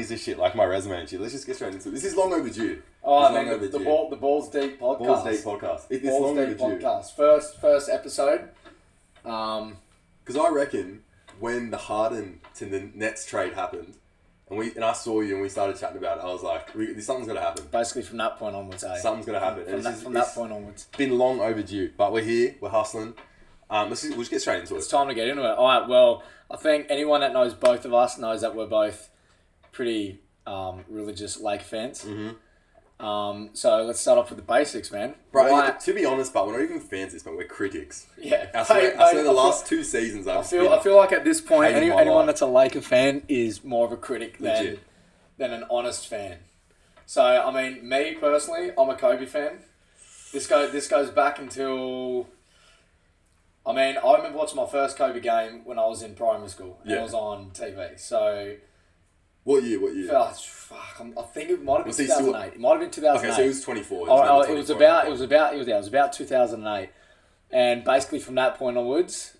This shit, like my resume and shit. Let's just get straight into it. This is long overdue. Oh, I mean, the Balls Deep podcast. Balls Deep podcast. It's long Deep overdue. Podcast. First episode. Because I reckon when the Harden to the Nets trade happened, and I saw you and we started chatting about it, I was like, something's gonna happen. Basically, from that point onwards, something's gonna happen. From that point onwards, it's been long overdue, but we're here. We're hustling. We'll just get straight into it. It's time to get into it. All right. Well, I think anyone that knows both of us knows that we're both pretty religious Lake fans. Mm-hmm. So let's start off with the basics, man. Bro, to be honest, but we're not even fans, but we're critics. Yeah. I swear the last 2 seasons I feel like at this point, anyone that's a Laker fan is more of a critic than an honest fan. So, I mean, me personally, I'm a Kobe fan. This goes back until... I mean, I remember watching my first Kobe game when I was in primary school. And it was on TV. So... What year? I think it might have been 2008. It might have been 2008. Okay, so he was 24. It was about 2008. And basically from that point onwards,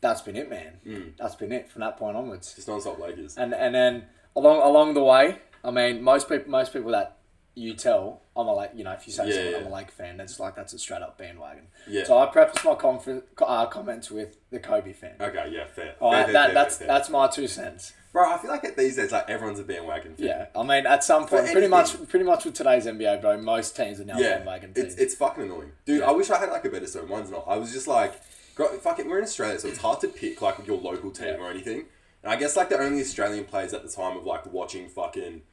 that's been it, man. That's been it from that point onwards. Just non-stop Lakers. And then along the way, I mean, most people that you tell, I'm a Lake, if you say someone, I'm a Lake fan, that's a straight up bandwagon. Yeah. So I preface my comments with the Kobe fan. Okay, yeah, fair. That's my 2 cents. Bro, I feel like these days, like everyone's a bandwagon fan. Yeah, I mean, at some point, pretty much with today's NBA, bro, most teams are now bandwagon teams. It's fucking annoying, dude. Yeah. I wish I had like a better story. Mine's not. I was just like, fuck it. We're in Australia, so it's hard to pick like your local team or anything. And I guess like the only Australian players at the time of like watching fucking,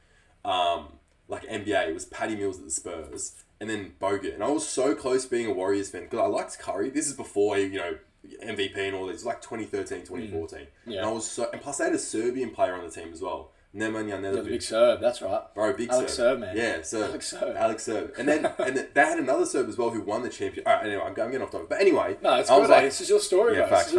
like NBA was Patty Mills at the Spurs, and then Bogut. And I was so close being a Warriors fan because I liked Curry. This is before he, MVP and all this, like 2013, 2014. Yeah. And and plus they had a Serbian player on the team as well. Nemanja Nedovic. Big Serb, that's right. Bro, big Alex Serb, man. Yeah, Serb. Alex Serb. And then they had another Serb as well who won the championship. All right, anyway, I'm getting off topic. But anyway. No, it's good, this is your story, bro. Facts.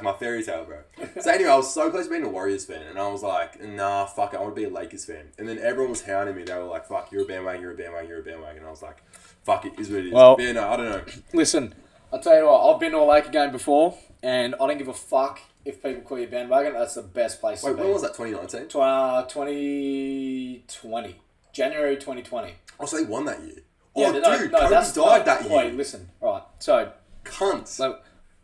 My fairy tale, bro. So anyway, I was so close to being a Warriors fan. And I was like, nah, fuck it, I want to be a Lakers fan. And then everyone was hounding me. They were like, fuck, you're a bandwagon. And I was like, fuck it, is what it is. Well, yeah, no, I don't know. Listen, I'll tell you what, I've been to a Laker game before, and I don't give a fuck if people call you bandwagon. That's the best place to be. Wait, when was that, 2019? 2020. January 2020. Oh, so they won that year? Yeah, Kobe died that year. Wait, listen. Right, so... Cunts. So,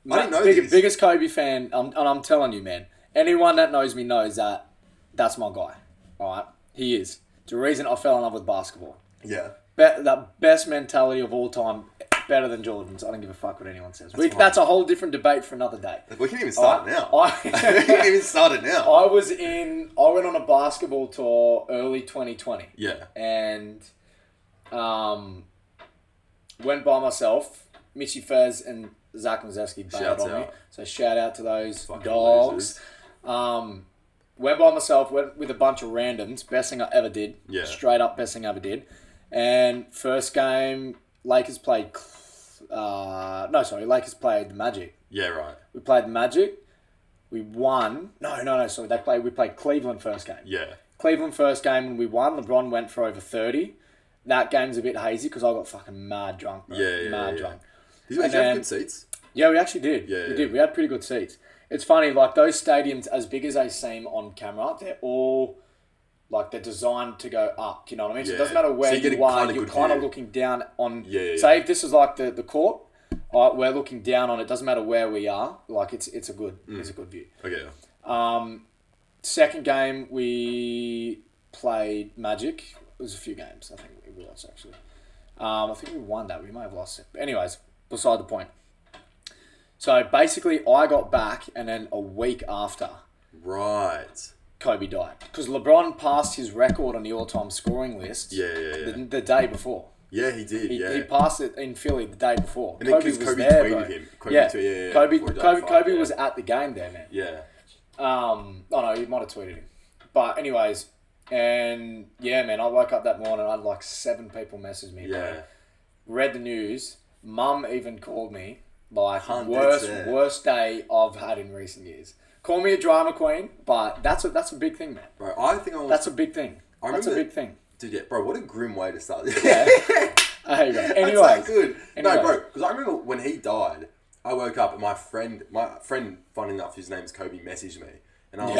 I didn't know this. Biggest Kobe fan, and I'm telling you, man, anyone that knows me knows that that's my guy. All right? He is. It's the reason I fell in love with basketball. Yeah. The best mentality of all time, better than Jordan's. I don't give a fuck what anyone says. That's a whole different debate for another day. We can even start it now. We can even start it now. I went on a basketball tour early 2020. Yeah. And went by myself. Mitchy Fez and Zach Mazewski bailed on me. So shout out to those fucking dogs. Went by myself, went with a bunch of randoms. Best thing I ever did. Yeah. Straight up best thing I ever did. And first game, Lakers played... Lakers played the Magic. Yeah, right. We played the Magic. We won. Sorry, we played Cleveland first game. Yeah. Cleveland first game and we won. LeBron went for over 30. That game's a bit hazy because I got fucking mad drunk, bro. Mad drunk. Did you actually have good seats? Yeah, we actually did. Yeah, we did. We had pretty good seats. It's funny, like those stadiums, as big as they seem on camera, they're all... Like, they're designed to go up, you know what I mean? So it doesn't matter where you are, you're kind of looking down on... Say if this is like the court, we're looking down on it, doesn't matter where we are, like it's a good view. Okay. Second game, we played Magic. It was a few games, I think we lost actually. I think we won that, we may have lost it. But anyways, beside the point. So basically, I got back and then a week after... Right. Kobe died. Because LeBron passed his record on the all-time scoring list the day before. Yeah, he did. He passed it in Philly the day before. And then Kobe tweeted him. Kobe was at the game there, man. Yeah. He might have tweeted him. But anyways, and yeah, man, I woke up that morning, I had like 7 people message me. Yeah. Read the news. Mum even called me Like, 100%. worst day I've had in recent years. Call me a drama queen, but that's a big thing, man. Bro, I think I was... That's a big thing. That's a big thing. Dude, yeah, bro, what a grim way to start this. Yeah. There you go. Anyway. That's so good. Anyways. No, bro, because I remember when he died, I woke up and my friend, funny enough, whose name's Kobe, messaged me. And I was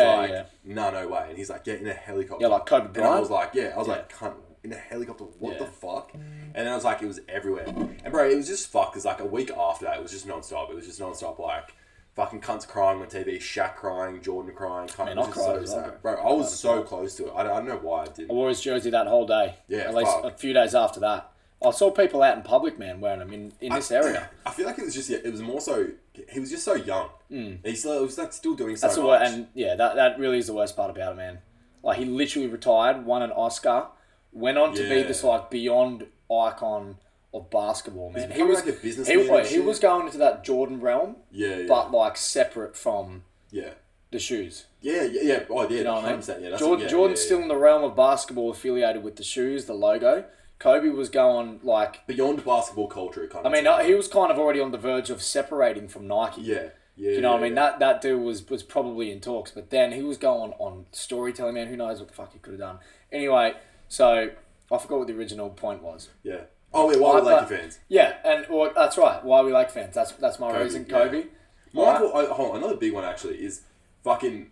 no way. And he's like, in a helicopter. Yeah, like Kobe Bryant? And I was like, cunt, in a helicopter, what the fuck? And then I was like, it was everywhere. And bro, it was just fucked, because like a week after that, it was just non-stop. It was just non-stop, like, fucking cunts crying on TV, Shaq crying, Jordan crying. Man, I cried as well, bro. I was so close to it. I don't know why I didn't. I wore his jersey that whole day. Yeah, at least a few days after that. I saw people out in public, man, wearing them in this area. I feel like it was just, it was more so, he was just so young. He was like still doing so That's much. And yeah, that really is the worst part about it, man. Like, he literally retired, won an Oscar, went on to be this like beyond icon of basketball, man. He was like a businessman. He was going into that Jordan realm, but like separate from the shoes. Yeah. Oh, yeah. You know what I mean? Yeah, Jordan's still in the realm of basketball, affiliated with the shoes, the logo. Kobe was going like beyond basketball culture, kind of. I mean, he was kind of already on the verge of separating from Nike. Yeah. You know what I mean? That dude was probably in talks, but then he was going on storytelling, man. Who knows what the fuck he could have done? Anyway, so I forgot what the original point was. Yeah. Oh, wait, why we Lakers fans? Yeah, and that's right. Why we like fans? That's my reason. Kobe. Hold on, another big one actually is fucking.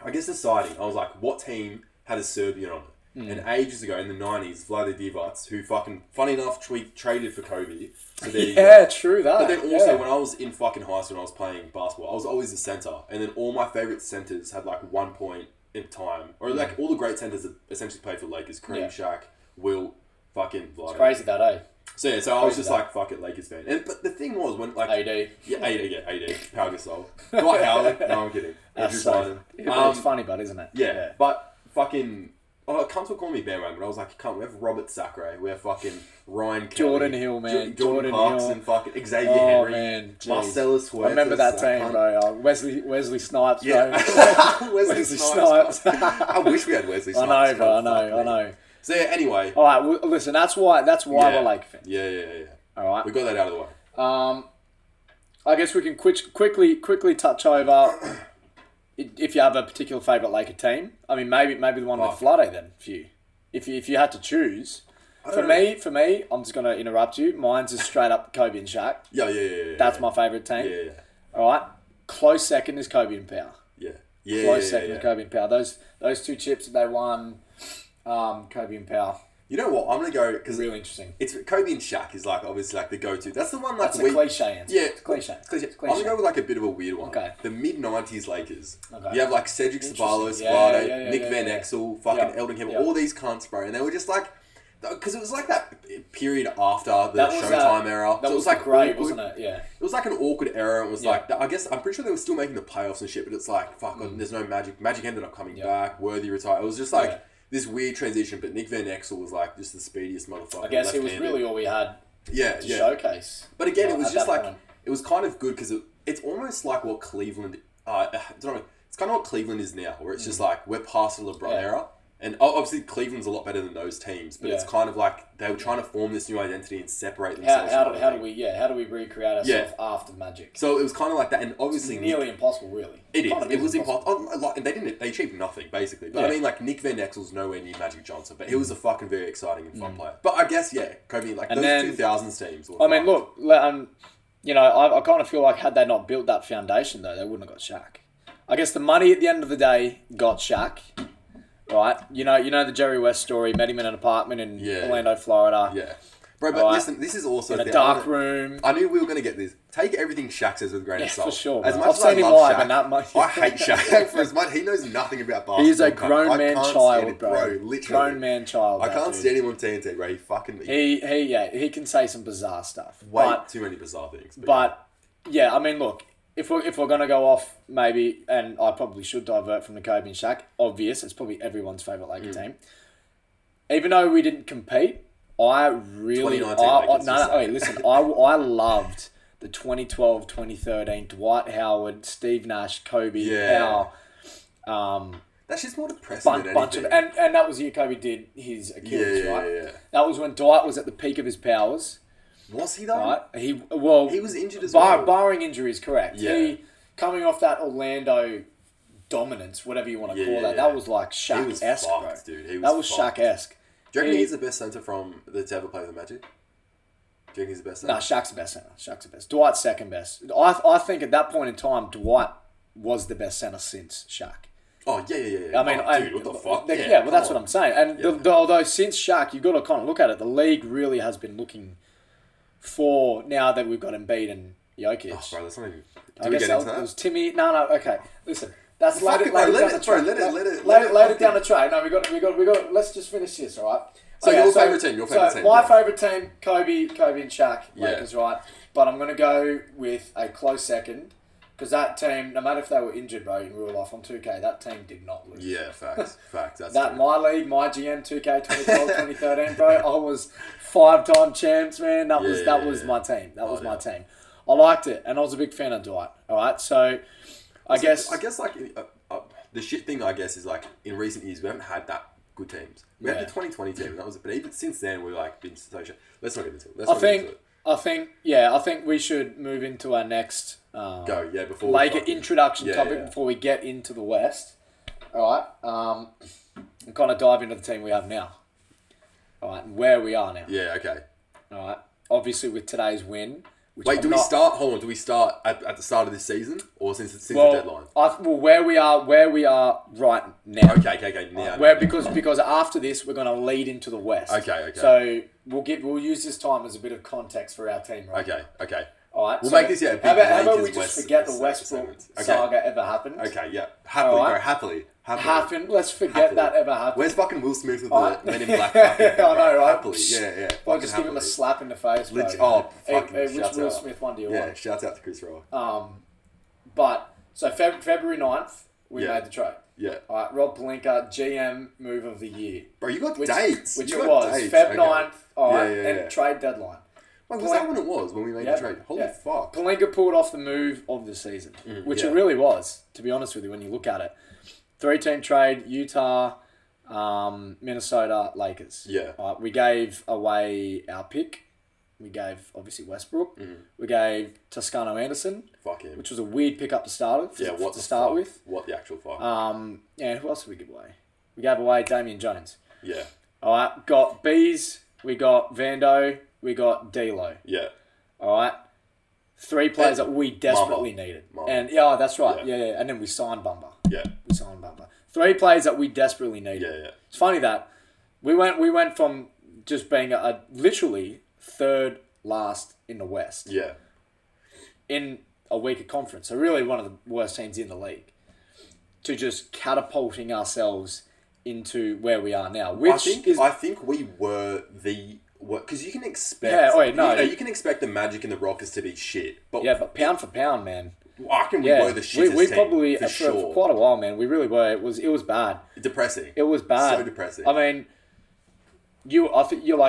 I guess deciding. I was like, what team had a Serbian on it? And ages ago in the 90s, Vlade Divac, who fucking, funny enough, traded for Kobe. So true that. But then also, when I was in fucking high school and I was playing basketball, I was always the centre. And then all my favourite centres had like 1 point in time. Or like all the great centres that essentially played for Lakers. Kareem, Shaq, Will, fucking Vlade. It's crazy that, eh? So I was just like, fuck it, Lakers fan. But the thing was, when like... AD. Yeah, AD. Pau Gasol. Dwight Howard. No, I'm kidding. That's so... it's funny, but isn't it? Yeah. But fucking... Oh, cunts will call me bandwagon, but I was like, cunt, we have Robert Sacre, we have fucking Ryan Kelly. Jordan Hill, man. Jordan Parks Hill. And fucking Xavier Henry. Man. Marcellus Huertas. I remember that team, bro. Wesley Snipes, bro. Yeah. Wesley Snipes. I wish we had Wesley Snipes. I know, bro. I know. So yeah, anyway. All right, well, listen, that's why we're Lake fans. Yeah. All right. We got that out of the way. I guess we can quickly touch over... If you have a particular favourite Laker team, I mean, maybe the one with Vlade then for you. If you had to choose, for me, I'm just gonna interrupt you. Mine's just straight up Kobe and Shaq. Yeah. That's my favourite team. Yeah. All right, close second is Kobe and Power. Yeah. Close second is Kobe and Power. Those two chips that they won, Kobe and Power. You know what? I'm gonna go because really interesting. It's Kobe and Shaq is like obviously like the go-to. That's the one like that's a cliche answer. Yeah, it's cliche. I'm gonna go with like a bit of a weird one. Okay. The mid-90s Lakers. Okay. You have like Cedric Ceballos, Vlade, Nick Van yeah. Exel, fucking Eldon Campbell, all these cunts, bro, and they were just like, because it was like that period after the Showtime era. That was like great, wasn't it? Yeah. It was like an awkward era. It was like I guess I'm pretty sure they were still making the playoffs and shit, but it's like fuck, there's no Magic. Magic ended up coming back. Worthy retired. It was just like. This weird transition, but Nick Van Exel was like just the speediest motherfucker. I guess it was really all we had to showcase. But again, it was just like, it was kind of good because it's almost like what Cleveland, it's kind of what Cleveland is now, where it's just like, we're past the LeBron era. And obviously Cleveland's a lot better than those teams, but it's kind of like they were trying to form this new identity and separate themselves. How do we recreate ourselves after Magic? So it was kind of like that, and obviously it's nearly impossible, really. It was impossible. And they achieved nothing basically. But I mean, like Nick Van Exel's nowhere near Magic Johnson, but he was a fucking very exciting and fun player. But I guess Kobe, like and those 2000s teams. I mean, look, you know, I kind of feel like had they not built that foundation, though, they wouldn't have got Shaq. I guess the money at the end of the day got Shaq. Right, you know the Jerry West story. Met him in an apartment in Orlando, Florida. Yeah, bro. But listen, this is also in a dark room. I knew we were going to get this. Take everything Shaq says with a grain of salt. For sure. As much I've as I seen him love live, Shaq, and that much. I hate Shaq. For as much he knows nothing about basketball. He's a grown man child, bro. Literally, grown man child. I can't stand him on TNT, bro. He fucking. He can say some bizarre stuff. Way too many bizarre things. But I mean, look. If we're going to go off, maybe, and I probably should divert from the Kobe and Shaq, obvious, it's probably everyone's favourite Laker team. Even though we didn't compete, I really... listen, I loved the 2012, 2013 Dwight Howard, Steve Nash, Kobe, Powell. That's just more depressing than anything. And that was the year Kobe did his Achilles, right? Yeah. That was when Dwight was at the peak of his powers. Was he though? Right? He was injured as well. well. Barring injuries, correct. Yeah. He, coming off that Orlando dominance, whatever you want to call that, that was like Shaq-esque, bro. Dude. That was Shaq-esque. Do you reckon he's the best centre to ever play the Magic? Do you reckon he's the best centre? Nah, Shaq's the best centre. Shaq's the best. Dwight's second best. I think at that point in time, Dwight was the best centre since Shaq. Oh, yeah. I mean, dude, what the fuck? Yeah, well, that's what I'm saying. And although since Shaq, you've got to kind of look at it, the league really has been looking for, now that we've got Embiid and Jokic. Oh, bro, that's not even... I guess it was Timmy... No, okay. Listen, that's laid it down the track. Let it down the track. No, we got... Let's just finish this, all right? So your favourite team, my favourite team, Kobe and Shaq, Lakers, right? But I'm going to go with a close second. Because that team, no matter if they were injured, bro, in real life on 2K, that team did not lose. Yeah, facts. That's that true. My league, my GM, 2K 2012, 2013, bro. I was 5-time champs, man. That was my team. That was my team. I liked it, and I was a big fan of Dwight. All right, so I guess like the shit thing, I guess, is like in recent years we haven't had that good teams. We had the 2020 team, and that was it. But even since then, we've like been so shit. Let's not get into it. I think we should move into our next before Laker introduction topic before we get into the West. All right, and kind of dive into the team we have now. All right, and where we are now. Yeah. Okay. All right. Obviously, with today's win. Wait, do we start at the start of this season or since the deadline? Where we are right now. Okay. Now. Because after this we're going to lead into the West. Okay. So we'll use this time as a bit of context for our team, right? Okay. All right. We'll make this a big How about we just forget the Westbrook saga ever happened? Okay. Yeah. Happily. Let's forget that ever happened. Where's fucking Will Smith with the Men in Black? I know, right? Happily. Yeah. Well, just give him a slap in the face, bro. Which Will Smith one do you want? Yeah, shouts out to Chris Rock. But, so February 9th, we made the trade. Yeah. All right, Rob Pelinka, GM move of the year. Bro, you got dates. Which it was. Dates. Feb 9th, all right, and trade deadline. Wait, was that when it was, when we made the trade? Holy fuck. Pelinka pulled off the move of the season, which it really was, to be honest with you, when you look at it. 3-team trade, Utah, Minnesota, Lakers. Yeah. We gave away our pick. We gave, obviously, Westbrook. We gave Toscano Anderson. Fuck him. Which was a weird pickup to start with. What the actual fuck? Yeah, who else did we give away? We gave away Damian Jones. Yeah. All right, got Bees. We got Vando. We got D'Lo. Yeah. All right. 3 players that we desperately needed. And that's right. Yeah. And then we signed Bumba. Yeah. We signed Bumba. 3 players that we desperately needed. Yeah. It's funny that we went from just being a literally third last in the West. Yeah. In a weaker conference. So really one of the worst teams in the league. To just catapulting ourselves into where we are now. I think we were because you can expect you can expect the Magic and the Rockets to be shit. But pound for pound, man. I reckon we were the shittest we team, probably for sure. For quite a while, man. We really were. It was bad. Depressing. It was bad. So depressing. I mean, I think you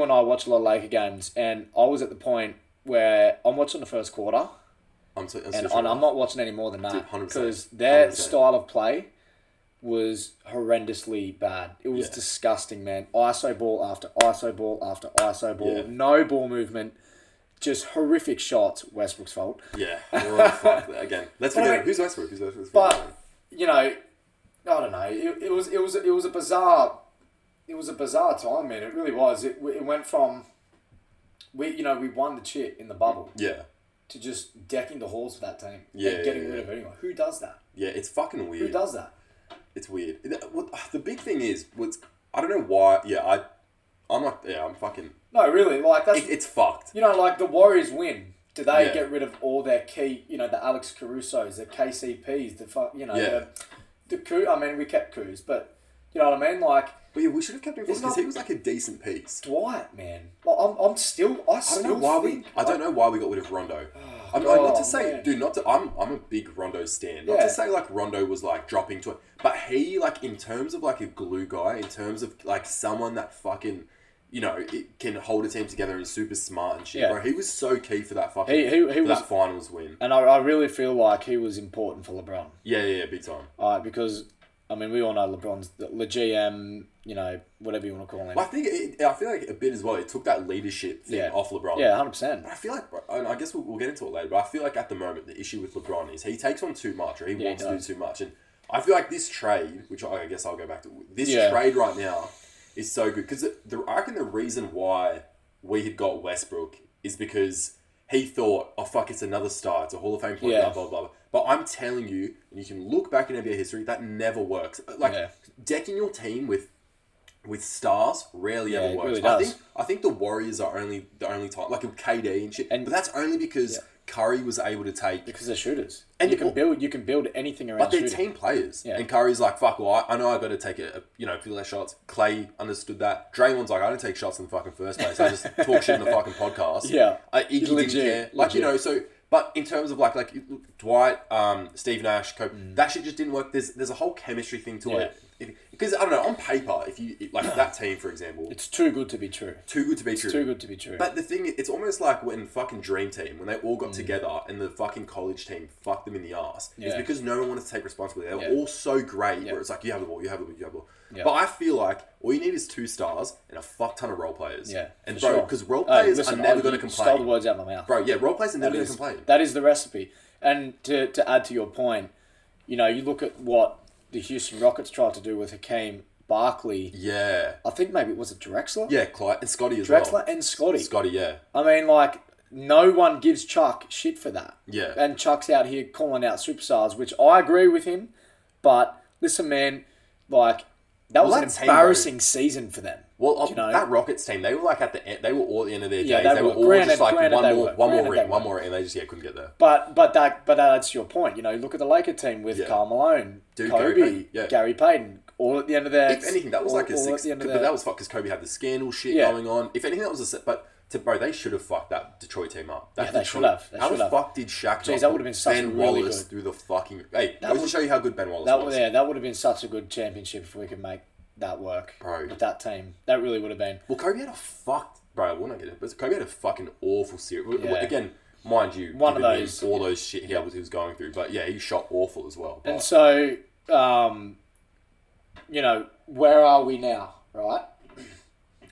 and I watch a lot of Laker games, and I was at the point where I'm watching the first quarter, I'm not watching any more than that because their 100%. Style of play was horrendously bad. It was disgusting, man. ISO ball after ISO ball after ISO ball. Yeah. No ball movement. Just horrific shots. Westbrook's fault. Yeah. Well, fuck that. Again, let's forget who's Westbrook. But I don't know. It was a bizarre. It was a bizarre time, man. It really was. It went from we won the chip in the bubble. Yeah. To just decking the halls for that team. Yeah. And getting rid of anyone. Who does that? Yeah, it's fucking weird. Who does that? It's weird. The big thing is, I don't know why. Yeah, I'm fucking. No, really, like that's. It's fucked. Like the Warriors win. Do they get rid of all their key? The Alex Caruso's, the KCPs, I mean, we kept Kuz, but you know what I mean, like. But yeah, we should have kept him because he was like a decent piece. Dwight, man. Like, I don't know why we got rid of Rondo. I'm a big Rondo stan. Not to say like Rondo was like dropping to it, but he like in terms of like a glue guy, in terms of like someone that fucking, it can hold a team together and is super smart and shit. Yeah. Bro, he was so key for that fucking that finals win. And I really feel like he was important for LeBron. Yeah, big time. Because I mean, we all know LeBron's the GM, whatever you want to call him. I feel like a bit as well. It took that leadership thing off LeBron. Yeah, 100%. But I feel like, and I guess we'll get into it later, but I feel like at the moment the issue with LeBron is he takes on too much, or he wants to do too much, and I feel like this trade, which I guess I'll go back to, trade right now is so good because I reckon the reason why we had got Westbrook is because he thought, oh fuck, it's another star, it's a Hall of Fame player, blah, blah, blah. But I'm telling you, and you can look back in NBA history, that never works. Like, decking your team with stars rarely ever works. Really does. I think the Warriors are the only time, like with KD and shit, but that's only because Curry was able to take... Because they're shooters. And you can build anything around shooting. But they're team players. Yeah. And Curry's like, fuck, well, I know I got to take a few less shots. Clay understood that. Draymond's like, I don't take shots in the fucking first place. I just talk shit in the fucking podcast. Yeah. Iggy didn't care. Like, so... But in terms of like Dwight, Steve Nash, Kobe, that shit just didn't work. There's a whole chemistry thing to it. Because, I don't know, on paper, if you... Like, that team, for example... It's too good to be true. Too good to be true. Too good to be true. But the thing is, it's almost like when fucking Dream Team, when they all got together and the fucking college team fucked them in the arse. Yeah. It's because no one wanted to take responsibility. They were all so great where it's like, you have the ball, you have the ball, you have the ball. Yeah. But I feel like all you need is 2 stars and a fuck ton of role players. Yeah. And bro, because role players are never going to complain. Stole the words out of my mouth. Bro, yeah, role players are never going to complain. That is the recipe. And to add to your point, you look at what the Houston Rockets tried to do with Hakeem Barkley. Yeah. I think maybe, was it Drexler? Yeah, Clyde and Scotty as well. Drexler and Scotty. Scotty, yeah. I mean, like, no one gives Chuck shit for that. Yeah. And Chuck's out here calling out superstars, which I agree with him. But listen, man, like, that was an embarrassing season for them. Well, that Rockets team, they were like at the end, they were all at the end of their days. They were all just like one more ring, and they just couldn't get there. But that's your point. Look at the Laker team with Karl Malone, Kobe, Gary Payton, all at the end of their... If anything, that was like a 6... But that was fucked because Kobe had the scandal shit going on. If anything, that was a set... But, bro, they should have fucked that Detroit team up. They should have. How the fuck did Shaq that would have been such Ben Wallace through the fucking... Hey, that would show you how good Ben Wallace was. Yeah, that would have been such a good championship if we could make that work with that team. That really would have been... Well, Kobe had a fucked... Bro, we'll not get it, but Kobe had a fucking awful series. Yeah. Again, mind you, one of those... all those shit he was going through. But yeah, he shot awful as well. But... And so... where are we now, right?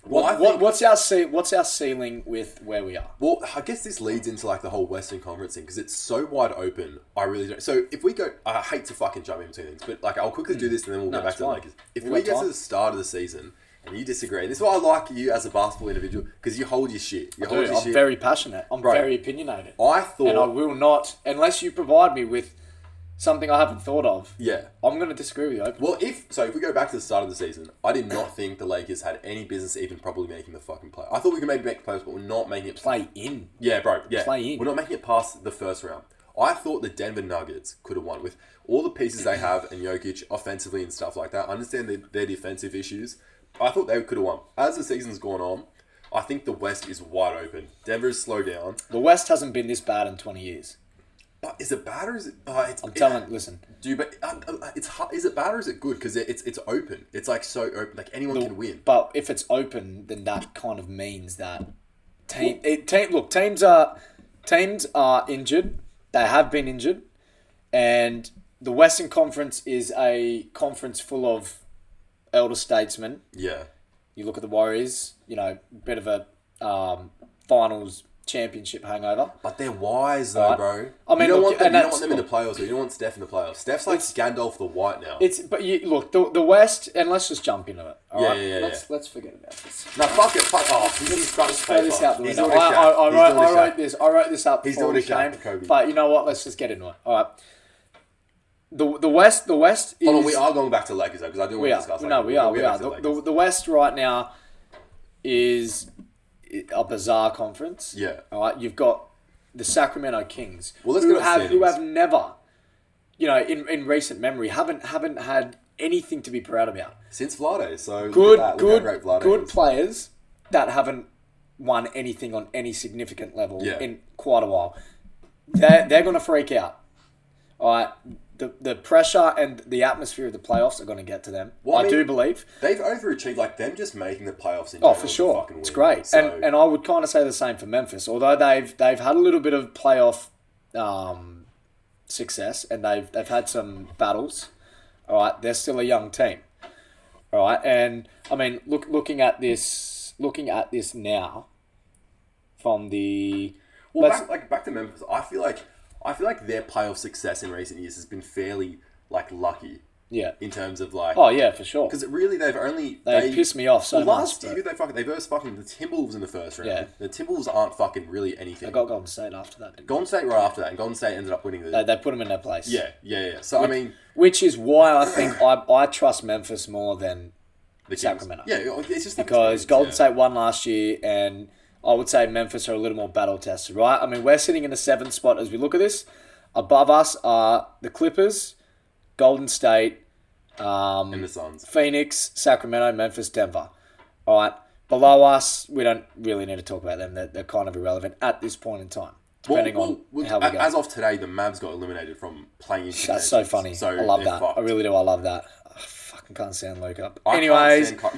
Well, what's our ceiling with where we are? Well, I guess this leads into like the whole Western Conference thing because it's so wide open. I really don't. So if we go, I hate to fucking jump in between things, but like I'll quickly do this and then we'll go back to the Lakers. If we get to the start of the season and you disagree, and this is why I like you as a basketball individual because you hold your shit. I'm very passionate. I'm very opinionated. I thought, and I will not unless you provide me with something I haven't thought of. Yeah. I'm going to disagree with you openly. Well, if we go back to the start of the season, I did not think the Lakers had any business even probably making the fucking play. I thought we could maybe make the playoffs, but we're not making it... Play in. Yeah, bro. Yeah. Play in. We're not making it past the first round. I thought the Denver Nuggets could have won with all the pieces they have and Jokic offensively and stuff like that. I understand their defensive issues. I thought they could have won. As the season's gone on, I think the West is wide open. Denver's slowed down. The West hasn't been this bad in 20 years. But is it bad or is it... listen. Is it bad or is it good? Because it's open. It's like so open. Like anyone can win. But if it's open, then that kind of means that... Teams are injured. They have been injured. And the Western Conference is a conference full of elder statesmen. Yeah. You look at the Warriors, bit of a finals... championship hangover. But they're wise though, bro. I mean, you don't want them in the playoffs. You don't want Steph in the playoffs. Steph's like Gandalf the White now. The West, and let's just jump into it. All right? Yeah. Let's forget about this. No, fuck it. Fuck off. Let's throw this out the window. I wrote this up before the game. But you know what? Let's just get into it. All right. The West is... Hold on, we are going back to Lakers though, because I do want to discuss. No, we are. The West right now is a bizarre conference. Yeah. All right. You've got the Sacramento Kings, who have never, in recent memory, haven't had anything to be proud about since Vlade. So good players that haven't won anything on any significant level in quite a while. They're going to freak out. All right. The pressure and the atmosphere of the playoffs are going to get to them. Well, I do believe they've overachieved. Like them just making the playoffs. For sure, it's great. So... And I would kind of say the same for Memphis. Although they've had a little bit of playoff success and they've had some battles. All right, they're still a young team. All right, and I mean, looking at this now, from the back to Memphis. I feel like their playoff success in recent years has been fairly lucky. Yeah. In terms of like. Oh yeah, for sure. Because really, they pissed me off so much. Last year, they versed fucking the Timberwolves in the first round. Yeah. The Timberwolves aren't fucking really anything. They got Golden State after that. Golden State right after that, and Golden State ended up winning the. They put them in their place. Yeah. So which is why I think I trust Memphis more than Sacramento. Yeah, it's just because Golden State won last year, and I would say Memphis are a little more battle tested, right? I mean, we're sitting in the 7th spot as we look at this. Above us are the Clippers, Golden State. And the Suns. Phoenix, Sacramento, Memphis, Denver. All right. Below us, we don't really need to talk about them. They're kind of irrelevant at this point in time, depending on how we go. As of today, the Mavs got eliminated from playing. That's so funny. So I love that. Fucked. I really do. I love that. I fucking can't stand Luka. You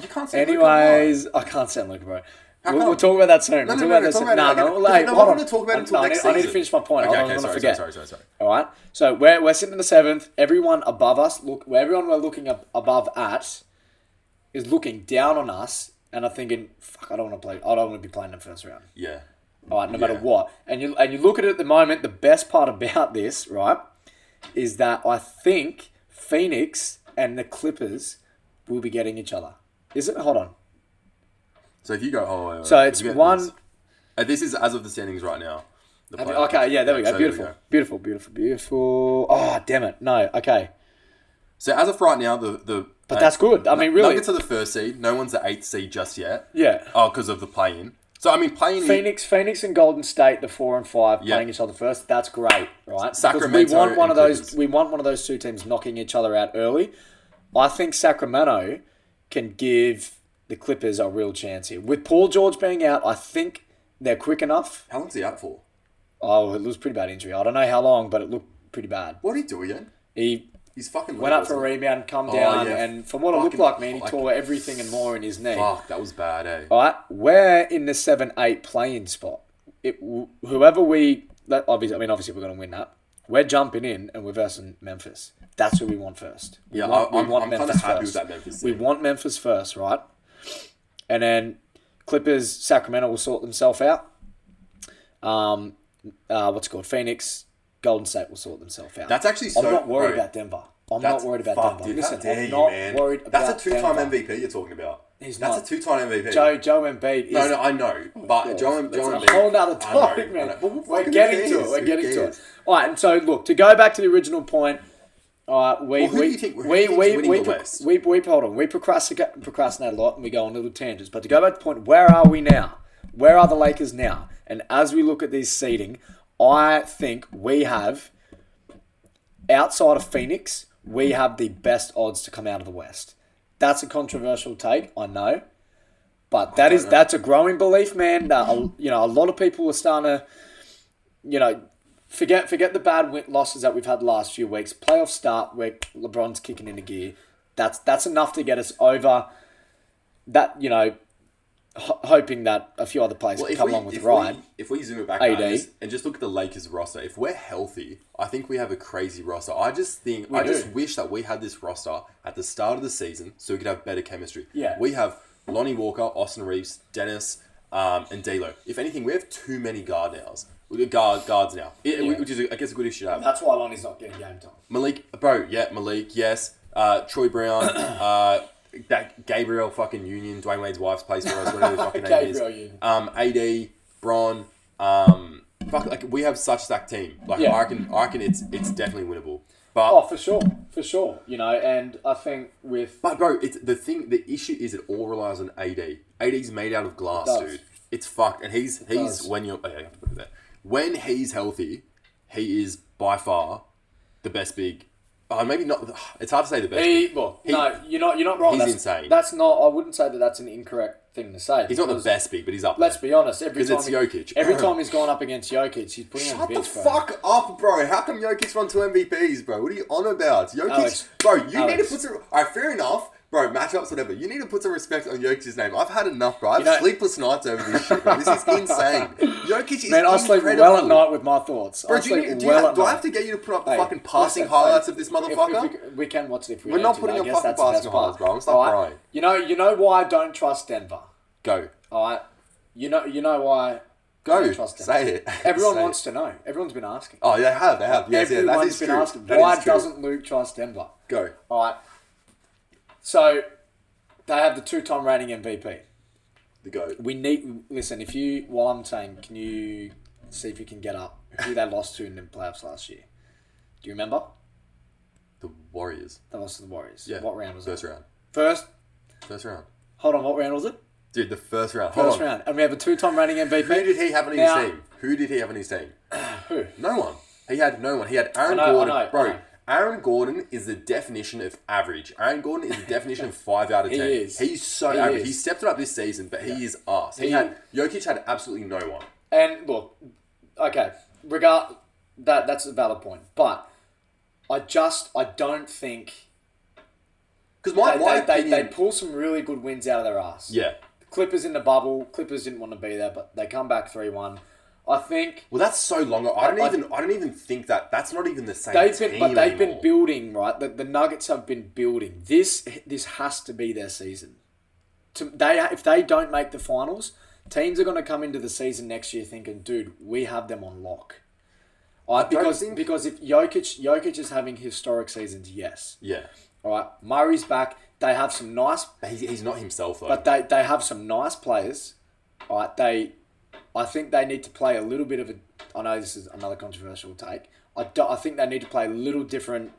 can't stand Luka. I can't stand Luka, bro. We'll talk about that soon. No, we're going to talk about it until next season. I need to finish my point. Okay, I'm going to forget. Sorry. All right. So we're sitting in the 7th. Everyone above us, everyone we're looking above at is looking down on us and are thinking, fuck, I don't want to be playing in the first round. Yeah. All right, no matter what. And you look at it at the moment, the best part about this, right, is that I think Phoenix and the Clippers will be getting each other. Is it? Hold on. So if you go, wait. So it's one. This is as of the standings right now. Okay, yeah, there we go. So beautiful. Oh, damn it. No, okay. So as of right now, the but that's good. I mean, really. Nuggets are the 1st seed. No one's the 8th seed just yet. Yeah. Oh, because of the play-in. So I mean, play-in. Phoenix and Golden State, the 4 and 5, playing each other first. That's great, right? Sacramento. We want one of those. We want one of those two teams knocking each other out early. I think Sacramento can give the Clippers a real chance here. With Paul George being out, I think they're quick enough. How long's he out for? Oh, it was pretty bad injury. I don't know how long, but it looked pretty bad. What did he do again? He's fucking went up for a rebound, come down, and from what it looked like, man, he tore everything and more in his knee. Fuck, that was bad, eh? All right, we're in the 7-8 play-in spot. Obviously we're going to win that. We're jumping in and we're versing Memphis. That's who we want first. I'm kind of happy with that Memphis team. We want Memphis first, right? And then Clippers, Sacramento will sort themselves out. Phoenix, Golden State will sort themselves out. That's actually so... I'm not worried about Denver. I'm not worried about Denver. Dude, listen, I'm not worried about Denver. That's a 2-time MVP you're talking about. He's not. That's a 2-time MVP. Joe Embiid is... No, I know. But Joe Embiid... It's a whole nother topic, man. We're getting to it. All right, and so, look, to go back to the original point... who do you think winning the West? Hold on. We procrastinate a lot and we go on little tangents. But to go back to the point, where are we now? Where are the Lakers now? And as we look at this seeding, I think we have, outside of Phoenix, we have the best odds to come out of the West. That's a controversial take, I know. But that's a growing belief, man. A lot of people are starting to, forget the bad losses that we've had the last few weeks. Playoff start where LeBron's kicking into gear. That's enough to get us over that, hoping that a few other players can come along with the ride. If we zoom it back out and just look at the Lakers roster, if we're healthy, I think we have a crazy roster. I just wish that we had this roster at the start of the season so we could have better chemistry. Yeah. We have Lonnie Walker, Austin Reeves, Dennis, and D'Lo. If anything, we have too many guards now. Which is, I guess, a good issue to have. That's why Lonnie's not getting game time. Malik, yes. Troy Brown, that Gabriel fucking Union, Dwayne Wade's wife's place for us, whatever his fucking name is. AD, Bron, we have such a stacked team. I reckon it's definitely winnable. But for sure. And I think with... But bro, the issue is it all relies on AD. AD's made out of glass, dude. It's fucked. And he's when you're... Okay, I have to put it there. When he's healthy, he is by far the best big... maybe not... It's hard to say the best big. No, you're not wrong. He's insane. I wouldn't say that that's an incorrect thing to say. He's not the best big, but he's up there. Let's be honest. Because it's Jokic. Every time he's gone up against Jokic, he's putting on the bitch, bro. Shut the fuck up, bro. How come Jokic won 2 MVPs, bro? What are you on about? Jokic... Bro, you need to put some... Alright, fair enough. Bro, matchups, whatever. You need to put some respect on Jokic's name. I've had enough, bro. I've sleepless nights over this shit, bro. This is insane. Jokic is incredible. I sleep well at night with my thoughts. Bro, do I have to get you to put up the fucking passing highlights of this motherfucker? If we can watch it if we We're not putting up fucking passing highlights, bro. I'm stop crying. You know why I don't trust Denver? Go. Alright. You know why Go. I don't trust Denver. Say it. Everyone wants to know. Everyone's been asking. Oh, they have. Yes, Everyone's been asking. Why doesn't Luke trust Denver? Go. Alright. So, they have the 2-time reigning MVP. The GOAT. Listen, while I'm saying, can you see if you can get up who they lost to in the playoffs last year? Do you remember? The Warriors. They lost to the Warriors. Yeah. What round was it? First round. Hold on, what round was it? Dude, the first round. First round. And we have a 2-time reigning MVP. Who did he have on his team? Who did he have on his team? Who? No one. He had no one. He had Aaron Gordon. Bro, Aaron Gordon is the definition of average. Aaron Gordon is the definition of 5 out of 10. He is. He's so average. He stepped it up this season, but he is arse. Jokic had absolutely no one. And look, okay, that's a valid point. But I don't think because they pull some really good wins out of their ass. Yeah. The Clippers in the bubble. Clippers didn't want to be there, but they come back 3-1. I think. Well, that's so long. I don't even think that's not even the same. They've been building, right? The Nuggets have been building. This has to be their season. If they don't make the finals, teams are going to come into the season next year thinking, dude, we have them on lock. Because if Jokic is having historic seasons, yes. Yeah. All right. Murray's back. They have some nice. But he's not himself though. But they have some nice players. All right. I think they need to play a little bit of a... I know this is another controversial take. I think they need to play a little different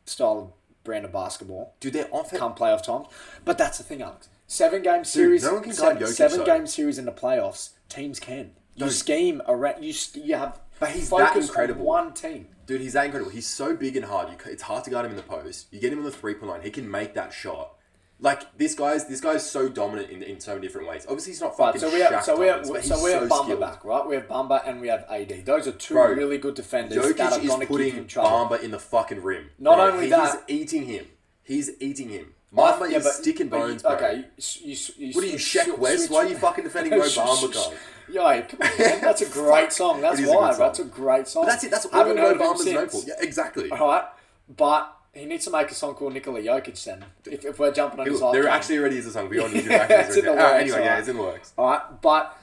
style of brand of basketball. Dude, they're off come playoff times. But that's the thing, Alex. 7-game series... no one can guard Jokic, seven-game series in the playoffs, teams can. You scheme around... You have... But he's that incredible. On one team. Dude, he's that incredible. He's so big and hard. It's hard to guard him in the post. You get him on the 3-point line. He can make that shot. Like, this guy's so dominant in so many different ways. Obviously, he's not fucking we have Bamba back, right? We have Bamba and we have AD. Those are two really good defenders Jokic that are going to keep him trouble. Bamba in the fucking rim. Not only that... He's eating him. Bamba is sticking bones, bro. Okay, what are you, Shaq West? Why are you fucking defending Mo Bamba, guy? Yeah, come on, man. That's a great song. That's why. That's a great song. But that's it. That's all Mo Bamba's known for. Yeah, exactly. All right, but... he needs to make a song called Nikola Jokic then. If we're jumping on his hype. There actually already is a song. Beyond it's in the works. Anyway, it's in the works. Alright, but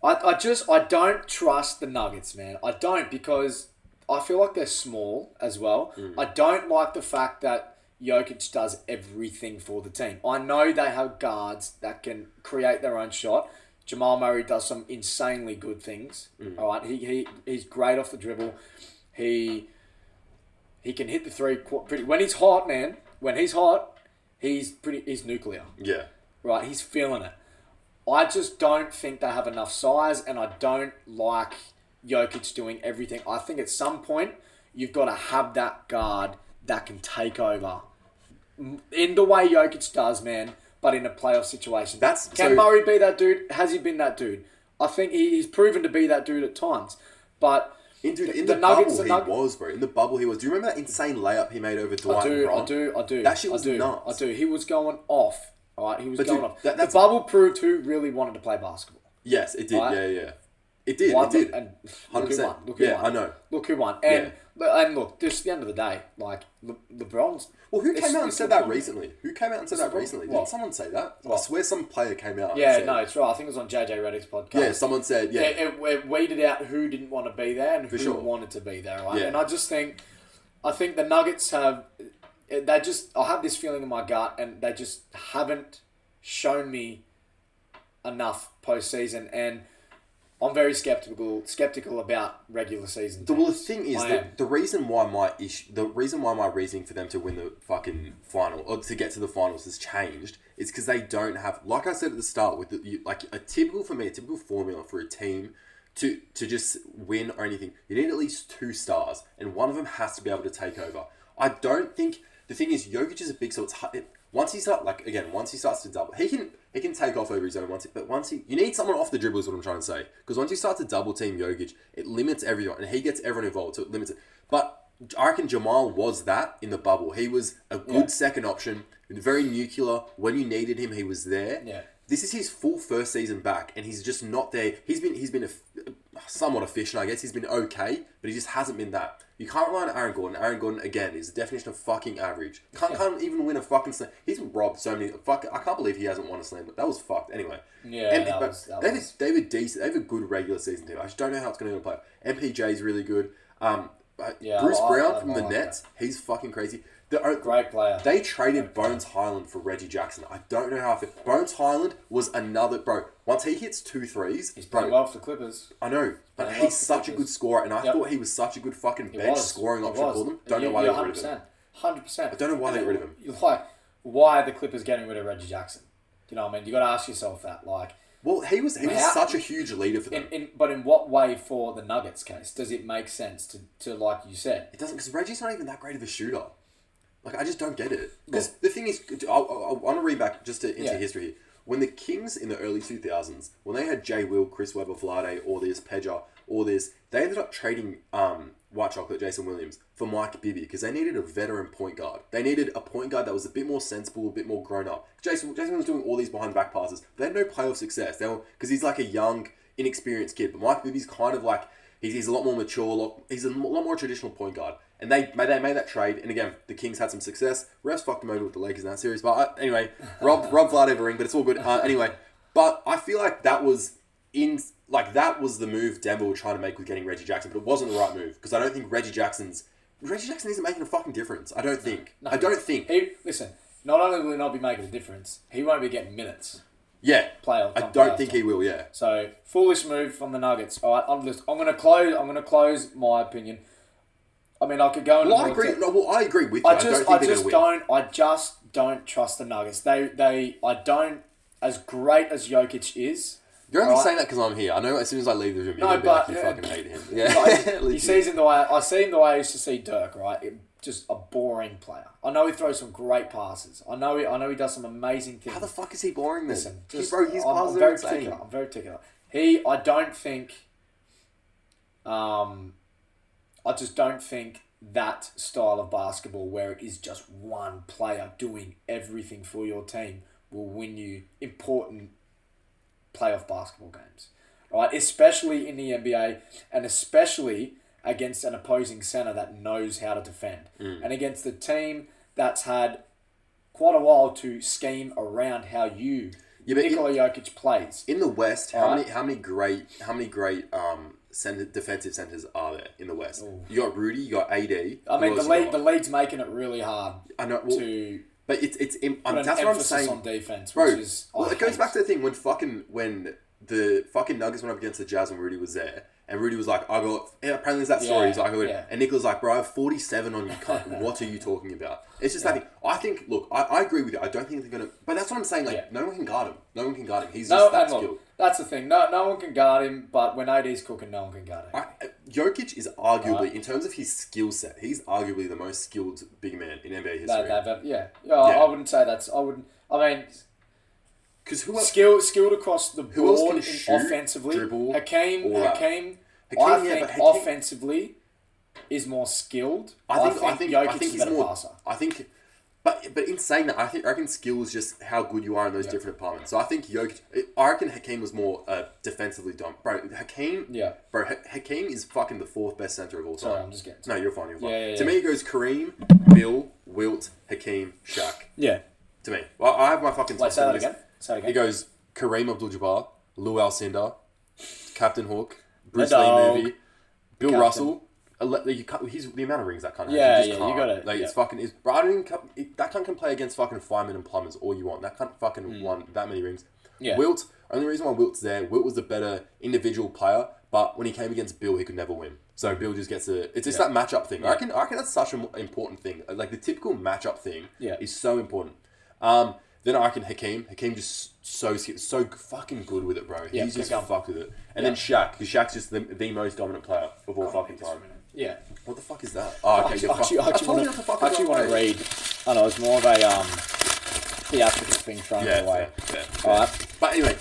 I don't trust the Nuggets, man. I don't, because I feel like they're small as well. I don't like the fact that Jokic does everything for the team. I know they have guards that can create their own shot. Jamal Murray does some insanely good things. Alright, he's great off the dribble. He can hit the three pretty... When he's hot, man. When he's hot, he's nuclear. Yeah. Right? He's feeling it. I just don't think they have enough size, and I don't like Jokic doing everything. I think at some point, you've got to have that guard that can take over. In the way Jokic does, man, but in a playoff situation. Can Murray be that dude? Has he been that dude? I think he's proven to be that dude at times. But... In the bubble, he was, bro. In the bubble, he was. Do you remember that insane layup he made over Dwight and Bron? I do. That shit was nuts. I do. He was going off. All right, he was going off. The bubble proved who really wanted to play basketball. Yes, it did. Right? Yeah. It did. And look who won. Look who won. I know. Look who won. And look, this is the end of the day. Like, LeBron's... Well, who came out and said that recently? Didn't someone say that? I swear some player came out and said... no, it's right. I think it was on JJ Redick's podcast. Yeah, someone said, It weeded out who didn't want to be there and who wanted to be there, right? Yeah. And I think the Nuggets have... I have this feeling in my gut, and they just haven't shown me enough postseason, and I'm very skeptical about regular season. Well, the thing is that the reason why my reasoning for them to win the fucking final or to get to the finals has changed is because they don't have, like I said at the start, with a typical formula for a team to just win or anything. You need at least 2 stars, and one of them has to be able to take over. I don't think the thing is Jokic is a big, so it's hard. Once he starts to double, he can take off over his own you need someone off the dribble is what I'm trying to say. Because once you start to double team Jokic, it limits everyone, and he gets everyone involved, so it limits it. But I reckon Jamal was that in the bubble. He was a good second option, very nuclear. When you needed him, he was there. Yeah. This is his full first season back, and he's just not there. He's been somewhat efficient, I guess. He's been okay, but he just hasn't been that. You can't rely on Aaron Gordon. Aaron Gordon, again, is the definition of fucking average. Can't even win a fucking slam. He's been robbed so many. I can't believe he hasn't won a slam. But that was fucked. Anyway. Yeah, David decent. They have a good regular season team. I just don't know how it's going to play. MPJ is really good. Bruce Brown from the Nets, he's fucking crazy. Great player. They traded Bones Highland for Reggie Jackson. I don't know how. Bones Highland was another bro. Once he hits 2 threes, he's playing well for the Clippers. I know, but he's such a good scorer, and I thought he was such a good fucking bench scoring option for them. Don't know why they got rid of him. 100%. I don't know why they got rid of him. Like, why are the Clippers getting rid of Reggie Jackson? Do you know what I mean? You got to ask yourself that. Like, well, he was such a huge leader for them. But in what way for the Nuggets case does it make sense to like you said? It doesn't, because Reggie's not even that great of a shooter. Like, I just don't get it. Because the thing is, I want to read back just into history here. When the Kings in the early 2000s, when they had Jay Will, Chris Webber, Vlade, all this, Pedja, all this, they ended up trading White Chocolate, Jason Williams, for Mike Bibby, because they needed a veteran point guard. They needed a point guard that was a bit more sensible, a bit more grown up. Jason was doing all these behind the back passes. They had no playoff success. Because he's like a young, inexperienced kid. But Mike Bibby's kind of like, he's a lot more mature, he's a lot more traditional point guard. And they made that trade, and again, the Kings had some success. Refs fucked them over with the Lakers in that series, but anyway, Rob Vlade over ring, but it's all good. Anyway, but I feel like that was the move Denver were trying to make with getting Reggie Jackson, but it wasn't the right move, because I don't think Reggie Jackson isn't making a fucking difference. I don't think. No. I don't think. Listen, not only will he not be making a difference, he won't be getting minutes. Yeah, I don't think he will. Yeah. So foolish move from the Nuggets. All right, I'm going to close my opinion. I mean, I could go into I agree with you. I just don't trust the Nuggets. I don't. As great as Jokic is, you're only saying that because I'm here. I know as soon as I leave the room, you're gonna be like, you fucking hate him. Yeah, he sees him the way I see him the way I used to see Dirk. Right, just a boring player. I know he throws some great passes. I know he does some amazing things. How the fuck is he boring then? Listen, his passes are insane. I'm very particular. I don't think. I just don't think that style of basketball, where it is just one player doing everything for your team, will win you important playoff basketball games. Right? Especially in the NBA, and especially against an opposing center that knows how to defend. And against the team that's had quite a while to scheme around how Nikola Jokic plays. In the West, how many great defensive centers are there in the West? Ooh. You got Rudy, you got AD. I mean, the league's making it really hard. I know. But that's what I'm saying. On defense, bro. It goes back to the thing when the fucking Nuggets went up against the Jazz when Rudy was there, and Rudy was like, apparently there's that story. He's like, and Nicola's like, bro, I have 47 on you, cunt. What are you talking about? It's just that thing. I think, look, I agree with you. I don't think they're gonna. But that's what I'm saying. Like, no one can guard him. No one can guard him. He's just that skilled. That's the thing. No one can guard him, but when AD's cooking, no one can guard him. Jokic is arguably, in terms of his skill set, he's arguably the most skilled big man in NBA history. I wouldn't say that's... I mean... Because skilled across the board offensively. Dribble, Hakeem, I think offensively is more skilled. I think Jokic is a better passer. But in saying that, I reckon skill is just how good you are in those different departments. So I think I reckon Hakeem was more defensively dumb. Bro, Hakeem is fucking the 4th best center of all time. Sorry, I'm just getting... No, you're fine. Yeah. To me, it goes Kareem, Bill, Wilt, Hakeem, Shaq. Yeah. To me. Well, I have my fucking... Wait, say that again. It goes Kareem Abdul-Jabbar, Lou Alcindor, Captain Hook, Bruce Lee movie, Bill Russell... He's the amount of rings that kind of has. You got it. Like, it's fucking... Bro, that cunt can play against fucking firemen and plumbers all you want. That cunt fucking won that many rings. Yeah. Wilt, only reason why Wilt's there, Wilt was the better individual player, but when he came against Bill, he could never win. So Bill just gets it's just that matchup thing. Yeah. I reckon that's such an important thing. Like, the typical matchup thing is so important. Then I reckon Hakeem just so fucking good with it, bro. He's just fucked with it. And then Shaq, because Shaq's just the most dominant player of all fucking time. Yeah. What the fuck is that? Oh, okay. I actually want to read. I know, it's more of a theatrical thing thrown away. Yeah. Alright. But anyway.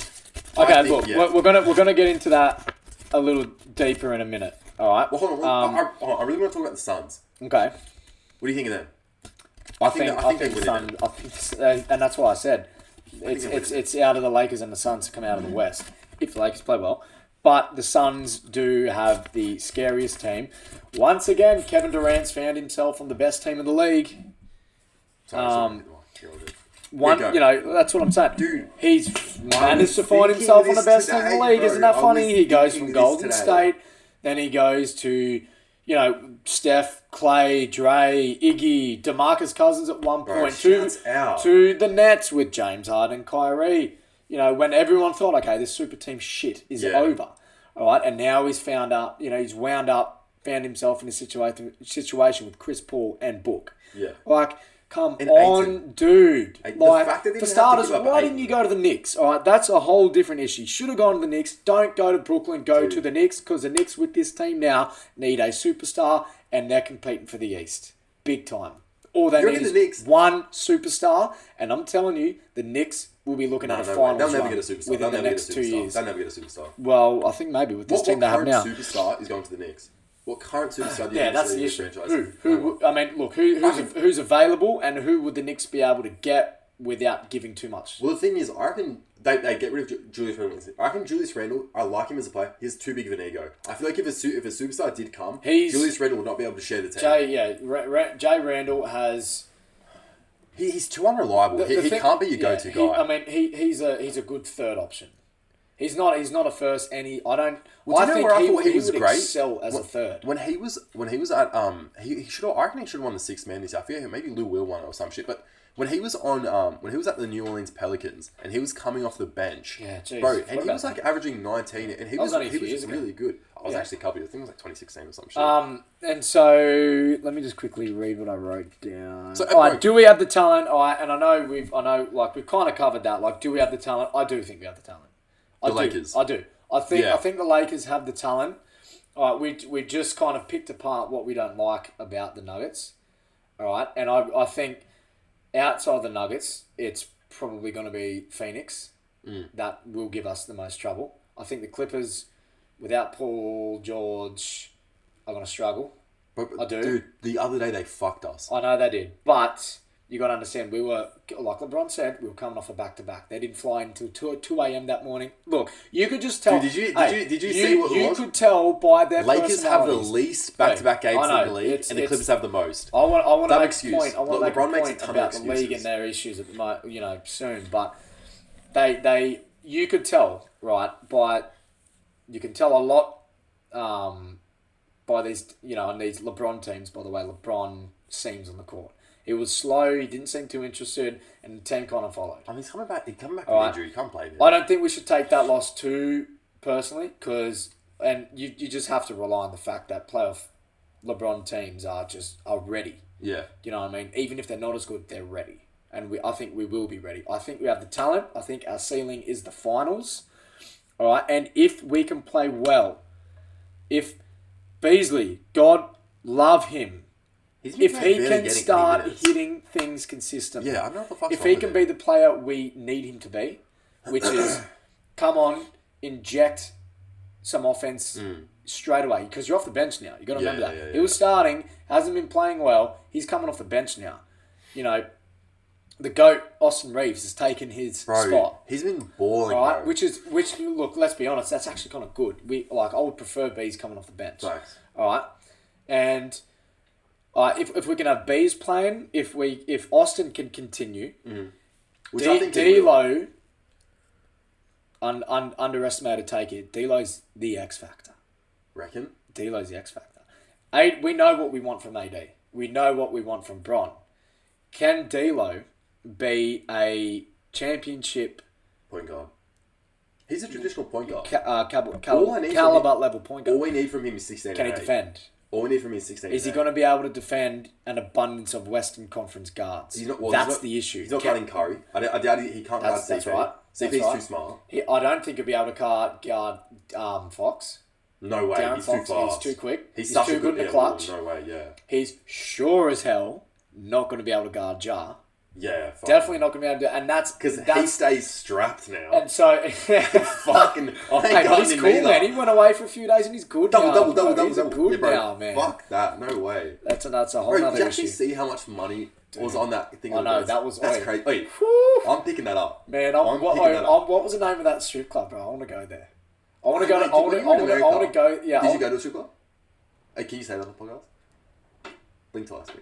We're gonna get into that a little deeper in a minute. Alright. Well, hold on. I really want to talk about the Suns. Okay. What do you think of them? I think the Suns. I think, and that's why I said it's out of the Lakers and the Suns to come out of the West if the Lakers play well. But the Suns do have the scariest team. Once again, Kevin Durant's found himself on the best team in the league. That's what I'm saying. Dude, he's managed to find himself on the best team in the league. Isn't that funny? He goes from Golden State, then he goes to, Steph, Clay, Dre, Iggy, DeMarcus Cousins at one point, to the Nets with James Harden, Kyrie. When everyone thought, okay, this super team shit is over, all right, and now he's found himself in a situation with Chris Paul and Book. Yeah. Come on, dude. For starters, why didn't you go to the Knicks? All right, that's a whole different issue. Should have gone to the Knicks. Don't go to Brooklyn. Go to the Knicks, because the Knicks with this team now need a superstar, and they're competing for the East. Big time. All they need is one superstar, and I'm telling you, the Knicks will be looking at a finals they'll never run get a superstar. within the next 2 years. They'll never get a superstar. Well, I think maybe with this team they have now. What current superstar is going to the Knicks? What current superstar do you that's see the in issue. this franchise? Who's available, and who would the Knicks be able to get without giving too much? Well, the thing is, I reckon they get rid of Julius Randle. I reckon Julius Randle, I like him as a player. He's too big of an ego. I feel like if a superstar did come, Julius Randle would not be able to share the team. Jay Randle has... He's too unreliable. He can't be your go-to guy. He's a good third option. He's not a first. I think he was great. Excel as a third. When he was at he should have. I reckon he should have won the sixth man this year. I forget, maybe Lou Will won or some shit. But when he was at the New Orleans Pelicans and he was coming off the bench, bro, and he was averaging 19, and he was really good. I was actually a couple. I think it was 2016 or some shit. And so let me just quickly read what I wrote down. So, all right, do we have the talent? All right, and I know we've kind of covered that. Like, do we have the talent? I do think we have the talent. Lakers. I do. I think the Lakers have the talent. All right, we just kind of picked apart what we don't like about the Nuggets. All right, and I think outside the Nuggets, it's probably going to be Phoenix that will give us the most trouble. I think the Clippers, without Paul George, are going to struggle. I do. Dude, the other day they fucked us. I know they did, but you got to understand, we were, like LeBron said, we were coming off a back-to-back. They didn't fly until 2 a.m. that morning. Look, you could just tell... Dude, did you see what it was? You could tell by their Lakers have the least back-to-back games in the league, and the Clippers have the most. I want to make a point. I want to make a point about the league and their issues at the soon. But you could tell, right, you can tell a lot by these, and these LeBron teams, by the way, LeBron seems on the court. He was slow. He didn't seem too interested, and the team kind of followed. I mean, he's coming back from injury. He can't play there. I don't think we should take that loss too personally, and you just have to rely on the fact that playoff LeBron teams are ready. Yeah. You know what I mean? Even if they're not as good, they're ready, and I think we will be ready. I think we have the talent. I think our ceiling is the finals. All right, and if we can play well, if Beasley, God love him. If he can start hitting things consistently, I don't know what the fuck's if he can be the player we need him to be, which is come on, inject some offense straight away, because you're off the bench now. You got to remember that. Yeah. He was starting, hasn't been playing well. He's coming off the bench now. The GOAT Austin Reeves has taken his spot. He's been balling, right? Which look, let's be honest, that's actually kind of good. I would prefer Bees coming off the bench. Thanks. All right, and. If we can have Bees playing, if Austin can continue, which I think D'Lo, underestimated take it. D'Lo's the X factor. Reckon? D'Lo's the X factor. We know what we want from AD. We know what we want from Bron. Can D'Lo be a championship point guard? He's a traditional point guard. Caliber level point guard. All we need from him is 16. Can he defend? All we need from him is 16. Is he going to be able to defend an abundance of Western Conference guards? That's the issue. He's not guarding Curry. I doubt he can't guard CP. That's right. CP's too smart. I don't think he'll be able to guard Fox. No way. Darren He's Fox, too fast. He's too quick. He's too good in the clutch. No way, yeah. He's sure as hell not going to be able to guard Ja. Yeah, fine. Definitely not going to be able to do, and that's because he stays strapped now. And so, fucking, he's cool, man. He went away for a few days and he's good now. Double. He's good now, man. Fuck that, no way. That's a whole other issue. Did you actually see how much money Or was it on that thing? I know, that was... That's crazy. Wait, I'm picking that up. Man, what was the name of that strip club, bro? I want to go there. I want to go... I want to go... Yeah. Did you go to a strip club? Hey, can you say that on the podcast? Blink twice. Okay.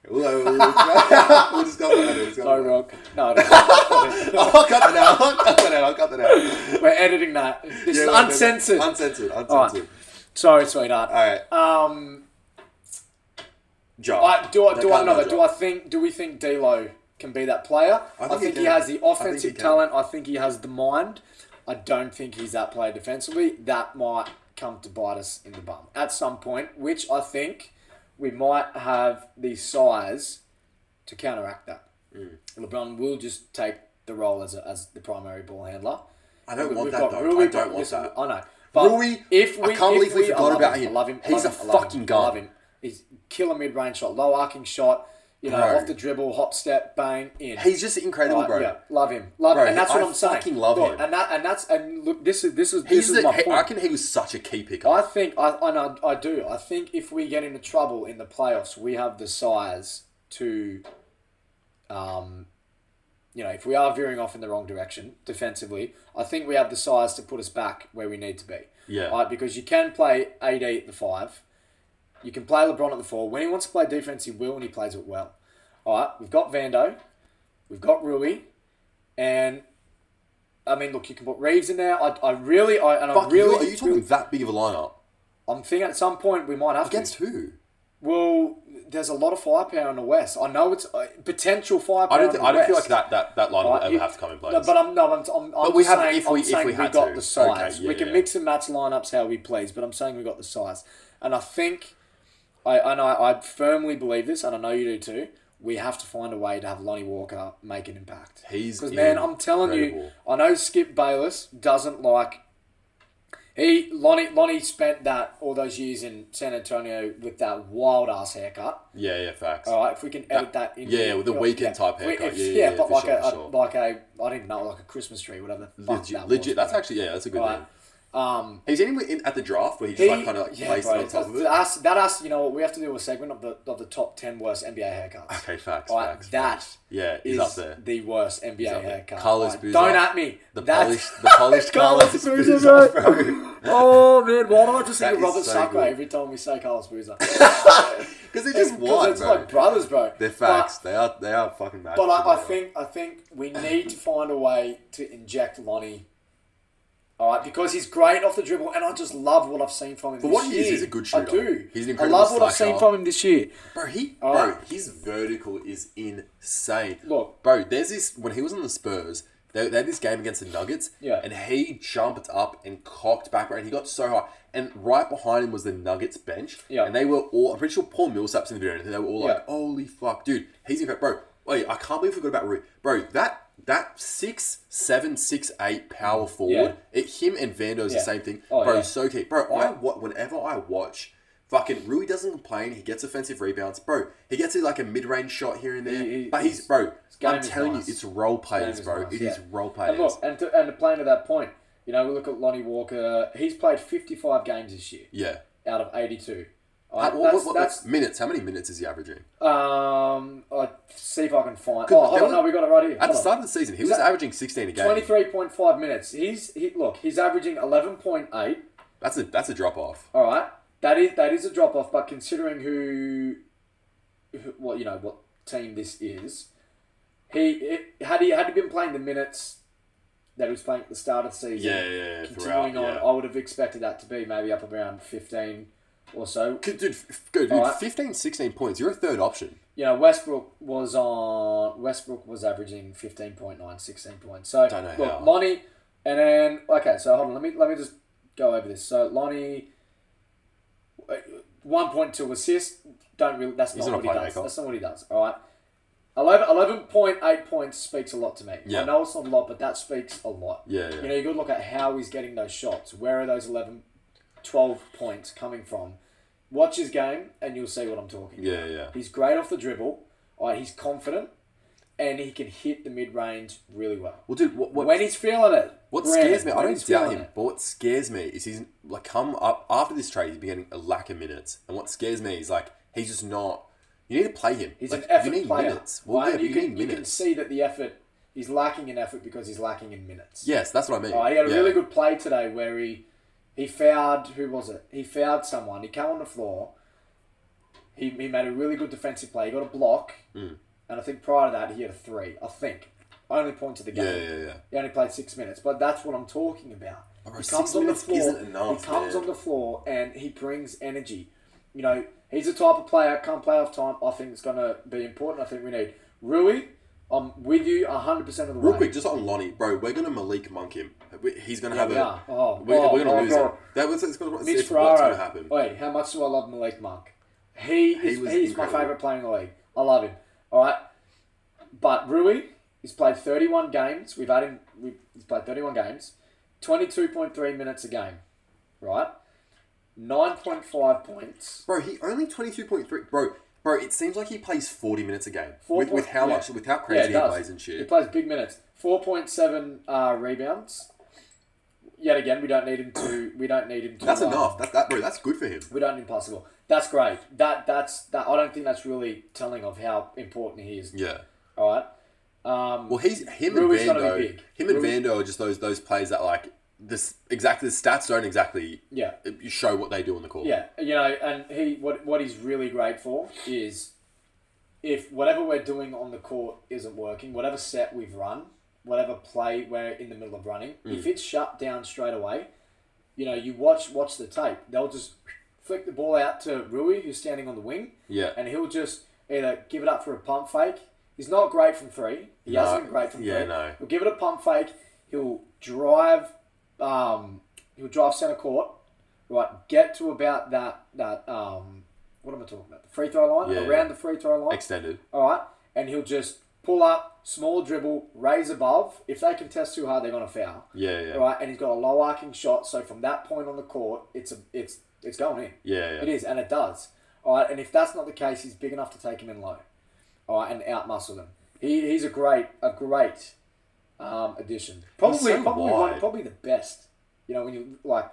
We'll just go with that. No, Rock. No, I'll cut that out. We're editing that. This is uncensored. Uncensored. Right. Sorry, sweetheart. Alright. Do we think D'Lo can be that player? I think he has the offensive talent. I think he has the mind. I don't think he's that player defensively. That might come to bite us in the bum at some point, which I think we might have the size to counteract that. LeBron will just take the role as the primary ball handler. I don't want that though. I don't want that. I know. But Rui, I can't believe we forgot about him. I love him. He's a fucking gun. I love him. He's killer mid-range shot, low arcing shot, off the dribble, hop step, bang, in. He's just incredible, bro. Yeah, love him. And that's what I'm saying. I fucking love him. And look, this is my point. I reckon he was such a key picker. I think I do. I think if we get into trouble in the playoffs, we have the size to if we are veering off in the wrong direction defensively, I think we have the size to put us back where we need to be. Yeah. Right, because you can play AD at the 5. You can play LeBron at the 4. When he wants to play defense, he will, and he plays it well. All right, we've got Vando. We've got Rui. And, I mean, look, you can put Reeves in there. Are you talking that big of a lineup? I'm thinking at some point we might have Against who? Well, there's a lot of firepower in the West. I know it's potential firepower. I don't feel like that line will ever have to come in place. No, but I'm saying we got the size. Okay, we can mix and match lineups how we please, but I'm saying we got the size. And I think, I firmly believe this, and I know you do too. We have to find a way to have Lonnie Walker make an impact. Because man, I'm telling you, I know Skip Bayless doesn't like. Lonnie spent all those years in San Antonio with that wild ass haircut. Yeah, facts. All right, if we can edit that in. Yeah, with the weekend type haircut. But like I don't even know, like a Christmas tree, whatever. Legit. That's actually that's a good name. He's anywhere at the draft where he just placed it on top of it. That you know what, we have to do a segment of the top 10 worst NBA haircuts. Okay, facts. Is up there. The worst NBA haircut. Carlos Boozer. Don't at me. The polished Carlos Boozer, bro. Oh man, why do I just think of Robert Sacre every time we say Carlos Boozer? Because they're just white, it's like brothers, bro. They're facts. They are fucking mad. But I think we need to find a way to inject Lonnie. All right, because he's great off the dribble, and I just love what I've seen from him this year. For what he is, he's a good shooter. I do. He's an incredible I love what I've seen from him this year. Bro, his vertical is insane. Look. Bro, there's this... When he was on the Spurs, they had this game against the Nuggets, and he jumped up and cocked back, and he got so high. And right behind him was the Nuggets bench, and they were all... I'm pretty sure Paul Millsap's in the video, and they were all like, holy fuck, dude, he's incredible. Bro, wait, I can't believe we forgot about Rui. Bro, that 6'7", 6'8" power forward, him and Vando's the same thing. So key. Bro, whenever I watch, fucking Rui doesn't complain. He gets offensive rebounds. Bro, he gets like a mid-range shot here and there. I'm telling you, it's role players, bro. It is role players. And look, and to play to that point, we look at Lonnie Walker. He's played 55 games this year. Yeah. Out of 82. That's minutes. How many minutes is he averaging? I see if I can find. Hold on, we got it right here. At the start of the season, he was averaging 16 a game. 23.5 minutes. He's averaging 11.8. That's a drop off. All right, that is a drop off. But considering what team this is, had he been playing the minutes that he was playing at the start of the season, continuing on, I would have expected that to be maybe up around 15. Or so. Dude, 15, 16 points. You're a third option. Westbrook was averaging 15.9, 16 points. So, don't know how. Lonnie, and then, okay, so hold on, let me just go over this. So, Lonnie, 1.2 assists, that's not what he does. That's not what he does, all right? 11.8 points speaks a lot to me. Yeah. I know it's not a lot, but that speaks a lot. Yeah. You got to look at how he's getting those shots. Where are those 12 points coming from? Watch his game and you'll see what I'm talking about. Yeah. He's great off the dribble. He's confident and he can hit the mid-range really well. Well, dude, when he's feeling it. What scares me, I don't doubt him, but what scares me is he's come up after this trade, he's been getting a lack of minutes. And what scares me is he's just not You need to play him. He's an effort you need player. Minutes. Well, right? yeah, but you need minutes. You can see that the effort, he's lacking in effort because he's lacking in minutes. Yes, that's what I mean. Right? He had a really good play today where he fouled, who was it? He fouled someone. He came on the floor. He made a really good defensive play. He got a block. And I think prior to that, he had a 3. I think. Only points of the game. Yeah. He only played 6 minutes. But that's what I'm talking about. Oh, He 6 comes on the minutes floor. isn't enough, He comes man. on the floor and he brings energy. You know, he's the type of player, come playoff time, I think it's going to be important. I think we need Rui. I'm with you 100% of the way. Real quick, just on Lonnie, bro, we're going to Malik Monk him. He's going to have a... Oh, we're going to lose him. Mitch It's what's Ferraro. going to happen. Wait, how much do I love Malik Monk? He's my incredible. favourite player in the league. I love him. All right, but Rui, he's played 31 games. He's played 31 games, 22.3 minutes a game, right? 9.5 points. Bro, he only 22.3... Bro, it seems like he plays 40 minutes a game. With how crazy he plays and shit. He plays big minutes. 4.7 rebounds. Yet again, we don't need him to. That's enough. Bro, that's good for him. We don't need impossible. That's great. That's. I don't think that's really telling of how important he is. Yeah. All right. Well, him Rui's and gonna be big. Vando. And Vando are just those players that like this. Exactly, the stats don't exactly. Yeah. Show what they do on the court. Yeah, you know, and what he's really great for is if whatever we're doing on the court isn't working, whatever set we've run, whatever play we're in the middle of running, if it's shut down straight away, you know, you watch the tape. They'll just flick the ball out to Rui, who's standing on the wing. Yeah. And he'll just either give it up for a pump fake. He's not great from 3. He hasn't been great from 3. Yeah, no. He'll give it a pump fake. He'll drive center court, right, get to about that what am I talking about? The free throw line? Yeah, Around the free throw line. Extended. Alright. And he'll just pull up, small dribble, raise above. If they contest too hard, they're gonna foul. Yeah. Right, and he's got a low arcing shot, so from that point on the court, it's going in. Yeah. It is, and it does. Alright, and if that's not the case, he's big enough to take him in low. Alright, and outmuscle them. He's a great addition. Probably the best. You know, when you like,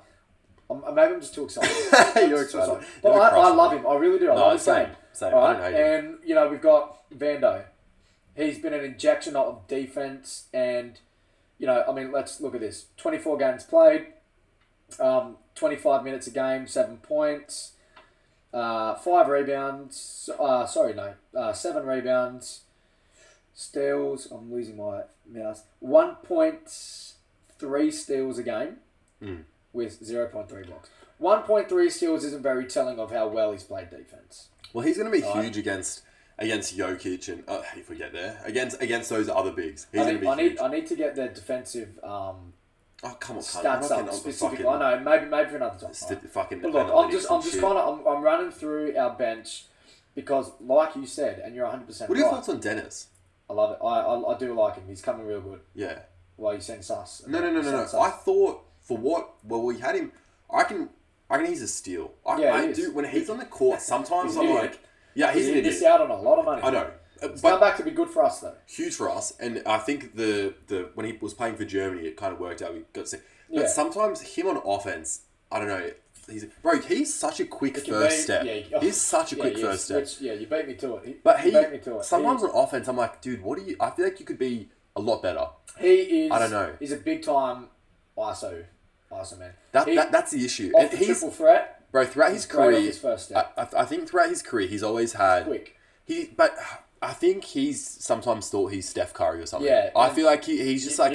maybe I'm just too excited. You're excited. But I love him. I really do. I love his game. Same. All I right? don't hate him. And, you know, we've got Vando. He's been an injection of defense. And, you know, I mean, let's look at this. 24 games played. 25 minutes a game. 7 points. 5 rebounds. 7 rebounds. Steals. I'm losing my mouse. 1.3 steals a game. With 0.3 blocks. 1.3 steals isn't very telling of how well he's played defense. Well, he's going to be huge against Jokic and if we get there against those other bigs. He's going to be huge. I need to get their defensive come on, stats up specifically. I know maybe for another time. But look, I'm running through our bench because, like you said, and you're 100% right. What are your thoughts on Dennis? I love it. I do like him. He's coming real good. Yeah. Well, you saying sus? No. I thought for what? Well, we had him. I reckon he's a steal. I do. When he's on the court, sometimes I'm like, yeah, he's an idiot. Missed out on a lot of money. I know. It's come back to be good for us though. Huge for us, and I think the when he was playing for Germany, it kind of worked out. We got to see, but sometimes him on offense, I don't know. He's such a quick first step. Yeah, he's such a quick first step. You beat me to it. He beat me to it. Sometimes on offense, I'm like, dude, what do you? I feel like you could be a lot better. He is. I don't know. He's a big time ISO man. That's the issue. Off the triple threat, bro. Throughout his career, his first step. I think throughout his career, he's always had quick. But I think he's sometimes thought he's Steph Curry or something. Yeah, I feel like he's just like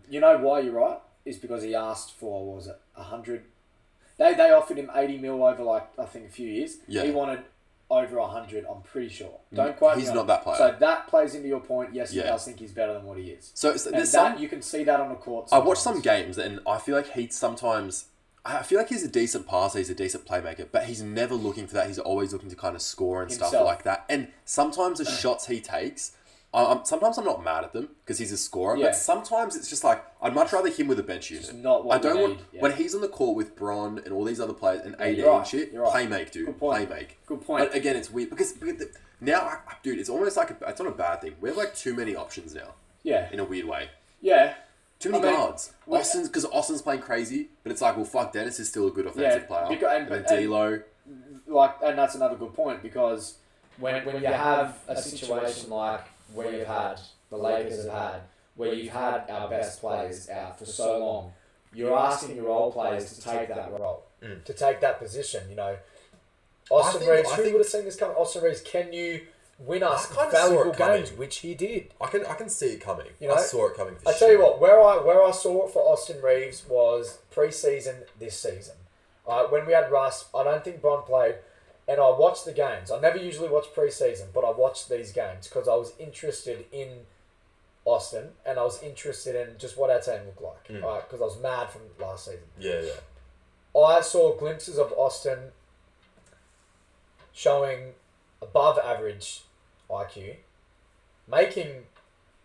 you know why you're right is because he asked for what was it 100. They offered him 80 mil over I think a few years. Yeah. He wanted over 100. I'm pretty sure. Don't quote me. He's not that player. So that plays into your point. Yes, he does think he's better than what he is. So and you can see that on the court. I watched some games and I feel like I feel like he's a decent passer, he's a decent playmaker, but he's never looking for that. He's always looking to kind of score and stuff like that. And sometimes the shots he takes, sometimes I'm not mad at them because he's a scorer, but sometimes it's just like, I'd much rather him with a bench unit. Not what I don't want. When he's on the court with Bron and all these other players and AD and shit, play make, dude. Good point. Play make. Good point. But again, it's weird because now, dude, it's almost like, it's not a bad thing. We have like too many options now. Yeah. In a weird way. Yeah. Too many guards. Because Austin's playing crazy, but it's like, well, fuck, Dennis is still a good offensive player. And then D'Lo. And that's another good point because when you have a situation like we've had, the Lakers have had, where you've had our best players out for so long, you're asking your role players to take that role, to take that position. You know, Austin Reeves, who would have seen this coming? Austin Reeves, can you win us valuable games, which he did? I can see it coming. You know, I saw it coming. I tell you what, where I saw it for Austin Reeves was pre-season this season. When we had Russ, I don't think Bron played, and I watched the games. I never usually watch pre-season, but I watched these games because I was interested in Austin, and I was interested in just what our team looked like, because I was mad from last season. Yeah. I saw glimpses of Austin showing above average IQ, making,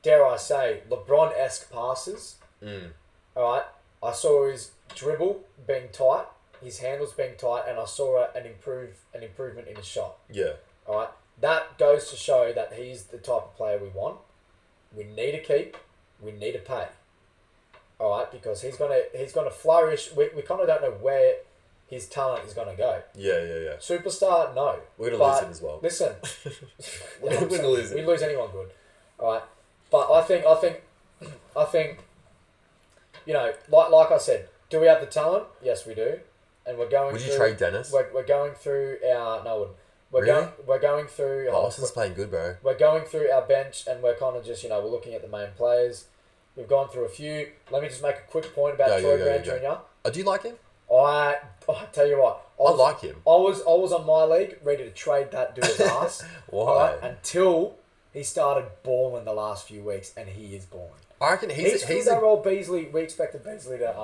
dare I say, LeBron-esque passes. All right, I saw his dribble being tight, his handles being tight, and I saw an improvement in his shot. Yeah. All right, that goes to show that he's the type of player we want. We need to keep. We need to pay. All right, because he's gonna flourish. We kind of don't know where his talent is gonna go. Yeah. Superstar, no. We're gonna lose him as well. Listen, we're gonna lose him. We lose anyone good. All right, but I think, you know, like I said, do we have the talent? Yes, we do, and we're going. Would you trade Dennis? We're going through our We're going through. Austin's playing good, bro. We're going through our bench, and we're kind of just, we're looking at the main players. We've gone through a few. Let me just make a quick point about Troy Grant Jr. Oh, do you like him? I tell you what. I like him. I was on my league ready to trade that dude's ass. Why? Until he started balling the last few weeks, and he is balling. I reckon he's that role. Beasley. We expected Beasley to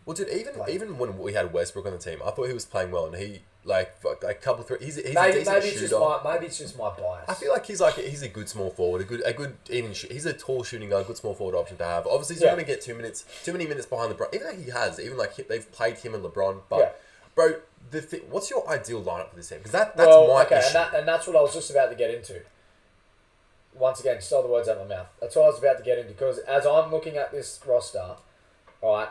Well, dude, even when we had Westbrook on the team, I thought he was playing well, and he like a couple three. He's maybe a decent shooter. Maybe it's just my bias. I feel like he's a good small forward, a good even. He's a tall shooting guy, a good small forward option to have. Obviously, he's not going to get too many minutes behind LeBron. Even though he has, they've played him and LeBron. But bro, what's your ideal lineup for this team? Because that's my issue. And that's what I was just about to get into. Once again, stole the words out of my mouth. That's what I was about to get into, because as I'm looking at this roster, all right.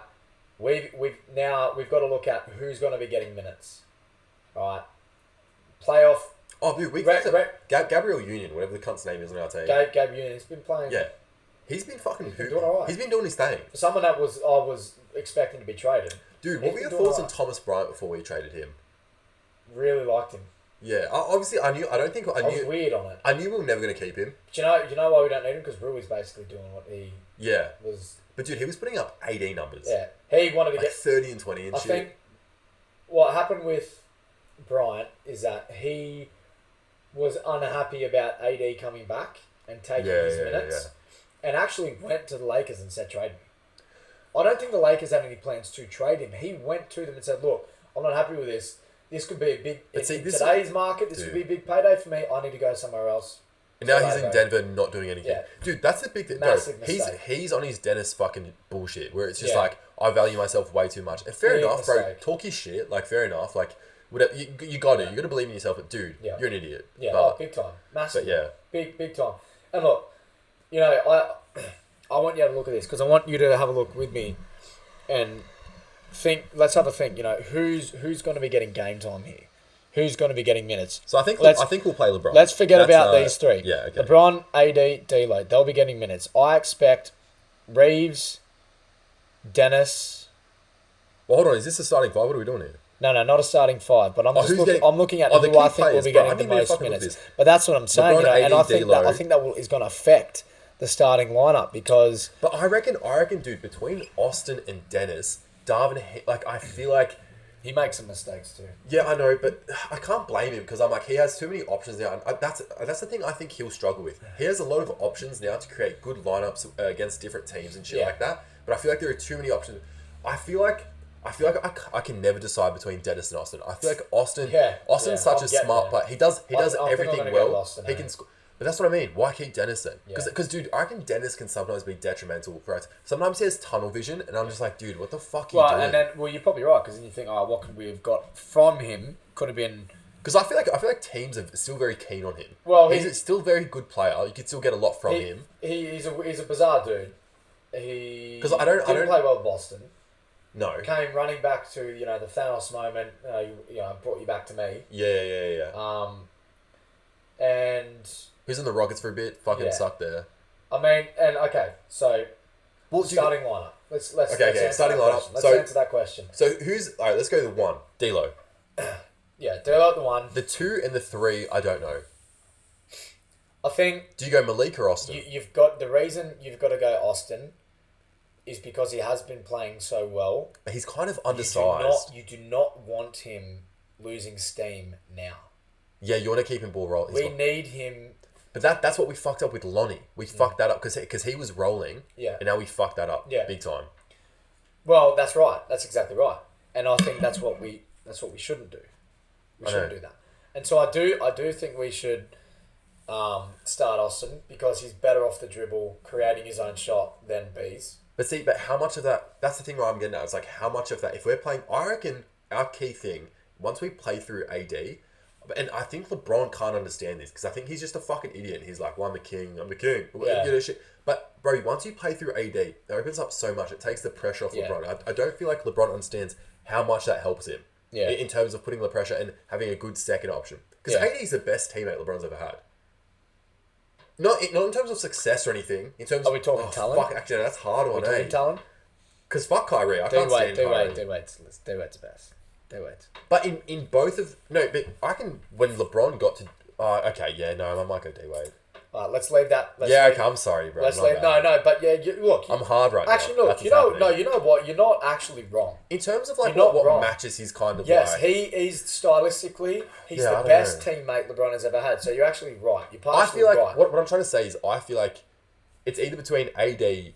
We've got to look at who's going to be getting minutes. All right. Playoff. Oh, dude, Gabriel Union, whatever the cunt's name is on our team. Gabe Union, he's been playing. Yeah. He's been fucking doing all right. He's been doing his thing. For someone that I was expecting to be traded. Dude, what were your thoughts on Thomas Bryant before we traded him? Really liked him. Yeah, obviously I was weird on it. I knew we were never going to keep him. But you know why we don't need him? Because Rui's basically doing what he was. But dude, he was putting up 18 numbers. Yeah, he wanted to get 30 and 20 and shit. I think what happened with Bryant is that he was unhappy about AD coming back and taking his minutes, and actually went to the Lakers and said, trade me. I don't think the Lakers had any plans to trade him. He went to them and said, look, I'm not happy with this. This could be a big... in today's market, this could be a big payday for me. I need to go somewhere else. And now he's in Denver not doing anything. Yeah. Dude, that's the big thing. Massive mistake. He's on his Dennis fucking bullshit, where it's just like, I value myself way too much. And fair enough, bro. Talk your shit. Like, fair enough. Like, whatever, you got to. You got to believe in yourself. But, dude, you're an idiot. Yeah, but, big time. Massive. But, yeah. Big time. And look, I want you to look at this, because I want you to have a look with me and think. Let's have a think. Who's going to be getting game time here? Who's going to be getting minutes? So I think we'll play LeBron. Let's forget about these three. Yeah, okay. LeBron, AD, D'Lo. They'll be getting minutes. I expect Reeves, Dennis. Well, hold on. Is this a starting five? What are we doing here? No, not a starting five. But I'm looking at who I think will be getting the most minutes. But that's what I'm saying. LeBron, and I think that is going to affect the starting lineup, because. But I reckon, dude, between Austin and Dennis, Darvin, I feel like. He makes some mistakes too. Yeah, I know, but I can't blame him, because I'm like, he has too many options now. And that's the thing I think he'll struggle with. He has a lot of options now to create good lineups against different teams and shit like that. But I feel like there are too many options. I feel like I can never decide between Dennis and Austin. I feel like Austin's such a smart player. He does everything well. He can score. But that's what I mean. Why keep Dennis then? Because, dude, I reckon Dennis can sometimes be detrimental for us. Sometimes he has tunnel vision, and I'm just like, dude, what the fuck are you doing? And then, you're probably right, because then you think, what could we have got from him? Could have been... Because I feel like teams are still very keen on him. Well, he's still a very good player. You could still get a lot from him. He's a bizarre dude. He didn't play well with Boston. No. Came running back to, the Thanos moment. Brought you back to me. Yeah. Who's in the Rockets for a bit? Fucking sucked there. I mean, and okay, so starting lineup. Let's starting lineup. Let's answer that question. So all right? Let's go to the 1, D'Lo. Yeah, D'Lo at the 1. The 2 and the 3, I don't know. I think. Do you go Malik or Austin? You've got the reason you've got to go Austin is because he has been playing so well. He's kind of undersized. You do not want him losing steam now. Yeah, you want to keep him ball rolling. We need him. But that's what we fucked up with Lonnie. We fucked that up because he was rolling. Yeah. And now we fucked that up. Yeah. Big time. Well, that's right. That's exactly right. And I think that's what we shouldn't do. We shouldn't do that. And so I do think we should start Austin because he's better off the dribble, creating his own shot than Bees. But how much of that, that's the thing where I'm getting at. It's like, how much of that, if we're playing, I reckon our key thing, once we play through AD, and I think LeBron can't understand this, because I think he's just a fucking idiot, and he's like, well, I'm the king. Yeah. You know, shit. But, bro, once you play through AD, it opens up so much, it takes the pressure off LeBron. I don't feel like LeBron understands how much that helps him. Yeah. In terms of putting the pressure and having a good second option. Because AD is the best teammate LeBron's ever had. Not in terms of success or anything. In terms Are we talking talent? Fuck, actually, that's hard on. Are we talking talent? Because fuck Kyrie, I can't stand Kyrie. D-Wade's the best. D-Wade. But in both of but I can when LeBron got to I might go D-Wade. Let's leave that. I'm sorry, bro. Let's leave. No, but yeah, look. I'm hard right now. Actually, look, you know what? You're not actually wrong. In terms of like what matches his kind of yes, like. he is stylistically, he's the best teammate LeBron has ever had. So you're actually right. You're partially right. I feel like what I'm trying to say is I feel like it's either between AD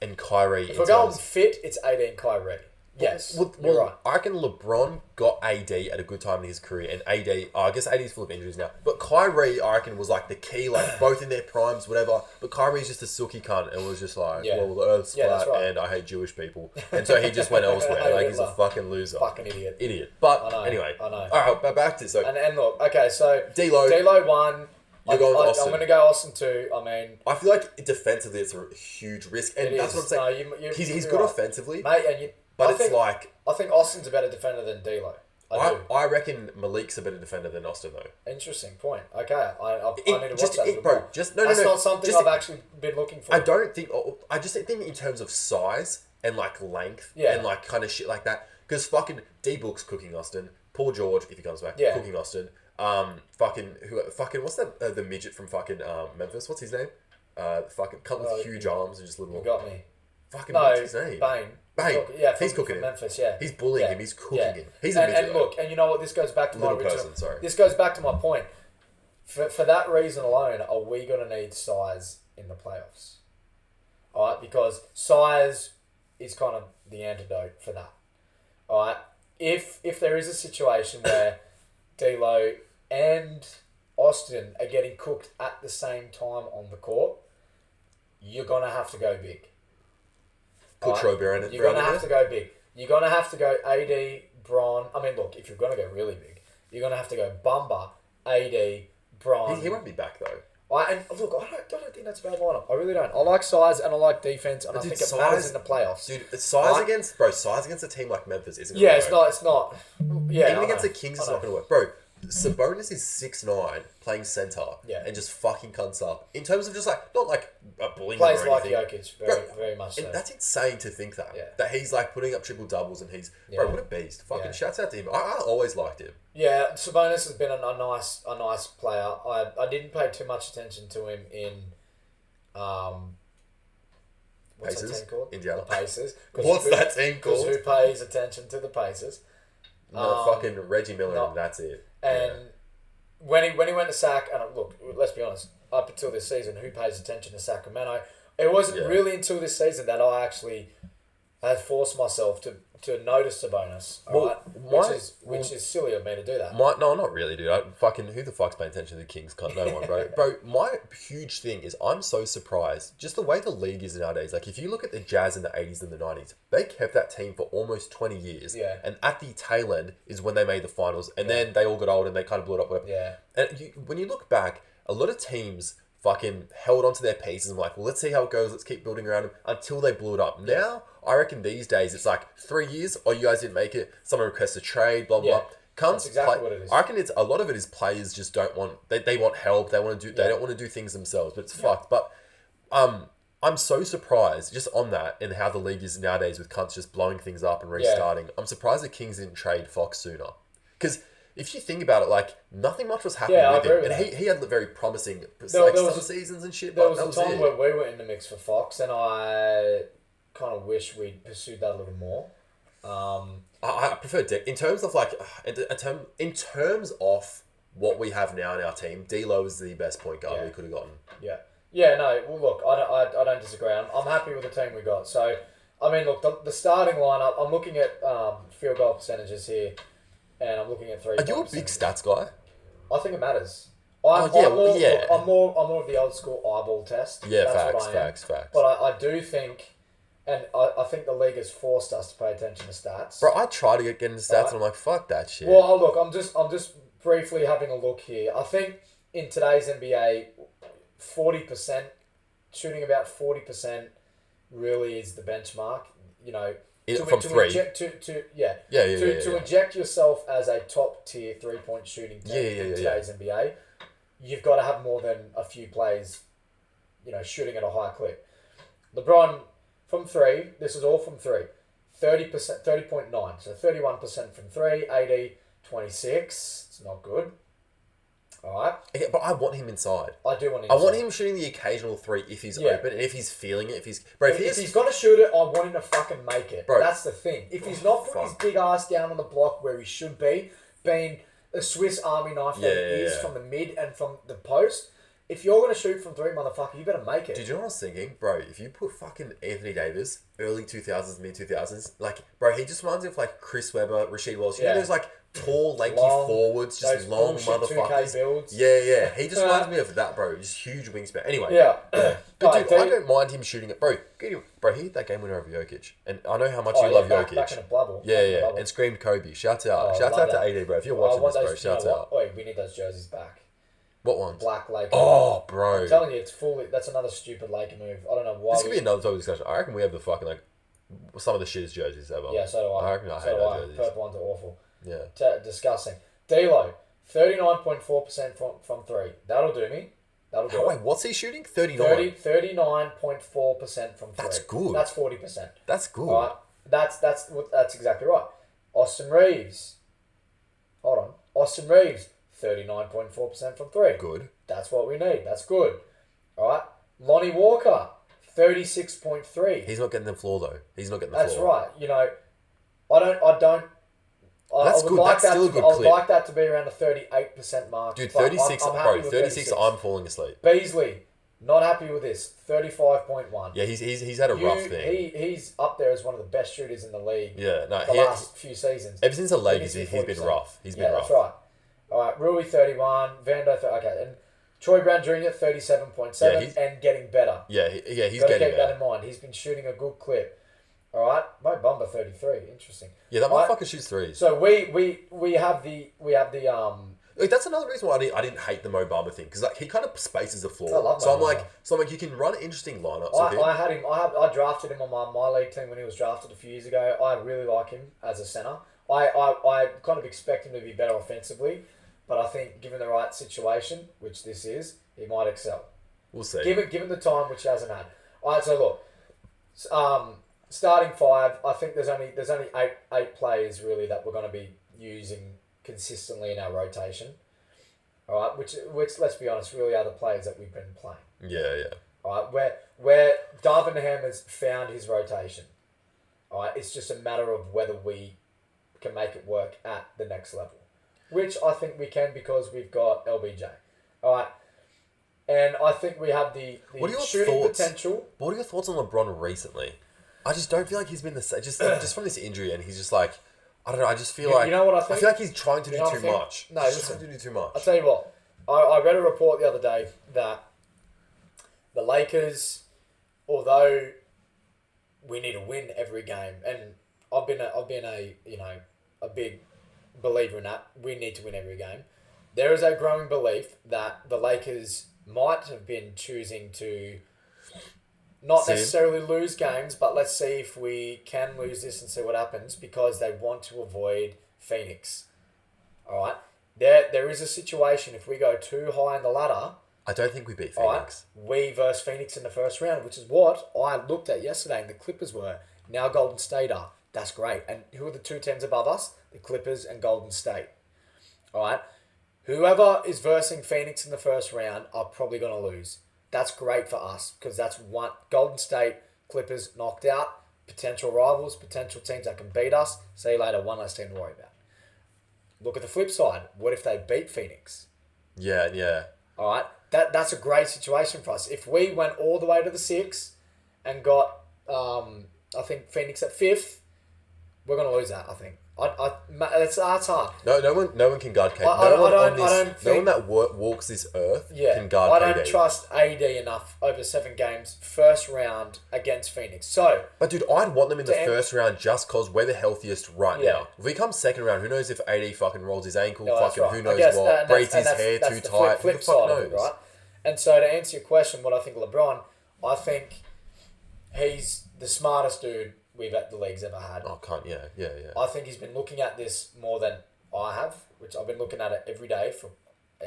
and Kyrie. If we're going fit, it's AD and Kyrie. Yes, you're right. I reckon LeBron got AD at a good time in his career, and I guess AD's full of injuries now. But Kyrie, I reckon, was like the key, like both in their primes, whatever. But Kyrie's just a sookie cunt, and was just like, well, the Earth's flat, and I hate Jewish people, and so he just went elsewhere. Like he's a fucking loser, fucking idiot. But anyway, I know. All right, but back to and look, okay, so D'Lo 1. You're going Austin. I'm going to go Austin 2. I mean, I feel like defensively it's a huge risk, and that's what I'm saying. No, he's good offensively, mate, and I think Austin's a better defender than D'Lo. I reckon Malik's a better defender than Austin though. Interesting point. Okay, I need to watch that. Bro, that's not something I've actually been looking for. I don't think. I just think in terms of size and like length and like kind of shit like that. Because fucking D-Book's cooking Austin. Paul George, if he comes back, cooking Austin. Fucking what's that? The midget from fucking Memphis. What's his name? Fucking cut with huge arms and just little. You got me. Fucking what's his name? Bane. He's cooking him. Memphis, He's bullying him. He's cooking him. He's a midget. And look, and you know what? This goes back to This goes back to my point. For that reason alone, are we going to need size in the playoffs? All right, because size is kind of the antidote for that. All right, if there is a situation where D'Lo and Austin are getting cooked at the same time on the court, you're gonna have to go big. Put Troy in it. You're going to have to go big. You're going to have to go AD, Bron. I mean, look, if you're going to go really big, you're going to have to go Bumba, AD, Bron. He won't be back, though. I don't think that's a bad lineup. I really don't. I like size and I like defense, and I think it matters in the playoffs. Dude, size against a team like Memphis isn't going to work. It's not. Yeah, even against the Kings, it's not going to work. Bro, Sabonis is 6'9", playing center, and just fucking cunts up. In terms of just like, not like a bullying plays or anything. Like Jokic, very much so. And that's insane to think that. That he's like putting up triple doubles and he's, bro, what a beast. Fucking shouts out to him. I always liked him. Yeah, Sabonis has been a nice player. I didn't pay too much attention to him in, what's Pacers? that team called? Indiana. The Pacers. What's that team called? Because who pays attention to the Pacers? No, fucking Reggie Miller, and that's it. And when he went to Sac, and look, let's be honest, up until this season, who pays attention to Sacramento? It wasn't really until this season that I actually had forced myself to notice Sabonis, which is silly of me to do that. No, not really, dude. Who the fuck's paying attention to the Kings? No one, bro. Bro, my huge thing is I'm so surprised just the way the league is nowadays. Like, if you look at the Jazz in the 80s and the 90s, they kept that team for almost 20 years. Yeah. And at the tail end is when they made the finals, and then they all got old and they kind of blew it up. Whatever. Yeah. And when you look back, a lot of teams fucking held onto their pieces and like, well, let's see how it goes. Let's keep building around them until they blew it up. Now, I reckon these days it's like 3 years. Oh, you guys didn't make it. Someone requests a trade. Blah blah. That's exactly what it is. I reckon a lot of it is players just don't want they want help. They want to do they don't want to do things themselves. But it's fucked. But I'm so surprised just on that and how the league is nowadays with cunts just blowing things up and restarting. I'm surprised the Kings didn't trade Fox sooner because. If you think about it, like, nothing much was happening with him. And he had very promising some seasons and shit. There was a time where we were in the mix for Fox, and I kind of wish we'd pursued that a little more. I prefer Dick. In terms of, like, in terms of what we have now in our team, D'Lo is the best point guard we could have gotten. Yeah. Yeah, no, well, look, I don't disagree. I'm happy with the team we got. So, I mean, look, the starting lineup, I'm looking at field goal percentages here. And I'm looking at 3. Are you a big stats guy? I think it matters. I'm more of the old school eyeball test. Yeah, That's facts. But I do think, and I think the league has forced us to pay attention to stats. Bro, I try to get into stats, and I'm like, fuck that shit. Well, look, I'm just briefly having a look here. I think in today's NBA, 40%, shooting about 40%, really is the benchmark. You know. From 3. To inject yourself as a top tier 3-point shooting team in today's NBA, you've got to have more than a few plays, shooting at a high clip. LeBron from 3, this is all from 3, 30%, 30.9, so 31% from 3, 80, 26. It's not good. All right. Yeah, but I want him inside. I do want him. I want him shooting the occasional 3 if he's open and if he's feeling it. If he's going to shoot it, I want him to fucking make it. Bro, that's the thing. If he's not putting his big ass down on the block where he should be, being a Swiss Army knife that he is from the mid and from the post, if you're going to shoot from 3, motherfucker, you better make it. Did you know what I was thinking? Bro, if you put fucking Anthony Davis, early 2000s, mid 2000s, like, bro, he just reminds me of like Chris Webber, Rasheed Wallace. You know those like tall, lanky forwards, just long motherfuckers. 2K builds. Yeah. He just reminds me of that, bro. Just huge wingspan. Anyway. Yeah. But dude, I don't mind him shooting it. Bro, he hit that game winner over Jokic. And I know how much you love Jokic. Back in a bubble. Yeah. And screamed Kobe. Shouts out. Shouts out to AD, bro. If you're watching this, bro, shouts out. Wait, we need those jerseys back. What ones? Black Laker. Oh, bro. I'm telling you, that's another stupid Laker move. I don't know why. This could be another topic discussion. I reckon we have the fucking, like, some of the shittest jerseys ever. Yeah, so do I. I reckon I hate our jerseys. Purple ones are awful. Yeah. Disgusting. D'Lo, 39.4% from 3. That'll do me. That'll do Wait, what's he shooting? 39? 39.4% from 3. That's good. That's 40%. That's good. All right. That's exactly right. Austin Reeves. Hold on. Austin Reeves, 39.4% from 3. Good. That's what we need. That's good. All right. Lonnie Walker, 36.3. He's not getting the floor though. He's not getting the floor. That's right. That's good. That's still a good clip. I would like that to be around the 38% mark. Dude, 36. Bro, 36. I'm falling asleep. Beasley, not happy with this. 35.1. Yeah, he's had a rough thing. He's up there as one of the best shooters in the league. Yeah, no. The last few seasons. Ever since the Lakers, he's been rough. He's been rough. That's right. All right, Rui 31, Vando. Okay, and Troy Brown Jr. 37.7 and getting better. Yeah, he's getting better. Keep that in mind. He's been shooting a good clip. All right, Mo Bamba 33. Interesting. Yeah, that motherfucker shoots threes. So we have the Like, that's another reason why I didn't hate the Mo Bamba thing, because like he kind of spaces the floor. I love so Mo I'm Bamba. like you can run interesting lineups with him. I had him. I drafted him on my league team when he was drafted a few years ago. I really like him as a center. I kind of expect him to be better offensively, but I think given the right situation, which this is, he might excel. We'll see. Given the time which he hasn't had. All right, so look, starting 5. I think there's only eight players really that we're going to be using consistently in our rotation. All right, which let's be honest, really are the players that we've been playing. Yeah. All right, where Darvin Ham has found his rotation. All right, it's just a matter of whether we can make it work at the next level, which I think we can because we've got LBJ. All right, and I think we have the shooting potential. What are your thoughts on LeBron recently? I just don't feel like he's been the same. Just from this injury, and he's just like, I don't know. I just feel like, you know what I think? I feel like he's trying to do too much. No, he's trying to do too much. I'll tell you what. I read a report the other day that the Lakers, although we need to win every game, and I've been a big believer in that. We need to win every game. There is a growing belief that the Lakers might have been choosing to not necessarily lose games, but let's see if we can lose this and see what happens, because they want to avoid Phoenix. All right. There is a situation if we go too high in the ladder. I don't think we beat Phoenix. Right, we versus Phoenix in the first round, which is what I looked at yesterday, and the Clippers were. Now Golden State are. That's great. And who are the two teams above us? The Clippers and Golden State. All right. Whoever is versing Phoenix in the first round are probably going to lose. That's great for us because that's one. Golden State, Clippers knocked out. Potential rivals, potential teams that can beat us. See you later. One less team to worry about. Look at the flip side. What if they beat Phoenix? Yeah. All right. That's a great situation for us. If we went all the way to the 6 and got, I think, Phoenix at 5th, we're going to lose that, I think. That's hard. No one can guard KD. No one that walks this earth can guard KD. I don't trust AD enough over 7 games, first round against Phoenix. So, but dude, I'd want them in the first round just because we're the healthiest right now. If we come second round, who knows if AD fucking rolls his ankle, who knows what, braids his hair too tight, who the fuck knows? Right? And so to answer your question, what I think of LeBron, I think he's the smartest dude the league's ever had. Oh, yeah. I think he's been looking at this more than I have, which I've been looking at it every day for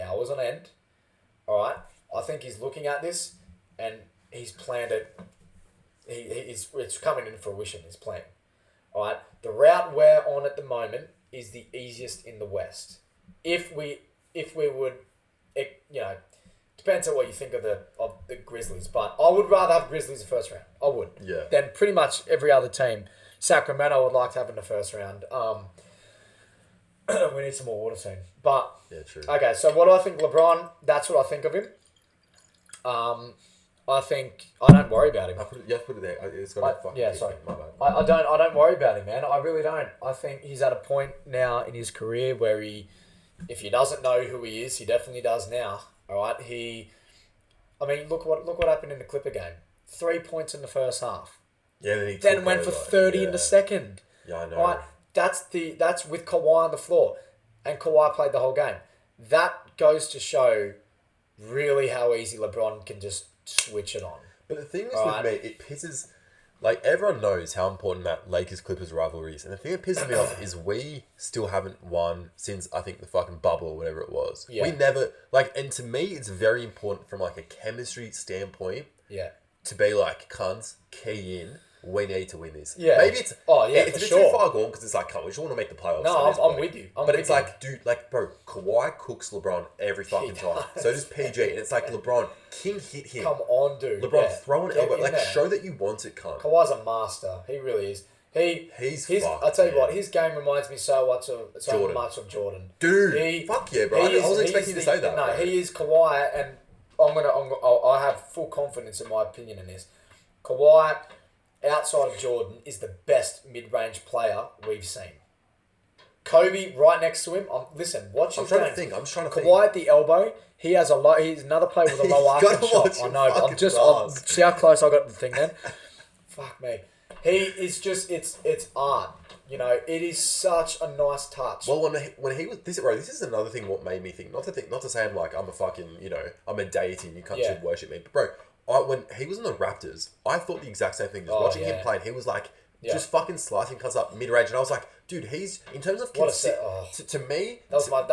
hours on end. All right? I think he's looking at this and he's planned it. It's coming into fruition, his plan. All right? The route we're on at the moment is the easiest in the West. If we would, depends on what you think of the Grizzlies, but I would rather have Grizzlies the first round. I would. Yeah. Than pretty much every other team. Sacramento would like to have in the first round. We need some more water soon. But yeah, true. Okay, so what do I think LeBron? That's what I think of him. I think I don't worry about him. Put it there. It's got sorry. My bad. I don't worry about him, man. I really don't. I think he's at a point now in his career where if he doesn't know who he is, he definitely does now. All right, look what happened in the Clipper game. 3 points in the first half. Yeah, then went for 30 in the second. Yeah, I know. All right, that's with Kawhi on the floor, and Kawhi played the whole game. That goes to show really how easy LeBron can just switch it on. But the thing is with me, it pisses. Like, everyone knows how important that Lakers-Clippers rivalry is. And the thing that pisses me off is we still haven't won since, I think, the fucking bubble or whatever it was. Yeah. We never... and to me, it's very important from, a chemistry standpoint to be cunts, key in, we need to win this. Yeah. Maybe it's... it's a bit too far gone because it's we just want to make the playoffs. No, I'm with you. But it's dude, bro, Kawhi cooks LeBron every fucking time. So does PG. And it's LeBron, King hit him. Come on, dude. LeBron, throw an elbow. Show that you want it, cunt. Kawhi's a master. He really is. He's fucked, I tell you what, his game reminds me so much of Jordan. Dude, fuck yeah, bro. I wasn't expecting you to say that. No, he is Kawhi, and I have full confidence in my opinion in this. Kawhi, outside of Jordan, is the best mid-range player we've seen. Kobe right next to him. Listen, watch his game. I'm just trying to think. Kawhi at the elbow. He has he's another player with a low arcing shot. I know. See how close I got to the thing then. Fuck me. He is just it's art. It is such a nice touch. Well, when he was this is another thing. What made me think not to say I'm a fucking I'm a deity and you can't should worship me, but bro. When he was in the Raptors, I thought the exact same thing. Just watching him play, and he was just fucking slicing cuts up mid range, and I was like, dude, he's in terms of to me. That was my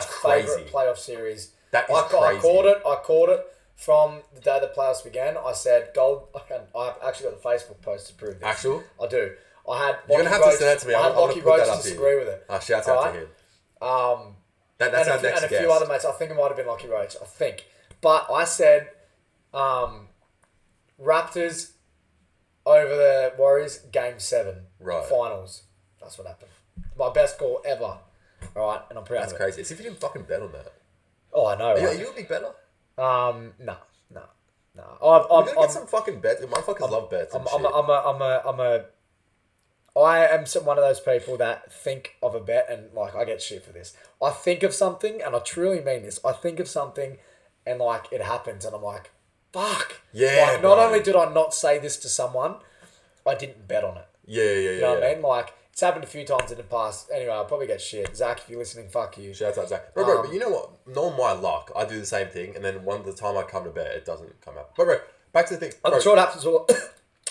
favorite playoff series. That is crazy. I called it from the day the playoffs began. I said I've actually got the Facebook post to prove this. Actual? I do. You're gonna have to send that to me. I had Lockie Roach disagree with it. Shouts out to him. That's our next guest. And a few other mates. I think it might have been Lockie Roach. I think, but I said. Raptors over the Warriors, Game 7, finals. That's what happened. My best call ever. All right, and I'm proud of it. That's crazy. As if you didn't fucking bet on that. Oh, I know. Are you a big better? No. We're gonna get some fucking bets. Motherfuckers love bets. I am one of those people that think of a bet and I get shit for this. I think of something and I truly mean this. I think of something and it happens and I'm like, fuck. Yeah. Not only did I not say this to someone, I didn't bet on it. Yeah. You know what I mean? It's happened a few times in the past. Anyway, I'll probably get shit. Zach, if you're listening, fuck you. Shouts out, Zach. Bro, but you know what? Not my luck. I do the same thing, and then one of the time I come to bet, it doesn't come out. Bro, back to the thing. I'm sure it happens to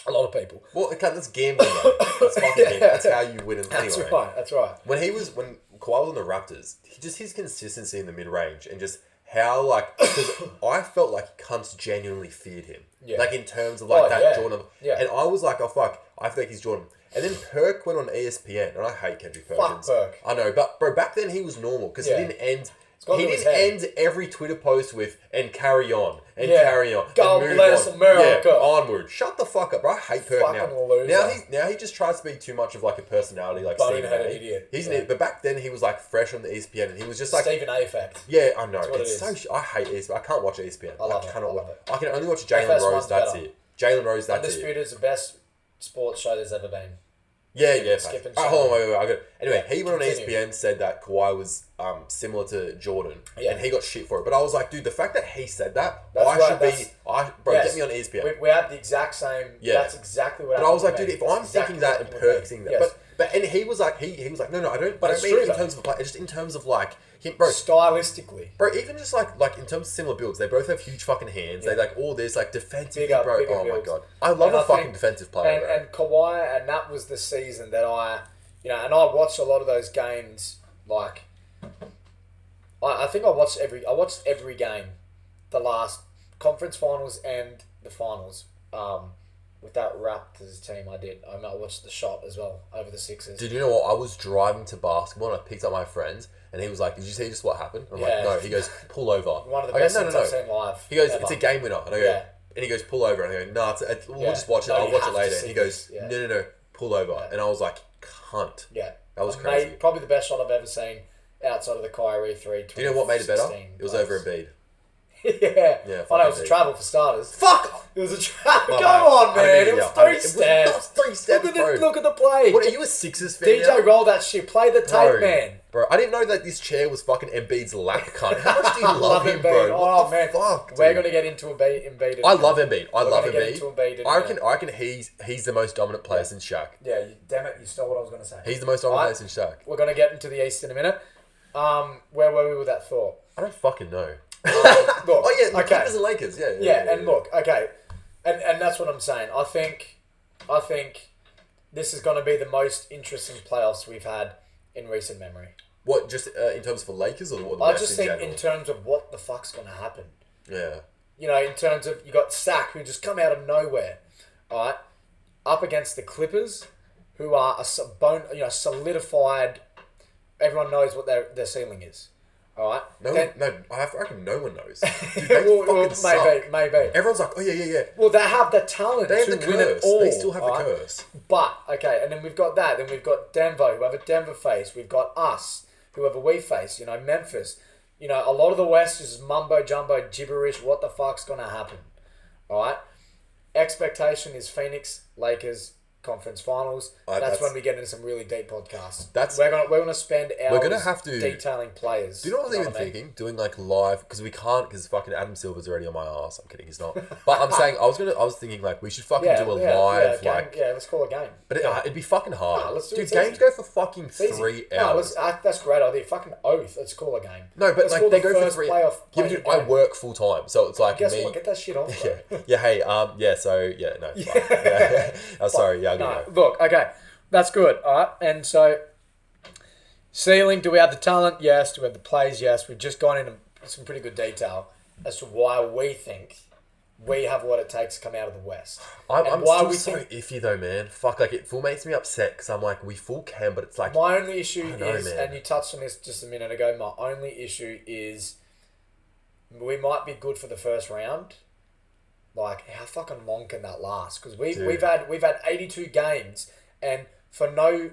a lot of people. Well, that's gambling, though. That's fucking gambling. That's how you win. That's right. When Kawhi was on the Raptors, just his consistency in the mid-range and just how, like, because I felt like cunts genuinely feared him. Yeah. Like, in terms of, like, Jordan. Yeah. And I was like, oh, fuck, I think he's Jordan. And then Perk went on ESPN, and I hate Kendrick Perkins. Fuck Perk. I know, but, bro, back then he was normal, because he didn't end... He didn't end every Twitter post with, and carry on, and carry on. God bless America. Yeah, onward. Shut the fuck up, bro. I hate Perk now. Loser. Now he just tries to be too much of like a personality like Stephen A. Idiot. He's an idiot. But back then he was like fresh on the ESPN and he was just like... Stephen A. effect. Yeah, I know. I hate ESPN. I can't watch ESPN. I love it. I can only watch Jalen Rose, that's it. Jalen Rose, that's it. Undisputed is the best sports show there's ever been. Yeah. Hold on, wait. Anyway, he went on ESPN, said that Kawhi was similar to Jordan, and he got shit for it. But I was like, dude, the fact that he said that, get me on ESPN. We had the exact same. Yeah. That's exactly what. But I was like, dude, if I'm thinking that and Perk thinking that, but and he was like, he was like, no, I don't. But I mean, in terms of like, just in terms of like him, bro, stylistically, bro, even just like in terms of similar builds, they both have huge fucking hands. They like all this like defensive, bro. Oh my god, I love a fucking defensive player. And Kawhi, and that was the season that I watched a lot of those games. Like, I think I watched every game, the last conference finals and the finals. With that Raptors team, I watched the shot as well over the Sixers. Dude, you know what? I was driving to basketball and I picked up my friends and he was like, "Did you see just what happened?" I'm like, "No." He goes, "Pull over." One of the best things I've seen live. He goes, ever. "It's a game winner." And I go, and he goes, "Pull over." And I go, "No, we'll just watch it. I'll watch it later." And he goes, "No, pull over." Yeah. And I was like, "Cunt." Yeah, that was crazy. Probably the best shot I've ever seen outside of the Kyrie 3. Do you know what made it better? It was over Embiid. Yeah. I know it was a travel for starters. Fuck! It was a travel. Come on, man. It was 3 steps. 3 steps, look at the play. What, are you a Sixers fan DJ, roll that shit. Play the tape, man. Bro, I didn't know that this chair was fucking Embiid's lap cunt. How much do you love him, bro? Oh, man. Fuck, dude. We're going to get into Embiid. I love Embiid. I reckon he's the most dominant player since Shaq. Yeah, damn it. You stole what I was going to say. He's the most dominant player since Shaq. We're going to get into the East in a minute. Where were we with that thought? I don't fucking know. Look, the Clippers and Lakers, look, okay, and that's what I'm saying. I think this is going to be the most interesting playoffs we've had in recent memory. What, just in terms of Lakers or what? I just think in terms of what the fuck's going to happen. Yeah. You know, in terms of you got Sack who just come out of nowhere, all right, up against the Clippers, who are solidified. Everyone knows what their ceiling is. All right. I reckon no one knows. Dude, they suck. Maybe. Everyone's like, oh yeah. Well, they have the talent to win it all. They still have the curse. But okay, and then we've got that. Then we've got Denver, who have a Denver face. We've got us, who have a we face. You know, Memphis. You know, a lot of the West is mumbo jumbo gibberish. What the fuck's gonna happen? All right. Expectation is Phoenix, Lakers, conference finals. That's when we get into some really deep podcasts. We're gonna spend hours detailing players. Do you know what I was even thinking? Doing like live, because we can't, because fucking Adam Silver's already on my ass. I'm kidding, he's not. But I'm saying I was thinking like we should fucking do a live let's call a game. But it'd be fucking hard. Let's do Dude, games go for fucking 3 hours. That's a great idea. Fucking oath. Let's call a game. No, but like they go for 3 hours. Yeah, dude, I work full time, so it's like guess what? Get that shit off. Hey, sorry, look, okay, that's good. All right, and so ceiling. Do we have the talent? Yes. Do we have the plays? Yes. We've just gone into some pretty good detail as to why we think we have what it takes to come out of the West. I'm still so iffy though, man. Fuck, like it full makes me upset because I'm like, we full can, but it's like my only issue is, and you touched on this just a minute ago. My only issue is we might be good for the first round. Like, how fucking long can that last? Because we've had 82 games, and for no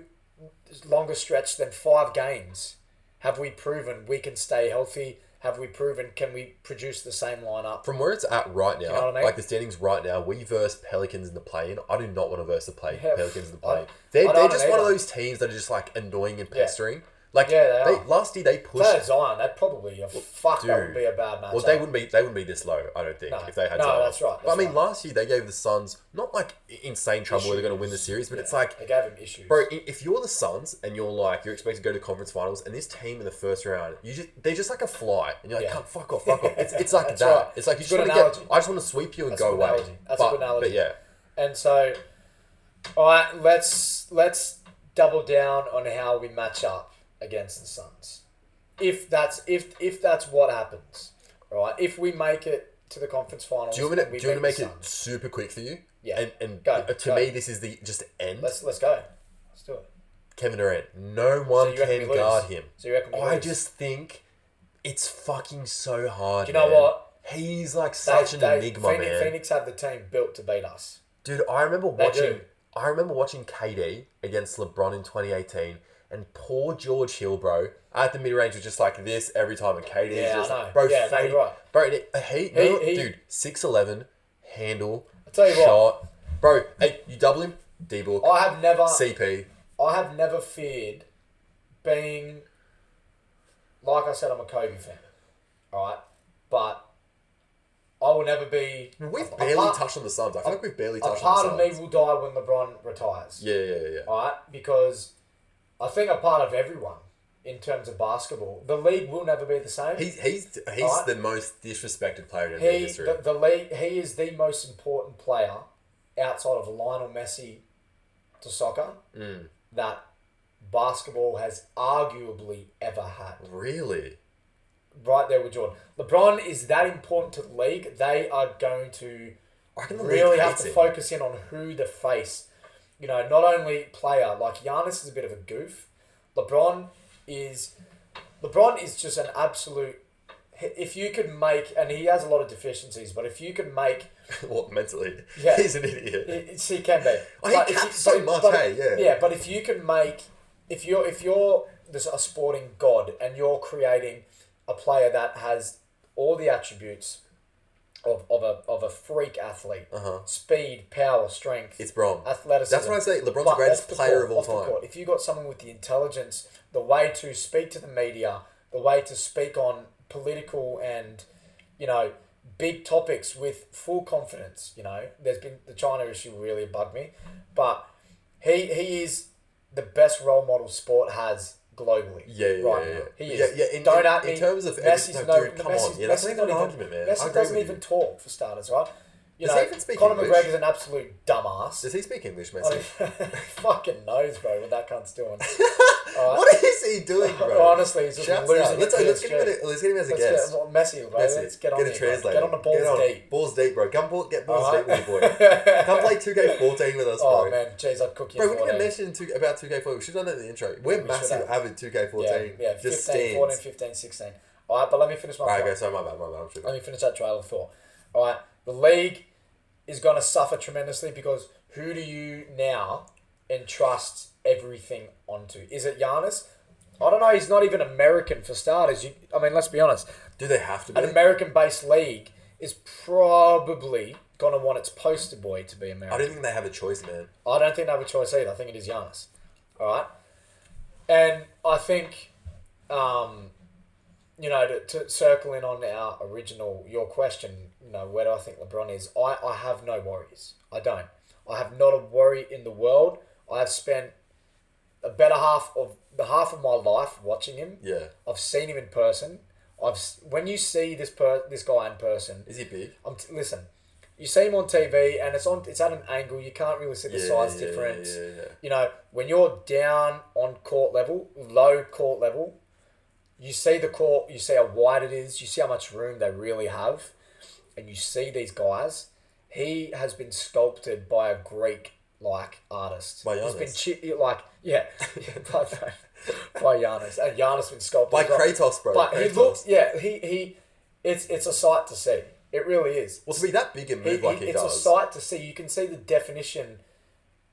longer stretch than 5 games, have we proven we can stay healthy? Have we proven can we produce the same lineup? From where it's at right now, you know what I mean? Like the standings right now, we verse Pelicans in the play-in. I do not want to verse the Pelicans in the play-in. They're just one of those teams that are just like annoying and pestering. Like last year they pushed. If they had Zion, that probably that would be a bad match. Well, they wouldn't be this low. I don't think if they had Zion. No, that's right. But I mean, last year they gave the Suns not like insane trouble where they're going to win the series, but it's like they gave them issues. Bro, if you're the Suns and you're expected to go to conference finals, and this team in the first round, they're just like a fly, and you're like, fuck off. It's like that. Right. It's like you just want to I just want to sweep you and go away. That's a good analogy. But yeah. And so, all right, let's double down on how we match up against the Suns. If that's what happens, right? If we make it to the conference finals, do you want to make it super quick for you? Yeah. And go. Me, this is the just end. Let's go. Let's do it. Kevin Durant. No one can guard him. So you reckon I just think it's fucking so hard. Do you know what? He's like such an enigma, man. Phoenix have the team built to beat us. Dude, I remember watching KD against LeBron in 2018, and poor George Hill, bro, at the mid-range was just like this every time, and KD is just like, bro, yeah, fade, no, right. Bro, dude, 6'11", handle, I'll tell you shot. what. Bro, hey, you double him, D-Book, CP. I have never feared being, like I said, I'm a Kobe fan, alright? But I will never be... We've barely touched on the Suns. I feel like we've barely touched on the Suns. A part of me will die when LeBron retires. Yeah. Alright? Because I think a part of everyone, in terms of basketball, the league will never be the same. He's the most disrespected player in NBA history. The league, he is the most important player outside of Lionel Messi to soccer that basketball has arguably ever had. Really? Right there with Jordan. LeBron is that important to the league. They are going to really have to focus in on who the face. You know, not only player, like Giannis is a bit of a goof. LeBron is just an absolute... If you could make... And he has a lot of deficiencies, but if you could make... What, mentally? Yeah. He's an idiot. He can be. Oh, he caps so much, hey, yeah. Yeah, but if you can make... If you're there's a sporting god and you're creating a player that has all the attributes of a freak athlete, speed, power, strength, it's Bron. Athleticism. That's why I say LeBron's the greatest player of all time. If you got someone with the intelligence, the way to speak to the media, the way to speak on political and, you know, big topics with full confidence, you know, there's been the China issue really bugged me, but he is the best role model sport has globally. Yeah. He is. Yeah. In terms of Messi's come on. Yeah, that's not even an argument, man. Messi doesn't even talk, for starters, right? Does he even speak Conor English? McGregor's an absolute dumbass. Does he speak English, Messi? Fucking knows, bro, what that cunt's doing. What is he doing, bro? Honestly, he's just losing. Let's get him as a guest. Messi, bro. Let's get on a translator. Get on the balls deep. Balls deep, bro. Come get balls deep with you, boy. Come play 2K14 with us, bro. Oh, man. Jeez, I'd cook you. Bro, we didn't mention about 2K14. We should have done that in the intro. We're massive avid 2K14. Yeah, 15, 14, 15, 16. All right, but let me finish my thought. Alright, so my bad. Let me finish that trailer thought. All right, the league is going to suffer tremendously because who do you now entrust everything onto? Is it Giannis? I don't know. He's not even American for starters. I mean, let's be honest. Do they have to be? An American-based league is probably going to want its poster boy to be American. I don't think they have a choice, man. I don't think they have a choice either. I think it is Giannis. All right? And I think, you know, to circle in on your question, you know, where do I think LeBron is? I have no worries. I don't. I have not a worry in the world. I have spent a better half of my life watching him. Yeah. I've seen him in person. When you see this guy in person, is he big? Listen, you see him on TV and it's at an angle. You can't really see the size difference. Yeah. You know, when you're down on court level, low court level, you see the court. You see how wide it is. You see how much room they really have, and you see these guys. He has been sculpted by a Greek-like artist. By Giannis. He's been by Giannis. And Giannis has been sculpted by Kratos, bro. But he looks, it's a sight to see. It really is. Well, to be that big a move like he does. It's a sight to see. You can see the definition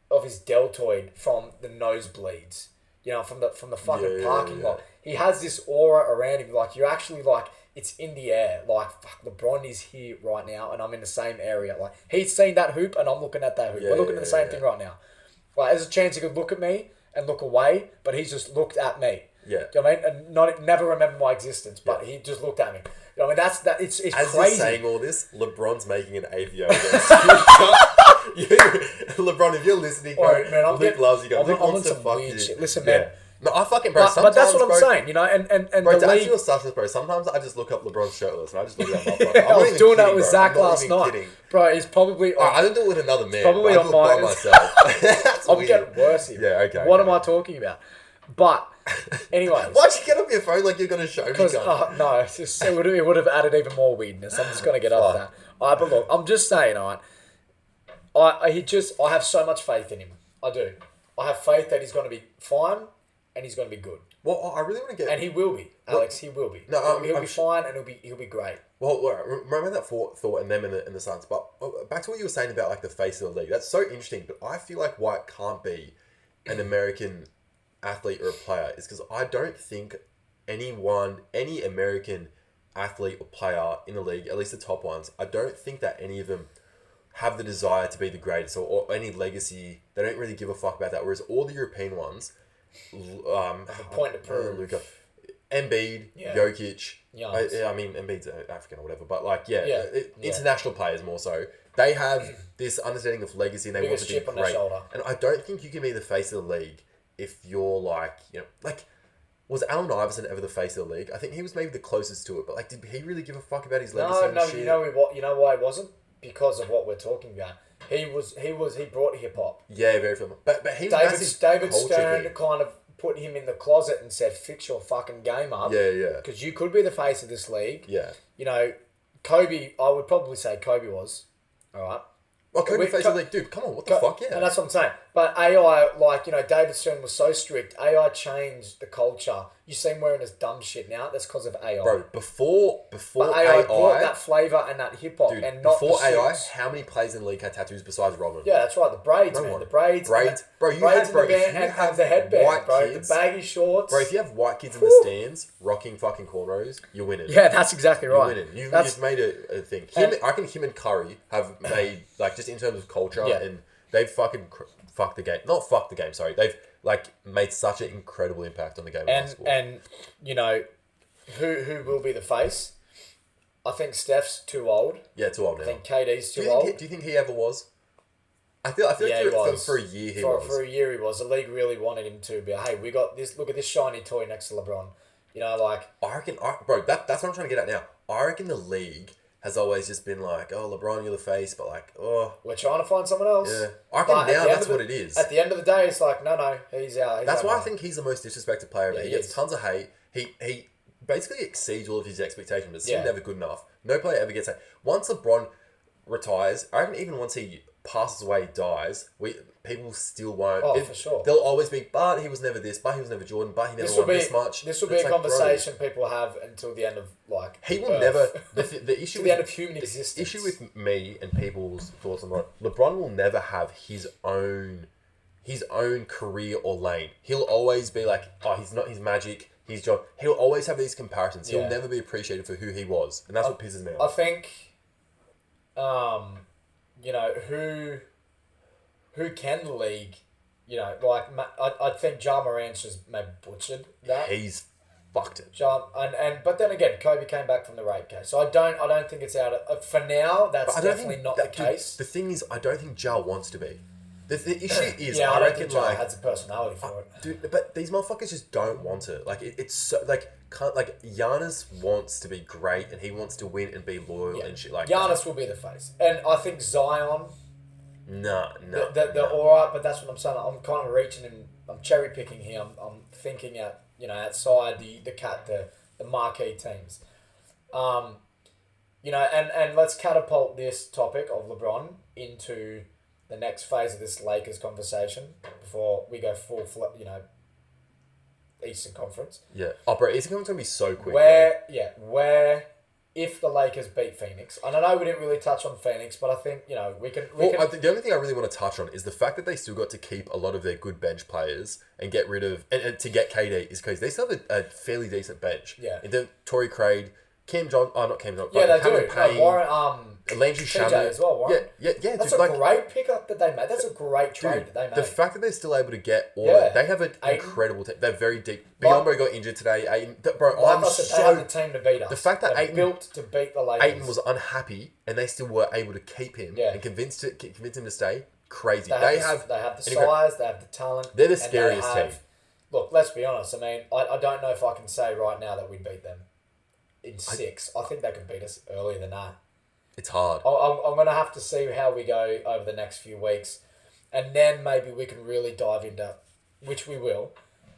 of his deltoid from the nosebleeds. You know, from the fucking parking lot. He has this aura around him. Like, you're actually like, it's in the air. Like, fuck, LeBron is here right now and I'm in the same area. Like, he's seen that hoop and I'm looking at that hoop. We're looking at the same thing right now. Like, there's a chance he could look at me and look away, but he's just looked at me. Yeah. Do you know what I mean? And never remember my existence, but he just looked at me. You know what I mean? It's As crazy. you're saying all this, LeBron's making an AVO against LeBron, if you're listening, bro, man, Luke loves you guys. Luke wants to fuck you. Shit. Listen, man. No, I fucking, bro, but that's what I'm saying, you know, and bro, the to league... your substance, bro, sometimes I just look up LeBron shirtless and I just look at that motherfucker. I was doing that with Zach last night. Bro, he's probably... I don't do it with another man. Probably I do it by myself. I'm getting worse here. Yeah, okay. What am I talking about? But Anyways. Why'd you get off your phone like you're going to show me? Because, no, it would have added even more weirdness. I'm just going to get off that. But look, I'm just saying, I have so much faith in him. I do. I have faith that he's going to be fine and he's going to be good. Well, I really want to get... And he will be, Alex. He will be. No, he'll be fine and he'll be great. Well, remember that thought and them in the Suns. But back to what you were saying about like the face of the league. That's so interesting. But I feel like why it can't be an American athlete or a player is because I don't think any American athlete or player in the league, at least the top ones, I don't think that any of them have the desire to be the greatest or any legacy. They don't really give a fuck about that. Whereas all the European ones... point to prove. Luka, Embiid, Jokic. I mean, Embiid's African or whatever, but like, international players more so. They have this understanding of legacy and they want to be great. And I don't think you can be the face of the league if you're like, was Allen Iverson ever the face of the league? I think he was maybe the closest to it, but like, did he really give a fuck about his legacy? No, you know why he wasn't? Because of what we're talking about. He brought hip hop. Yeah, very familiar. But he was David Stern kind of put him in the closet and said, "Fix your fucking game up." Yeah. Because you could be the face of this league. Yeah. Kobe. I would probably say Kobe was. All right. Well, Kobe face of the league, dude. Come on, what the fuck? Yeah. And that's what I'm saying. But AI, David Stern was so strict. AI changed the culture. You see him wearing his dumb shit now. That's because of AI. Bro, before but AI brought that flavour and that hip hop, and not before the AI. suits. How many players in the league had tattoos besides Robin? Yeah, that's right. The braids, man. The braids. Bro, you braids have the headband, white bro. kids, the baggy shorts. Bro, if you have white kids in the stands rocking fucking cornrows, you're winning. Yeah, that's exactly right. You're winning. You've made a thing. I think him and Curry have made, like, just in terms of culture, and they've fucking fucked the game. Not fucked the game, sorry. They've, like, made such an incredible impact on the game of basketball. And, who will be the face? I think Steph's too old. Yeah, too old now. I think KD's too old. Do you think he ever was? I feel like for a year he was. For a year he was. The league really wanted him to be, hey, we got this, look at this shiny toy next to LeBron. I reckon, bro, that's what I'm trying to get at now. I reckon the league has always just been like, oh, LeBron, you're the face, but like, oh. We're trying to find someone else. Yeah. I reckon now that's what it is. At the end of the day, it's like, no, he's out. That's why I think he's the most disrespected player ever. He gets tons of hate. He basically exceeds all of his expectations, but it's still never good enough. No player ever gets hate. Once LeBron retires, I reckon even once he passes away, dies, people still won't. Oh, for sure. They'll always be, but he was never this, but he was never Jordan, but he never won this much. This will be a conversation people have until the end of, like, he will never. The issue to the end of human existence. The issue with me and people's thoughts on LeBron will never have his own career or lane. He'll always be like, oh, he's not his Magic. He's John. He'll always have these comparisons. He'll never be appreciated for who he was, and that's what pisses me off. I think, who can the league, I think Ja Morant's just maybe butchered that. He's fucked it. But then again, Kobe came back from the rape case, so I don't think it's out of, for now. That's definitely not the case. The thing is, I don't think Ja wants to be. The issue is, I don't think Ja has the personality for it. Dude, but these motherfuckers just don't want it. Like, it's so, like Giannis wants to be great and he wants to win and be loyal and shit like that. Giannis will be the face. And I think Zion... No. They're alright, but that's what I'm saying. I'm kind of reaching and I'm cherry picking here. I'm thinking outside the marquee teams. And let's catapult this topic of LeBron into the next phase of this Lakers conversation before we go full Eastern Conference. Yeah. Oh, bro, Eastern Conference is going to be so quick. Where if the Lakers beat Phoenix, and I know we didn't really touch on Phoenix, but I think, we can... I think the only thing I really want to touch on is the fact that they still got to keep a lot of their good bench players and get rid of... And to get KD is because they still have a fairly decent bench. Yeah. And then Torrey Craig, not Cam John. Yeah, they Cameron do. Payne, Warren, Landry Shamet as well, Warren. Yeah. That's a great pickup that they made. That's a great trade that they made. The fact that they're still able to get all that, they have an incredible team. They're very deep. Biombo got injured today. Ayton, bro, they have the team to beat us. The fact that Ayton built to beat the Lakers. Ayton was unhappy and they still were able to keep him and convince him to stay. Crazy. They have the size. They have the talent. They're the scariest team. Look, let's be honest. I mean, I don't know if I can say right now that we'd beat them in 6. I think they could beat us earlier than that. It's hard. I'm going to have to see how we go over the next few weeks. And then maybe we can really dive into, which we will,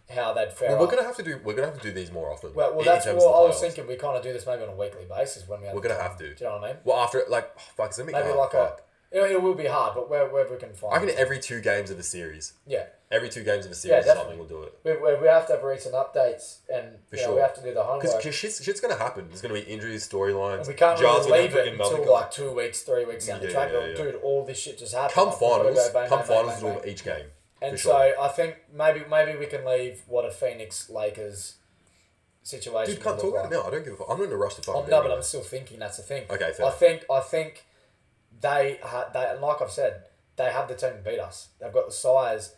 how they'd fare. Well, we're gonna have to do these more often. Well, that's what I was thinking. We kind of do this maybe on a weekly basis when we. We're gonna have to. Do you know what I mean? Well, after It will be hard, but wherever we can find. I reckon every 2 games of a series. Yeah. Every 2 games of a series, something will do it. We have to have recent updates, and we have to do the homework. Because shit's going to happen. There's going to be injuries, storylines. And we can't really leave it until like 2 weeks, 3 weeks down the track. Dude, all this shit just happened. Come finals, we'll do each game. And so I think maybe we can leave what a Phoenix Lakers situation. Dude, can't talk about it now. I don't give a fuck. I'm not in a rush to fuck. No, but I'm still thinking that's the thing. Okay, fair. I think they like I've said, they have the team to beat us. They've got the size.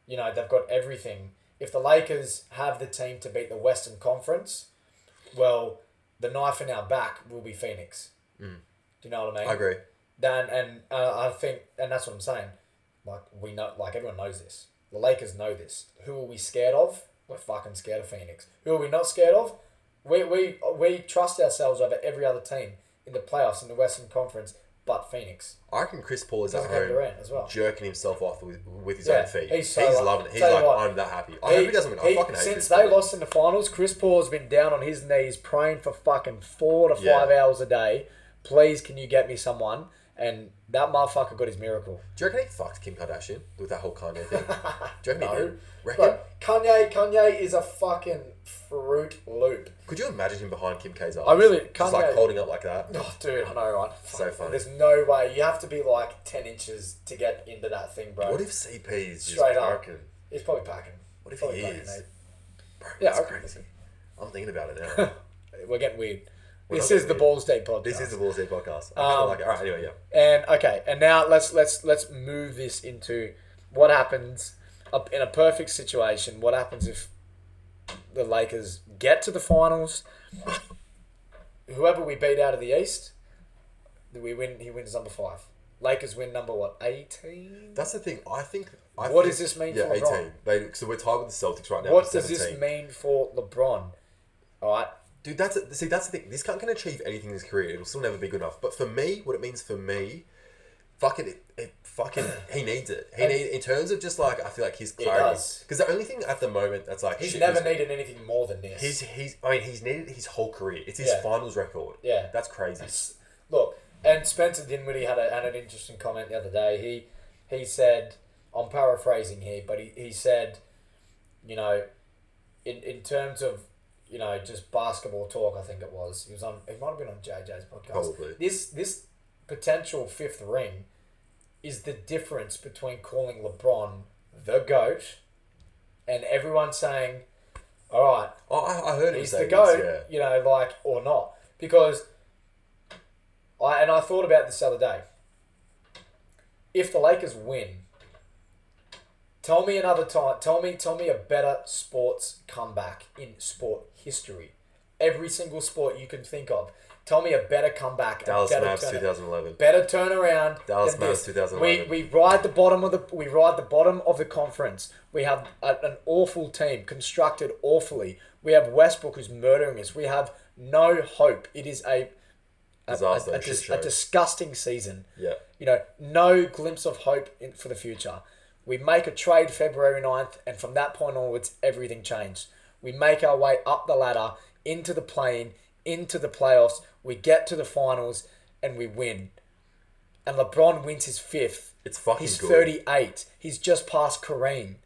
You know, they've got everything. If the Lakers have the team to beat the Western Conference, well, the knife in our back will be Phoenix. Do you know what I mean? I agree. I think, and that's what I'm saying. Like, we know, like, everyone knows this. The Lakers know this. Who are we scared of? We're fucking scared of Phoenix. Who are we not scared of? We trust ourselves over every other team in the playoffs in the Western Conference, but Phoenix. I reckon Chris Paul is at home as well, jerking himself off with his own feet. He's loving it. He's like, I'm that happy. I hope he doesn't win. I fucking hate Since Chris they Paul. lost in the finals, Chris Paul has been down on his knees praying for fucking 4 to 5 hours a day. Please, can you get me someone? And that motherfucker got his miracle. Do you reckon he fucked Kim Kardashian with that whole Kanye thing? Do you reckon he did? Reckon? Kanye is a fucking Fruit Loop. Could you imagine him behind Kim K's eyes? Just like holding up like that. Oh, dude, I know, right? So funny. There's no way. You have to be like 10 inches to get into that thing, bro. What if CP is just packing? He's probably packing. What if he is? Bro, that's crazy. I'm thinking about it now. We're getting weird. This is the Balls Deep podcast. This is the Balls Deep podcast. I kind of like it. All right, anyway, yeah. And okay, and now let's move this into what happens in a perfect situation. What happens if the Lakers get to the finals? Whoever we beat out of the East, we win. He wins number 5. Lakers win number 18. That's the thing. What does this mean for LeBron? 18. So we're tied with the Celtics right now. What does this mean for LeBron? All right. Dude, that's the thing. This cunt can achieve anything in his career. It'll still never be good enough. But for me, what it means for me, he needs it. In terms of just like, I feel like his clarity. Because the only thing at the moment that's like... He's never needed anything more than this. He's needed his whole career. It's his finals record. Yeah. That's crazy. Look, and Spencer Dinwiddie had an interesting comment the other day. He said, I'm paraphrasing here, but he said, you know, in terms of, you know, just basketball talk, I think it was. He might have been on JJ's podcast. Probably. This potential 5th ring is the difference between calling LeBron the GOAT and everyone saying, all right, I heard he's the GOAT, you know, like, or not. Because I thought about this the other day. If the Lakers win, tell me another time. Tell me a better sports comeback in sport history. Every single sport you can think of. Tell me a better comeback. Dallas Mavs 2011. Better turnaround. Dallas Mavs 2011. We ride the bottom of the conference. We have an awful team constructed awfully. We have Westbrook who's murdering us. We have no hope. It is a disgusting season. Yeah. You know, no glimpse of hope for the future. We make a trade February 9th, and from that point onwards, everything changed. We make our way up the ladder, into the play-in, into the playoffs. We get to the finals, and we win. And LeBron wins his 5th. It's fucking He's good. 38. He's just past Kareem.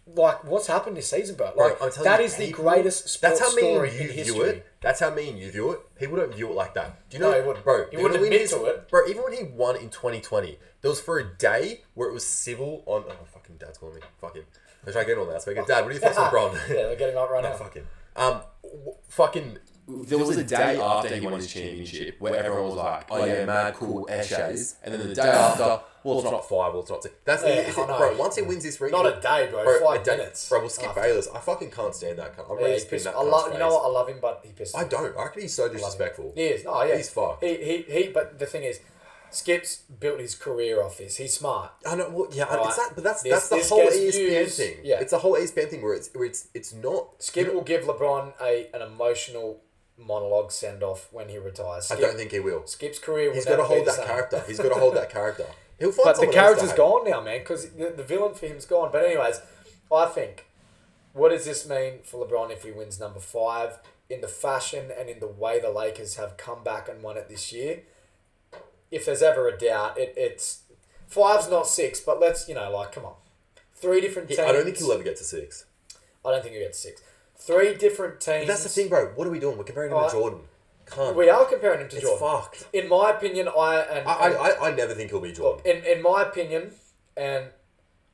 Like, what's happened this season, bro? Like, that is the greatest sports story in history. That's how me and you view it. He wouldn't view it like that. Do you know? No, he wouldn't. Bro, he wouldn't admit to it. Bro, even when he won in 2020, there was for a day where it was civil on... Oh, fucking Dad's calling me. Fuck him. Let's try to get on that speaker. Dad, what do you think of LeBron? Yeah, they're getting up right now. Fuck him. Fucking... There was a day after he won his championship where everyone was like, oh yeah, mad, cool, Eshays. And then the day after, well, it's not 5, well, it's not 6. That's bro, once he wins this ring... Not a day, bro. 5 minutes. Bro, we'll skip Bayless. I fucking can't stand that cunt. I'm really spinning that cunt's face. You know what? I love him, but he pisses me. I don't. I reckon he's so disrespectful. He is. Oh, yeah. He's fucked. But the thing is, Skip's built his career off this. He's smart. I know. Well, yeah, right. That's the whole ESPN thing. Yeah. It's the whole ESPN thing where it's not... Skip will give LeBron an emotional monologue send-off when he retires. I don't think he will. Skip's career will He's got to hold that character. He's got to hold that character. He'll find but the character's gone now, man, because the villain for him's gone. But anyways, I think what does this mean for LeBron if he wins number 5? In the fashion and in the way the Lakers have come back and won it this year, if there's ever a doubt, it's 5's not 6, but let's, come on. 3 different teams. I don't think he'll ever get to 6. I don't think he'll get to 6. 3 different teams. But that's the thing, bro. What are we doing? We're comparing him to Jordan. Can't. We are comparing him to Jordan. It's fucked. In my opinion, I never think he'll be Jordan. Look, in my opinion, and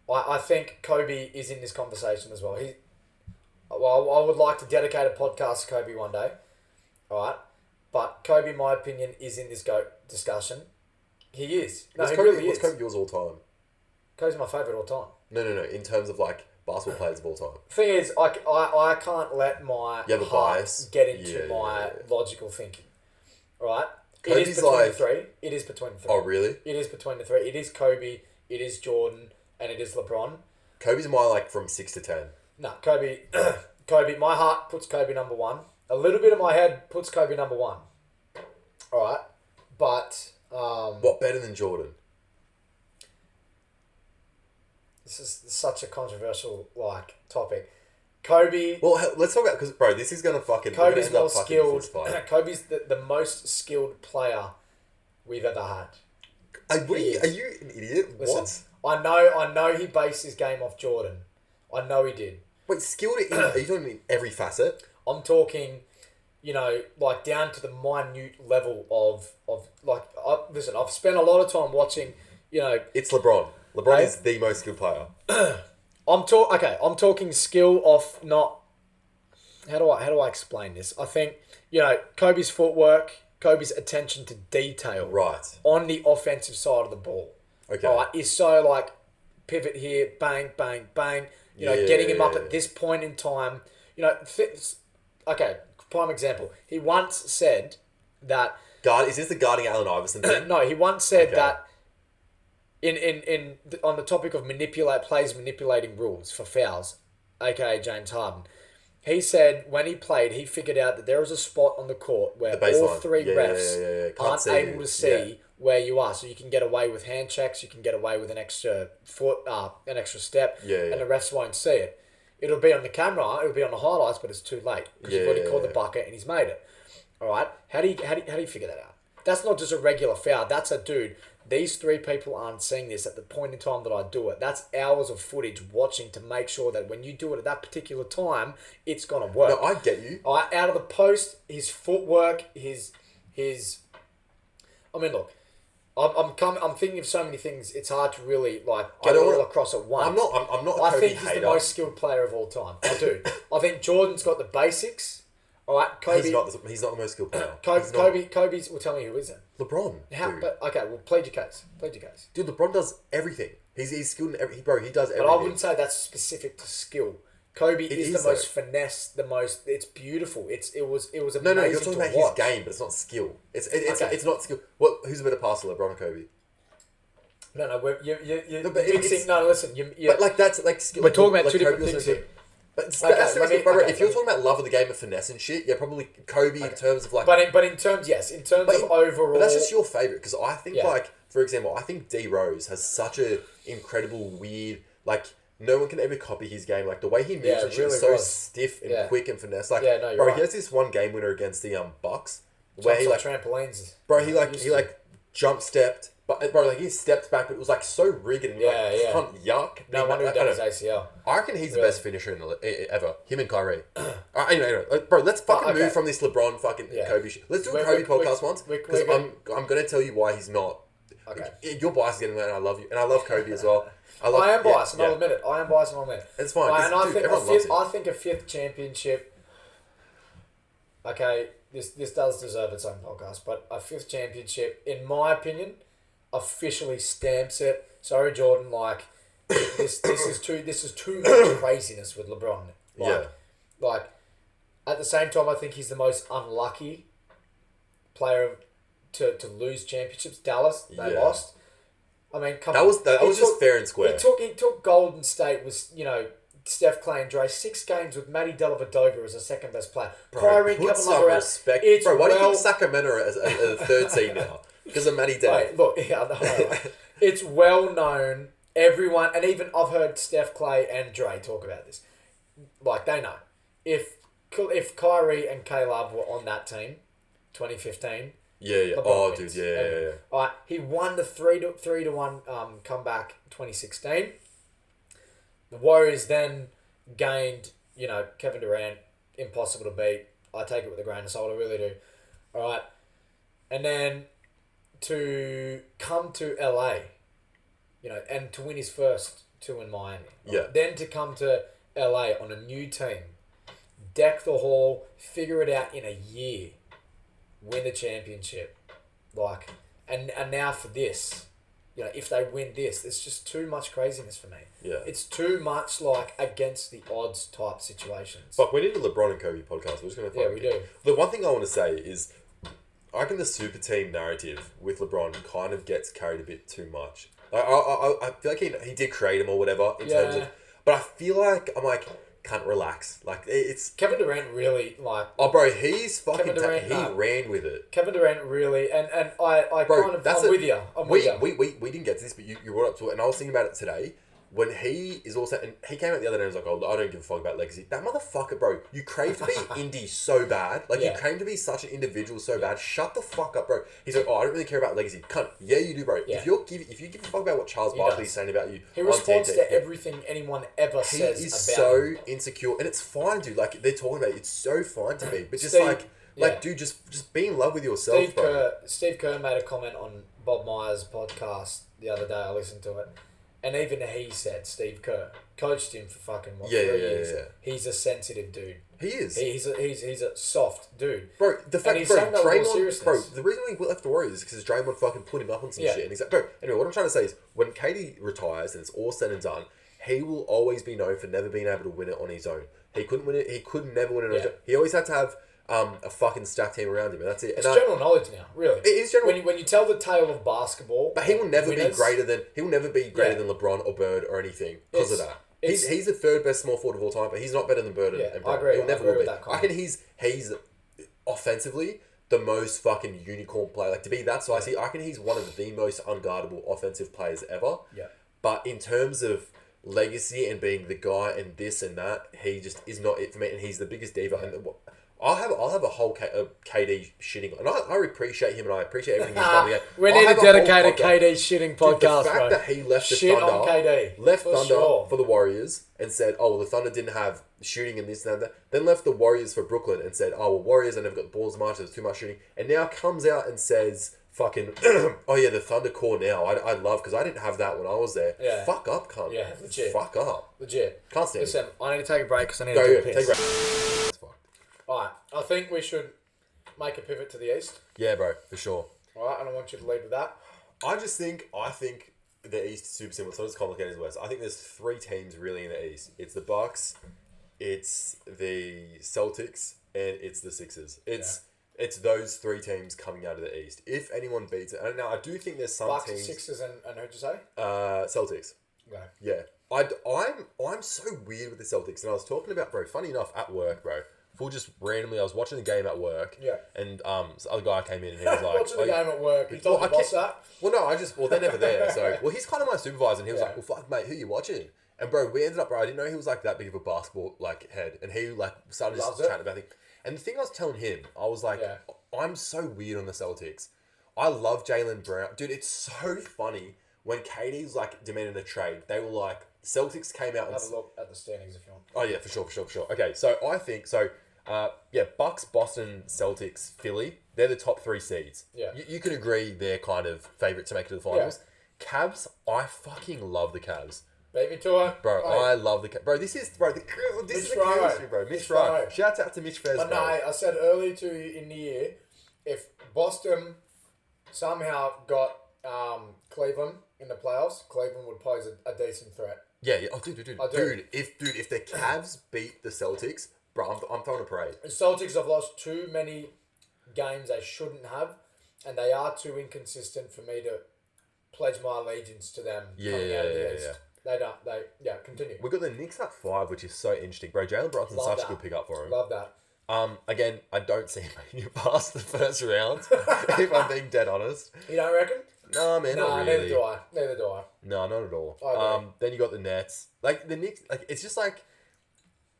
I think Kobe is in this conversation as well. I would like to dedicate a podcast to Kobe one day. All right. But Kobe, in my opinion, is in this discussion. He is. No, what's he Kobe, really what's is. Kobe yours all time? Kobe's my favourite all time. No. In terms of like basketball players of all time. Thing is, I can't let my heart get into my logical thinking. All right. Kobe's it is between the 3. It is between the 3. Oh, really? It is between the 3. It is Kobe, it is Jordan, and it is LeBron. Kobe's my from 6 to 10. No, Kobe. My heart puts Kobe number 1. A little bit of my head puts Kobe number 1. All right, but what better than Jordan? This is such a controversial topic. Kobe. Well, let's talk about because bro, this is gonna fucking. Kobe's more skilled. Kobe's the most skilled player we've ever had. Are you an idiot? Listen, what? I know he based his game off Jordan. I know he did. Wait, skilled are you talking in every facet? I'm talking, down to the minute level of listen, I've spent a lot of time watching, It's LeBron. LeBron is the most skilled player. I'm talking skill off not. How do I explain this? I think, Kobe's footwork, Kobe's attention to detail. Right. On the offensive side of the ball. Okay. Right, is so pivot here, bang, bang, bang. Getting him up at this point in time. Prime example. He once said that. Is this the guarding Allen Iverson thing? No, he once said that. In on the topic of players manipulating rules for fouls, aka James Harden, he said when he played, he figured out that there was a spot on the court where all 3 refs aren't able to see where you are, so you can get away with hand checks, you can get away with an extra foot, an extra step, and the refs won't see it. It'll be on the camera, it'll be on the highlights, but it's too late because you've already called the bucket and he's made it. All right, how do you figure that out? That's not just a regular foul. That's a dude. These 3 people aren't seeing this at the point in time that I do it. That's hours of footage watching to make sure that when you do it at that particular time, it's gonna work. No, I get you. All right, out of the post, his footwork, his. I mean, look. I'm thinking of so many things. It's hard to really get it all across at once. I'm not. I think he's the most skilled player of all time. I do. I think Jordan's got the basics. All right, Kobe. He's not the most skilled player. Kobe's. Well, tell me who isn't. LeBron. Plead your case. Dude, LeBron does everything. He's skilled in everything. Bro, he does everything. But I wouldn't say that's specific to skill. Kobe is the most finesse, it's beautiful. It was amazing. No, you're talking about his game, but it's not skill. It's not skill. Who's a better passer, LeBron or Kobe? No, listen. But that's skill. We're talking about 2 different things here. But if you're talking about love of the game of finesse and shit, probably Kobe in terms of But in terms of overall. But that's just your favorite because I think for example, I think D Rose has such a incredible weird no one can ever copy his game. The way he moves and shit is so stiff and quick and finesse. He has this one game winner against the Bucks where he trampolines. Bro, he jump stepped, but bro, he stepped back, but it was so rigged and yuck. No wonder he done his ACL. I reckon he's the best finisher in ever. Him and Kyrie. Anyway, bro, let's fucking move from this LeBron Kobe shit. Let's do a Kobe podcast once because I'm gonna tell you why he's not. Okay. Your bias is getting there, and I love you, and I love Kobe as well. I am biased, and I'll admit it. It's fine. And I think a 5th championship. Okay, this does deserve its own podcast, but a 5th championship, in my opinion, officially stamps it. Sorry, Jordan. This is too much craziness with LeBron. At the same time, I think he's the most unlucky player to lose championships. Dallas, they lost. I mean, come on. That was just fair and square. He took Golden State was, Steph, Clay and Dre 6 games with Matty Dellavedova as a second best player. Bro, put some respect. Why do you think Sacramento as a 3rd seed now? Because of Matty Dev. Look, it's well known. Everyone, and even I've heard Steph, Clay and Dre talk about this. like they know if Kyrie and Caleb were on that team, 2015. Yeah. LeBron Oh, wins. dude. Yeah. All right, he won the 3-1 comeback 2016. The Warriors then gained, Kevin Durant, impossible to beat. I take it with a grain of salt, I really do. All right, and then to come to LA, and to win his first two in Miami. Right? Yeah. Then to come to LA on a new team, deck the hall, figure it out in a year, win the championship, and now for this, if they win this, it's just too much craziness for me. Yeah. It's too much against the odds type situations. Fuck, we need a LeBron and Kobe podcast. We're just gonna. Yeah, we do. The one thing I want to say is, I reckon the super team narrative with LeBron kind of gets carried a bit too much. I feel like he did create him or whatever in terms of, but I feel like I'm like, can't relax. Like it's Kevin Durant really Oh, bro, he's fucking. He ran with it. Kevin Durant really, and I bro, kind of. I'm with you. We didn't get to this, but you brought up to it, and I was thinking about it today. When he is also, and he came out the other day and was like, "Oh, I don't give a fuck about legacy." That motherfucker, bro. You crave to be indie so bad, you crave to be such an individual so bad. Shut the fuck up, bro. He's like, "Oh, I don't really care about legacy." Cunt. Yeah, you do, bro. Yeah. If you give a fuck about what Charles Barkley's saying about you, he responds to everything anyone ever says. He is about so him. insecure, and it's fine, dude. Like they're talking about it. It's so fine to me, but just dude, just be in love with yourself, bro. Steve Kerr made a comment on Bob Myers' podcast the other day. I listened to it. And even he said, Steve Kerr coached him for fucking 3 years. Yeah. He's a sensitive dude. He is. He's a soft dude, bro. The fact, Draymond, bro. The reason we left the Warriors is because Draymond fucking put him up on some shit, and he's like, bro. Anyway, what I'm trying to say is, when KD retires and it's all said and done, he will always be known for never being able to win it on his own. He couldn't win it. He could never win it on his own. He always had to have a fucking stacked team around him, and that's it. It's general knowledge now, really. It is general. When you tell the tale of basketball, but he will never be greater than LeBron or Bird or anything because of that. He's the third best small forward of all time, but he's not better than Bird and Bird. I agree. He'll never will be. That I reckon he's offensively the most fucking unicorn player. Like to be that size, I reckon he's one of the most unguardable offensive players ever. Yeah. But in terms of legacy and being the guy and this and that, he just is not it for me. And he's the biggest diva. And I'll have a whole KD shitting, and I appreciate him, and I appreciate everything he's done. We need a dedicated KD shitting podcast, the fact that he left the Thunder for the Warriors and said, "Oh, well, the Thunder didn't have shooting and this and that," then left the Warriors for Brooklyn and said, "Oh, well, Warriors, I never got the balls as much. There's too much shooting," and now comes out and says, "Fucking, oh yeah, the Thunder core now. I love because I didn't have that when I was there." Yeah. Fuck up, cunt. Yeah, legit. Fuck up. Legit. Can't stand Listen, it. I need to take a break because I need to do a piss. Take a break. It's fucked. Alright, I think we should make a pivot to the East. Yeah, bro, for sure. Alright, and I want you to lead with that. I think the East is super simple. It's not as complicated as the West. I think there's 3 teams really in the East. It's the Bucks, it's the Celtics, and it's the Sixers. It's those 3 teams coming out of the East. If anyone beats it, and now I do think there's some Bucks, teams. Sixers, and who'd you say? Celtics. Okay. Yeah. I'm so weird with the Celtics, and I was talking about, bro. Funny enough, at work, bro. Full just randomly, I was watching the game at work. Yeah. And this other guy came in and he was like, watching the game at work. You told the boss that? Well, no, they're never there. So, he's kind of my supervisor, and he was like, "Well, fuck, mate, who you watching?" And bro, we ended up, I didn't know he was like that big of a basketball head, and he started just chatting about it. And the thing I was telling him, I was like, I'm so weird on the Celtics. I love Jaylen Brown, dude. It's so funny when KD's demanding a trade. They were like, Celtics came out and have a look at the standings if you want. Oh yeah, for sure. Okay, so I think so. Bucks, Boston, Celtics, Philly. They're the top 3 seeds. Yeah. You can agree they're kind of favourite to make it to the finals. Yeah. Cavs, I fucking love the Cavs. Beat me to it. Bro, I love the Cavs. Bro, this is the chemistry, bro. Mitch Wright. Shout out to Mitch Fez, But no, I said early in the year, if Boston somehow got Cleveland in the playoffs, Cleveland would pose a decent threat. Yeah. Oh, dude. If the Cavs beat the Celtics, bro, I'm throwing a parade. The Celtics have lost too many games they shouldn't have, and they are too inconsistent for me to pledge my allegiance to them coming out of the East. Continue. We got the Knicks at 5, which is so interesting, bro. Jalen Brunson's such a good pickup for him. Love that. Again, I don't see him making it past the first round. If I'm being dead honest. You don't reckon? No, man, not really. Neither do I. No, not at all. Then you got the Nets. The Knicks, it's just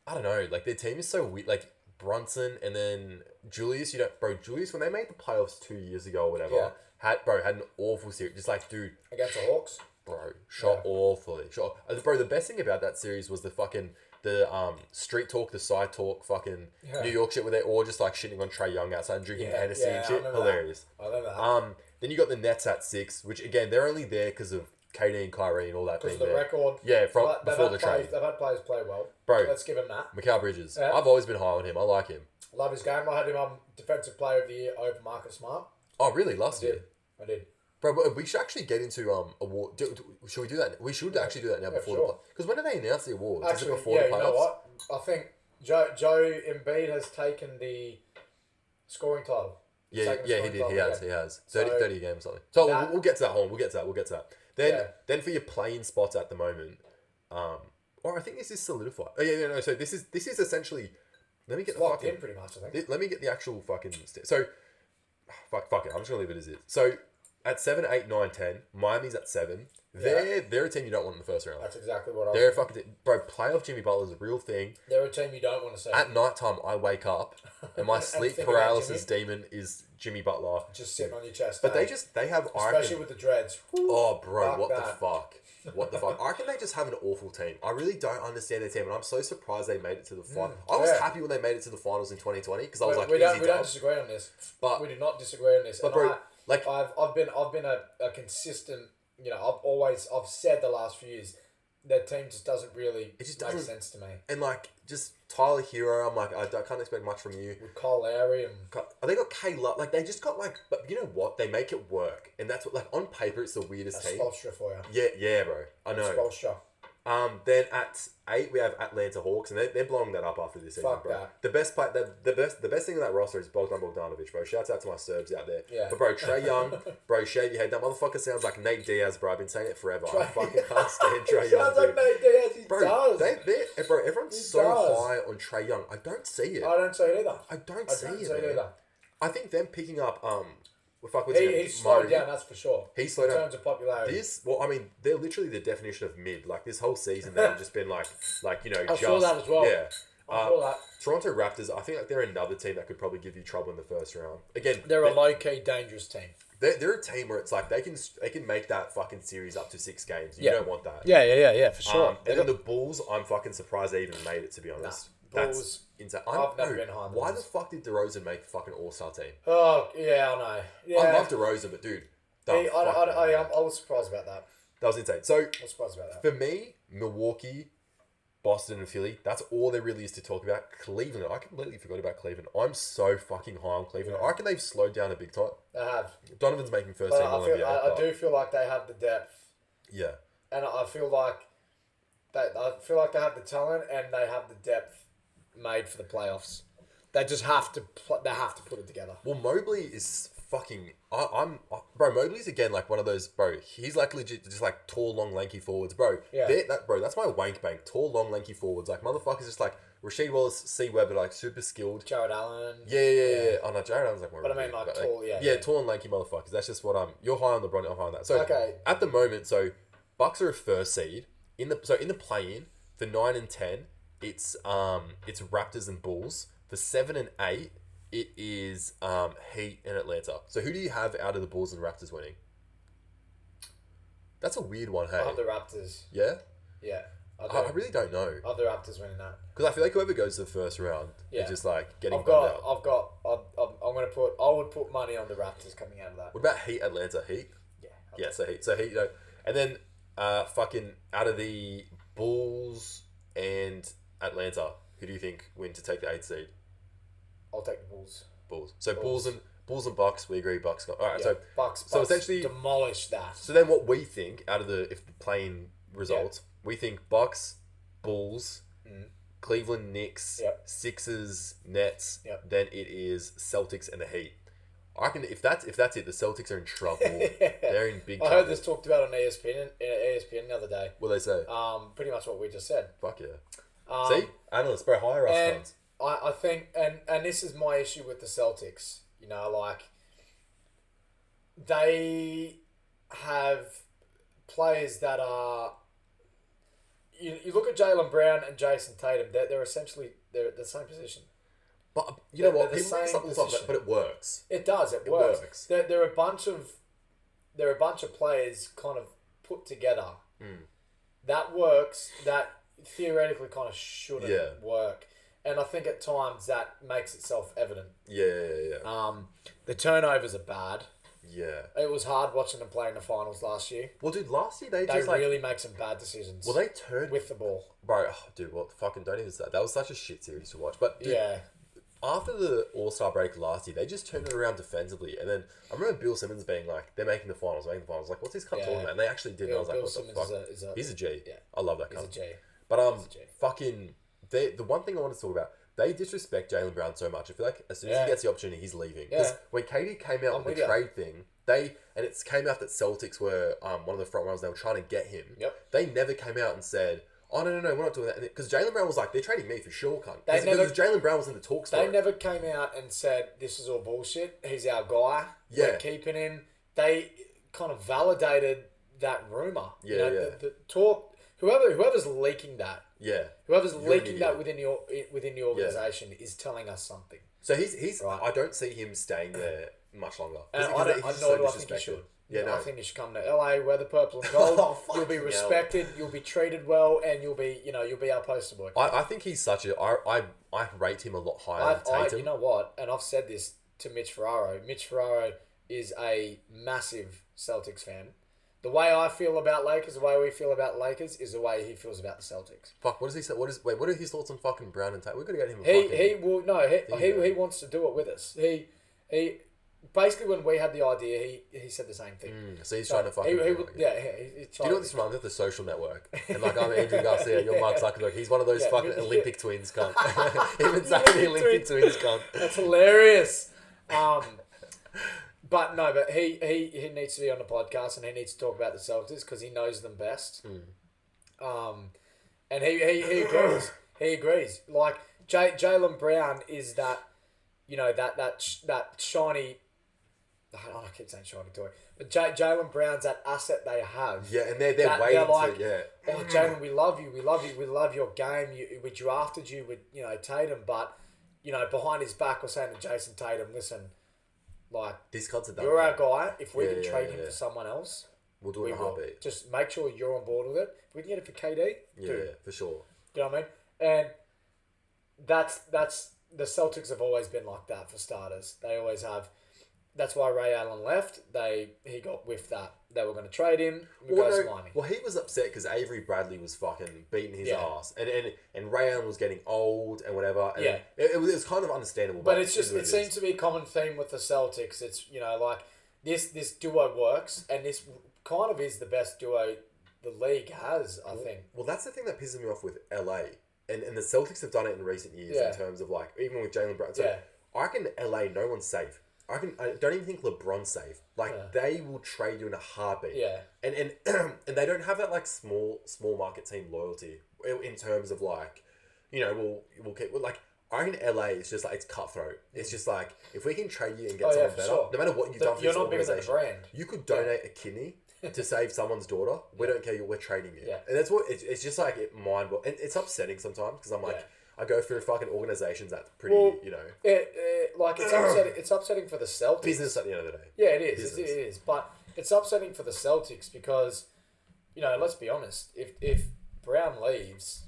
I don't know. Like their team is so weird. Like Brunson and then Julius. Julius when they made the playoffs 2 years ago or whatever, had an awful series. Just like, dude, against the Hawks, bro, shot awfully. Bro, the best thing about that series was the street talk, the side talk, fucking New York shit where they're all just like shitting on Trae Young outside and drinking Hennessy and shit. Hilarious. I remember that. Then you got the Nets at 6, which again they're only there because of KD and Kyrie and all that thing. Because the record. Yeah, before the trade. They've had players play well. Bro, let's give him that. Mikal Bridges. Yeah. I've always been high on him. I like him. Love his game. I had him on Defensive Player of the Year over Marcus Smart. Oh, really? Last year? I did. Bro, we should actually get into award. Should we do that? We should actually do that now before the because when do they announce the awards? Actually, is it before the playoffs? You know what? I think Joe Embiid has taken the scoring title. He did. He has 30 a game or something. So we'll get to that. We'll get to that. Then for your playing spots at the moment, or I think this is solidified. Oh yeah, no. So this is essentially. Let me get it's locked in pretty much. I think. Let me get the actual fucking. So, fuck it. I'm just gonna leave it as is. So, at 7, 8, 9, 10, Miami's at 7. They're a team you don't want in the first round. That's exactly what I was. They're a fucking bro. Playoff Jimmy Butler's a real thing. They're a team you don't want to see. At night time, I wake up and my sleep paralysis demon is Jimmy Butler just sitting on your chest. But they have especially with the dreads. Oh, bro, what the fuck? What the fuck? I reckon they just have an awful team. I really don't understand their team, and I'm so surprised they made it to the final. I was happy when they made it to the finals in 2020 because I was like, we don't disagree on this. But we do not disagree on this. But bro, I've been a consistent. You know, I've said the last few years their team just doesn't really make sense to me. And like just Tyler Hero, I'm like I can't expect much from you. With Kyle Lowry and they got K Love, like they just got but you know what? They make it work, and that's what on paper it's the weirdest team. Spoelstra for you. Yeah, bro. I know. Spoelstra. Then at 8 we have Atlanta Hawks, and they're blowing that up after this season, bro. That. The best thing in that roster is Bogdan Bogdanovic, bro. Shouts out to my Serbs out there. Yeah. But bro, Trae Young, bro, shave your head. That motherfucker sounds like Nate Diaz, bro. I've been saying it forever. I fucking can't stand Trae Young. Sounds like Nate Diaz. He does. Bro, everyone's high on Trae Young. I don't see it. I don't see it either. I don't see it either. I think them picking up he slowed down, that's for sure. He slowed down. In terms of popularity. They're literally the definition of mid. Like this whole season, they've just been I saw that as well. Yeah. I saw that. Toronto Raptors, I think they're another team that could probably give you trouble in the first round. Again, they're a low key dangerous team. They're a team where it's like they can make that fucking series up to 6 games. You don't want that. Yeah, for sure. And then the Bulls, I'm fucking surprised they even made it, to be honest. Bulls. I've never been high on why the fuck did DeRozan make the fucking All-Star team? Oh, yeah, I know. Yeah. I love DeRozan, but dude. I was surprised about that. That was insane. So, I was surprised about that. For me, Milwaukee, Boston, and Philly, that's all there really is to talk about. Cleveland, I completely forgot about Cleveland. I'm so fucking high on Cleveland. Yeah. I reckon they've slowed down a big time. They have. Donovan's making first team All-NBA. I do feel like they have the depth. Yeah. And I feel like they have the talent and they have the depth made for the playoffs. They just have to put it together. Well, Mobley is fucking. Bro. Mobley's again like one of those. Bro, he's like legit, just like tall, long, lanky forwards, bro. Yeah. That's my wank bank. Tall, long, lanky forwards. Like motherfuckers, just like Rasheed Wallace, C. Webber, like super skilled. Jared Allen. Yeah. Oh no, Jared Allen's like more. But I mean, like tall, Yeah, tall and lanky motherfuckers. That's just what I'm. You're high on LeBron. I'm high on that. So okay. At the moment, Bucks are a first seed in the play-in for 9 and 10. It's Raptors and Bulls. For 7 and 8, it is Heat and Atlanta. So who do you have out of the Bulls and Raptors winning? That's a weird one, hey? I have the Raptors. Yeah? Yeah. I really don't know. I have the Raptors winning that. Because I feel like whoever goes to the first round is just like getting bummed out. I would put money on the Raptors coming out of that. What about Heat Atlanta? Heat? Yeah. So Heat, and then fucking out of the Bulls and Atlanta, who do you think win to take the 8th seed? I'll take the Bulls. So Bulls and Bucks, we agree. Bucks got all right. Yeah, So Bucks essentially demolish that. So then, what we think out of the playing results, we think Bucks, Bulls, Cleveland Knicks, Sixers, Nets. Then it is Celtics and the Heat. I reckon if that's it, the Celtics are in trouble. They're in big trouble. I heard this talked about on ESPN the other day. What they say? Pretty much what we just said. Fuck yeah. See, analysts, bro, hire us ones. I think, and this is my issue with the Celtics. You know, like they have players that are, you look at Jaylen Brown and Jason Tatum. They're essentially the same position. But you know what? People make something like that, but it works. It does. It works. They're a bunch of players kind of put together. That works. That theoretically kind of shouldn't work. And I think at times that makes itself evident. Yeah. The turnovers are bad. Yeah. It was hard watching them play in the finals last year. Well, dude, last year they really make some bad decisions. Well, they turned with the ball. Bro, dude, what fucking don't even say that. That was such a shit series to watch. But dude, after the All-Star break last year, they just turned it around defensively. And then I remember Bill Simmons being like, they're making the finals. Like, what's this cunt talking about? And they actually did. And I was like, what the fuck? He's a G. Yeah. I love that cunt. He's a G. But fucking, the one thing I wanted to talk about, they disrespect Jaylen Brown so much. I feel like as soon as he gets the opportunity, he's leaving. Because when KD came out with the trade thing, and it came out that Celtics were one of the front runners. They were trying to get him. Yep. They never came out and said, "Oh no, we're not doing that." Because Jaylen Brown was like, "They're trading me for sure, cunt." Because Jaylen Brown was in the talks. They never came out and said, "This is all bullshit. He's our guy. We're keeping him." They kind of validated that rumor. The talk. Whoever's leaking that. Yeah. Whoever's leaking that within the organization is telling us something. So he's right. I don't see him staying there much longer. And I think he should. I think he should come to LA, wear the purple and gold. You'll be respected. You'll be treated well, and you'll be our poster boy. I think he's such a. I rate him a lot higher than Tatum. You know what? And I've said this to Mitch Ferraro. Mitch Ferraro is a massive Celtics fan. The way I feel about Lakers, the way we feel about Lakers, is the way he feels about the Celtics. Fuck, what does he say? What are his thoughts on fucking Brown and Tatum? We've got to get him. He wants to do it with us. He basically, when we had the idea, he said the same thing. So he's trying to fucking. Do you know what this reminds me of? The Social Network. And like I'm Andrew Garcia, you're Mark Zuckerberg. He's one of those fucking Olympic twins, cunt. Him and Zach, the Olympic twins, cunt. That's hilarious. But he needs to be on the podcast and he needs to talk about the Celtics because he knows them best. And he agrees. He agrees. Like Jaylen Brown is that, that shiny. I keep saying shiny toy, but Jaylen Brown's that asset they have. Yeah, and they're waiting oh, Jaylen, we love you, we love your game. We drafted you with Tatum, but behind his back we're saying to Jason Tatum, listen. Like, this concept, you're our guy. If we can trade him for someone else, we'll do it in a heartbeat. Just make sure you're on board with it. If we can get it for KD, yeah, for sure. You know what I mean? And that's the Celtics have always been like that for starters. They always have. That's why Ray Allen left. He got whiffed that. They were going to trade him. Well, he was upset because Avery Bradley was fucking beating his ass, and Ray Allen was getting old and whatever. And it was kind of understandable. But it's just it seems to be a common theme with the Celtics. It's like this duo works, and this kind of is the best duo the league has. I think. Well, that's the thing that pisses me off with LA, and the Celtics have done it in recent years in terms of like even with Jaylen Brown. So I reckon LA, no one's safe. I don't even think LeBron's safe. Like they will trade you in a heartbeat. Yeah. And they don't have that like small market team loyalty in terms of like, we'll keep like I reckon LA is just like it's cutthroat. It's just like if we can trade you and get someone better, no matter what you've done for this organization, you could donate a kidney to save someone's daughter. We don't care. We're trading you. Yeah. And that's what it's just like and it's upsetting sometimes because I'm like. I go through fucking organisations that's pretty, it's upsetting for the Celtics. Business at the end of the day. Yeah, it is. It is. But it's upsetting for the Celtics because, let's be honest. If Brown leaves,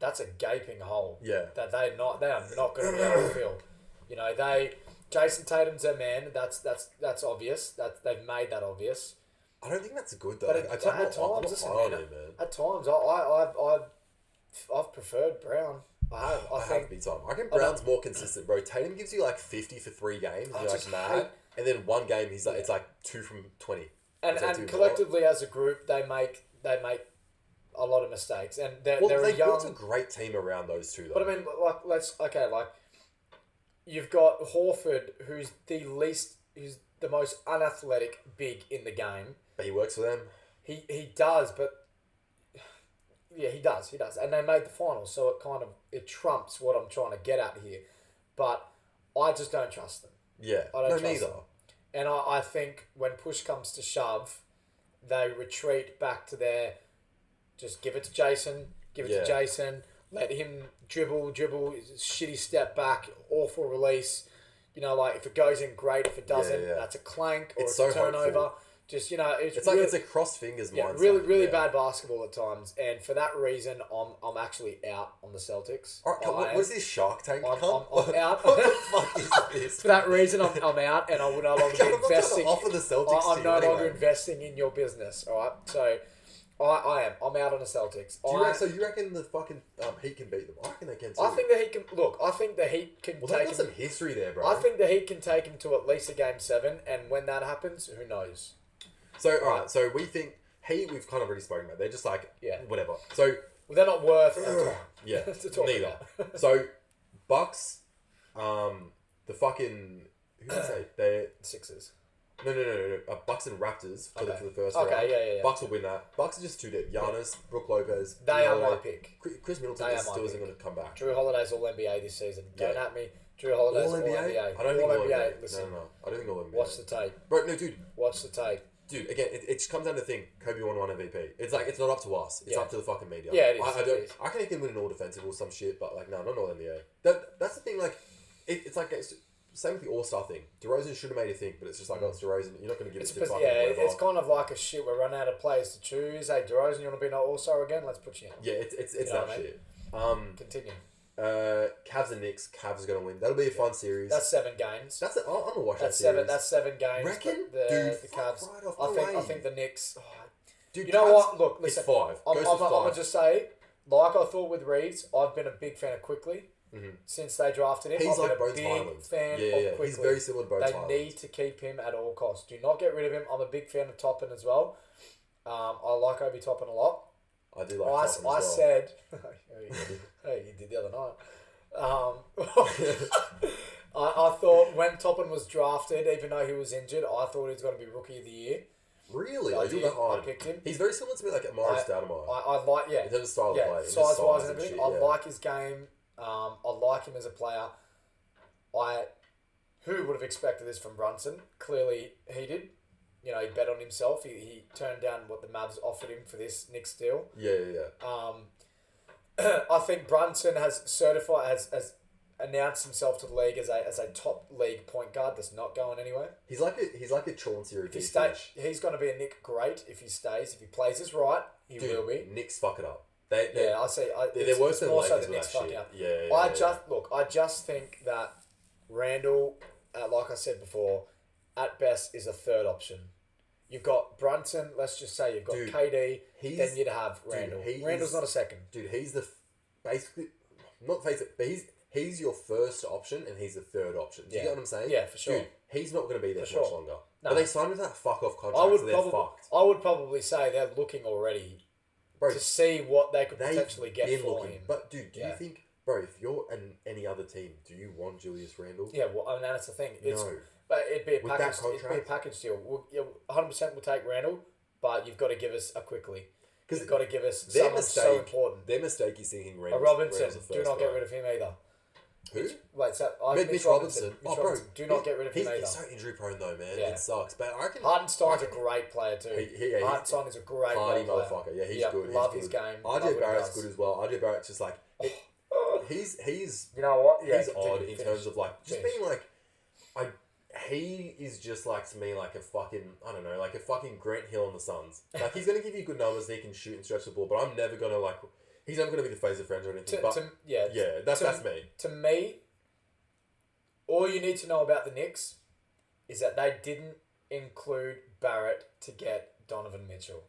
that's a gaping hole. Yeah. That they are not going to be able to fill. Jason Tatum's their man. That's obvious. They've made that obvious. I don't think that's good though. But at times, I've preferred Brown. I think big time. I reckon Brown's more consistent, bro. Tatum gives you like 50 for 3 games. And you're like mad, and then one game he's like it's like 2 from 20. And collectively as a group, they make a lot of mistakes, and they're they young. built a great team around those two, though. But I mean, you've got Horford, who's the most unathletic big in the game. But he works for them. He does, but. Yeah, he does, and they made the finals, so it trumps what I'm trying to get at here. But I just don't trust them. Yeah, I don't trust neither. them. And I think when push comes to shove, they retreat back to their Just give it to Jason. Let him dribble, shitty step back, awful release. You know, like if it goes in, great. If it doesn't, that's a clank or it's a turnover. Hopeful. Just, you know, it's really, like it's a cross fingers mindset. Really bad basketball at times, and for that reason, I'm actually out on the Celtics. All right, what's this Shark Tank? I'm out. What the fuck is this? For that reason, I'm out, and I will no longer be investing. Offer the Celtics. I'm no longer investing in your business. All right, so I am. I'm out on the Celtics. So you reckon the fucking Heat can beat them? I reckon they can too. I think the Heat can. Look, I think the Heat can. Well, they've got some history there, bro. I think the Heat can take him to at least a game 7, and when that happens, who knows? So, alright, so we think Heat, we've kind of already spoken about. They're just like, whatever. So, well, they're not worth to talk neither. About. So, Bucks, the fucking, who did I say? They're Sixers. No. Bucks and Raptors for the first round. Yeah. Bucks will win that. Bucks are just too deep. Giannis, Brook Lopez. They are my pick. Chris Middleton still isn't going to come back. Drew Holiday's All-NBA this season. Don't at me. Drew Holiday's All-NBA. I don't think All-NBA. Listen. No. I don't think All-NBA. Watch the tape. Bro, no, dude. Watch the tape. Dude, again, it just comes down to the thing. Kobe won MVP. It's like, it's not up to us. It's up to the fucking media. Yeah, it is. I reckon he can win an all-defensive or some shit, but like, no, not all-NBA. That's the thing, like, it's like, same with the All-Star thing. DeRozan should have made you think, but it's just like, it's DeRozan. You're not going to give it to fucking whatever. It's kind of like a shit. We're running out of players to choose. Hey, DeRozan, you want to be an All-Star again? Let's put you in. Yeah, it's that shit. Continue. Cavs and Knicks. Cavs are going to win. That'll be a fun series. That's 7 games. I'm going to watch that series. That's 7 games. Reckon? The Cavs. Right off I think the Knicks... Oh, dude, you know Cavs, what? Look, listen. It's 5. I'm going to just say, like I thought with Reeves, I've been a big fan of Quickly. Since they drafted him. He's I've like been Bones a big Highland. fan of Quickly. He's very similar to Bones Highland. They need to keep him at all costs. Do not get rid of him. I'm a big fan of Toppin as well. I like Obi Toppin a lot. I do like Toppin as well. I said... hey, you did the other night. I thought when Toppin was drafted, even though he was injured, I thought he was going to be Rookie of the Year. Really? I picked him. He's very similar to me, like Amari Stoudemire. I like, in terms of style of play. Size-wise and everything. I like his game. I like him as a player. Who would have expected this from Brunson? Clearly, he did. You know, he bet on himself. He turned down what the Mavs offered him for this Knicks deal. Yeah. I think Brunson has announced himself to the league as a top league point guard that's not going anywhere. He's like a Chauncey or a he's going to be a Nick great if he stays. If he plays this right, he will be. Knicks fuck it up. I see. They're worse than Lakers the Knicks fucking up. Yeah. I just think that Randall, like I said before, at best is a third option. You've got Brunson. Let's just say you've got KD. Then you'd have Randall. Randall's not a second. Dude, he's basically not face it, but he's your first option and he's the third option. Do you get what I'm saying? Yeah, for sure. Dude, he's not going to be there for much longer. No. But they signed with that fuck off contract, fucked. I would probably say they're looking already to see what they could potentially get for him. But dude, do you think, bro, if you're any other team, do you want Julius Randle? Yeah, well, I mean, that's the thing. No. But it'd be a package deal. 100% we'll take Randall, but you've got to give us a Quickly. You've got to give us someone so important. Their mistake is thinking Randall. Robinson, do not get rid of him either. Who? Wait, so Mitch Robinson. Bro, do not get rid of him either. He's so injury prone though, man. Yeah. It sucks. But I reckon Hartenstein's a great player too. Hartenstein is a great player. Motherfucker. Yeah, he's good. Love his game. RJ Barrett's good as well. RJ Barrett's just like he's you know what? Yeah, he's odd in terms of like just being like he is just like to me like a fucking I don't know like a fucking Grant Hill on the Suns. Like he's gonna give you good numbers. And he can shoot and stretch the ball, but I'm never gonna like. He's never gonna be the face of friends or anything. That's me. To me, all you need to know about the Knicks is that they didn't include Barrett to get Donovan Mitchell.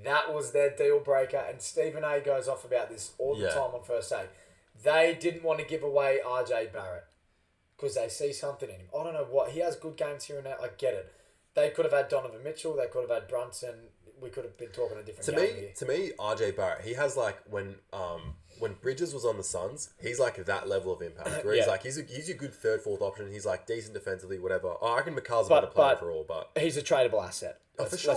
That was their deal breaker, and Stephen A goes off about this all the time on First Take. They didn't want to give away RJ Barrett because they see something in him. I don't know what. He has good games here and there. I get it. They could have had Donovan Mitchell. They could have had Brunson. We could have been talking a different game here. To me, RJ Barrett, he has like when Bridges was on the Suns, he's like that level of impact. Where he's like he's a good third, fourth option. He's like decent defensively, whatever. I reckon McCall's a better player for all, but he's a tradable asset. For sure.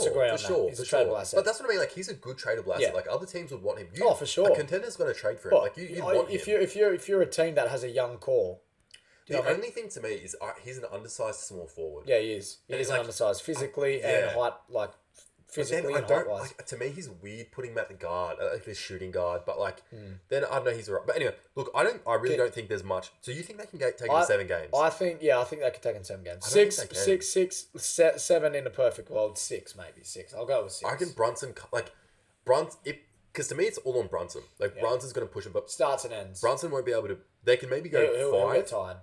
He's a tradable asset. But that's what I mean. Like he's a good tradable asset. Like other teams would want him. For sure. A contender's going to trade for him. Like you want him. If you're a team that has a young core. The only thing to me is he's an undersized small forward. Yeah, he is. He is an undersized physically and height, like physically then and height-wise. to me, he's weird putting him at the guard, like the shooting guard. But like, then I don't know he's alright. But anyway, look, I really don't think there's much. So you think they can take it in 7 games? I think they can take it in 7 games. I don't think 7 in a perfect world. 6 maybe 6. I'll go with 6. I reckon because to me it's all on Brunson. Like Brunson's going to push him, but starts and ends. Brunson won't be able to. They can maybe go 5. He'll get tired.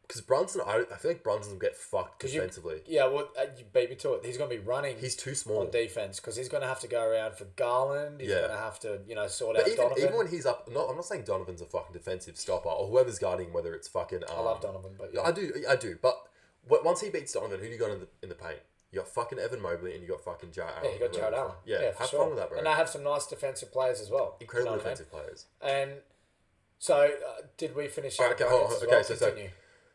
Because Brunson, I feel like Brunson will get fucked defensively. You beat me to it. He's going to be running. He's too small on defense because he's going to have to go around for Garland. He's going to have to sort out Donovan. Even when he's up, I'm not saying Donovan's a fucking defensive stopper or whoever's guarding, whether it's fucking. I love Donovan, but I do. But once he beats Donovan, who do you got in the paint? You got fucking Evan Mobley and you got fucking Jared Allen. Yeah, you got Jared Allen. Yeah, have fun with that, bro. And they have some nice defensive players as well. Incredible defensive players. And so, did we finish? Okay, hold on. Okay,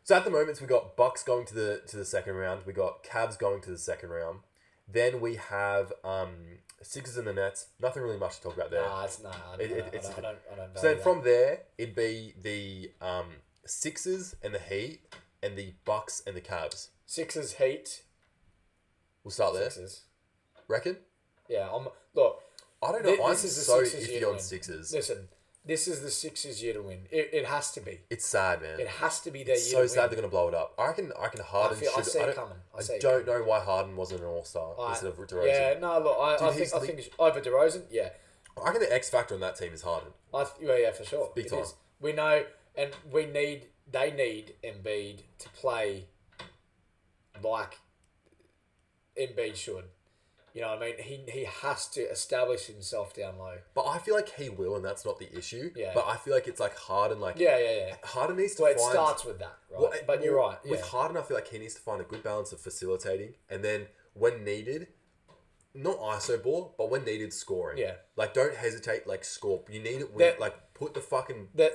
so at the moment we got Bucks going to the second round. We got Cavs going to the second round. Then we have Sixers and the Nets. Nothing really much to talk about there. I don't. So then from there, it'd be the Sixers and the Heat, and the Bucks and the Cavs. Sixers, Heat. We'll start there. Sixers. Reckon? Yeah. Look. I don't know. I'm so iffy on Sixers. Listen, this is the Sixers' year to win. It has to be. It's sad, man. It has to be their year to win. It's so sad they're going to blow it up. I reckon Harden should. I see it coming. I don't know why Harden wasn't an all-star instead of DeRozan. Yeah, no, look, I think over DeRozan, yeah. I reckon the X factor on that team is Harden. Yeah, for sure. Big time. We know, and they need Embiid to play like Embiid should. You know what I mean? He has to establish himself down low. But I feel like he will, and that's not the issue. Yeah. But I feel like it's like Harden, like... Yeah. Harden needs to find... it starts with that, right? But you're right. With Harden, I feel like he needs to find a good balance of facilitating, and then when needed, not ISO ball, but when needed, scoring. Yeah. Like, don't hesitate, like, score. You need it like, put the fucking the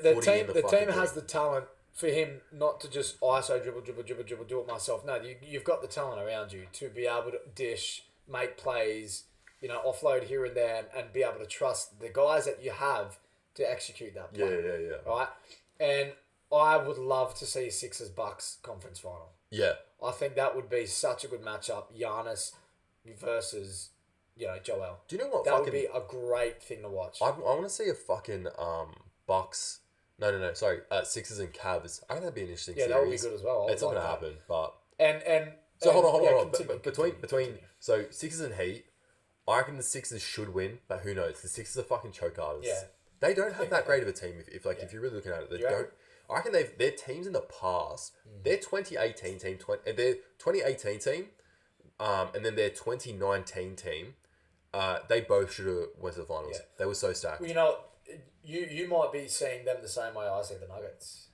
team has the talent for him not to just ISO, dribble, do it myself. No, you've got the talent around you to be able to dish... make plays, offload here and there, and be able to trust the guys that you have to execute that play. Yeah. Right? And I would love to see Sixers Bucks conference final. Yeah. I think that would be such a good matchup. Giannis versus, Joel. Do you know what? That would be a great thing to watch. I want to see a fucking Bucks. No. Sorry, Sixers and Cavs. I think that'd be an interesting series. Yeah, that would be good as well. It's not going to happen, but... And so hold on. Continue. Between so Sixers and Heat, I reckon the Sixers should win, but who knows? The Sixers are fucking choke artists. Yeah. They don't have that great of a team. If you're really looking at it, they don't. I reckon their teams in the past, their 2018 team, their 2018 team, and then their 2019 team, they both should have went to the finals. Yeah. They were so stacked. Well, you might be seeing them the same way I see the Nuggets.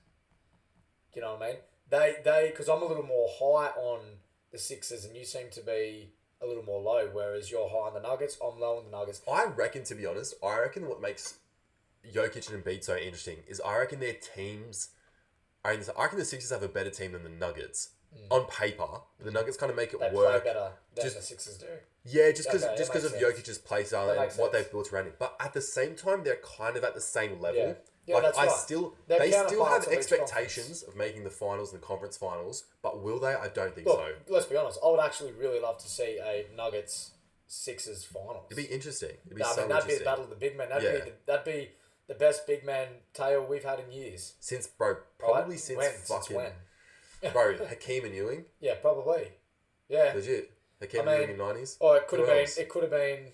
Do you know what I mean? They because I'm a little more high on the Sixers and you seem to be a little more low, whereas you're high on the Nuggets, I'm low on the Nuggets. I reckon, to be honest, what makes Jokic and Embiid so interesting is I reckon their teams... I reckon the Sixers have a better team than the Nuggets. On paper, the Nuggets kind of make it work. They play better than the Sixers do. Yeah, just because of Jokic's play style and what they've built around it. But at the same time, they're kind of at the same level. Yeah, that's right. They still have expectations of making the finals and the conference finals, but will they? I don't think so. Let's be honest. I would actually really love to see a Nuggets Sixers finals. It'd be interesting. That'd be the battle of the big men. That'd be the best big man tale we've had in years. Since Bro, Hakeem and Ewing. Yeah, probably. Yeah, legit. Hakeem and Ewing in the 90s. Oh, it could have been. It could have been.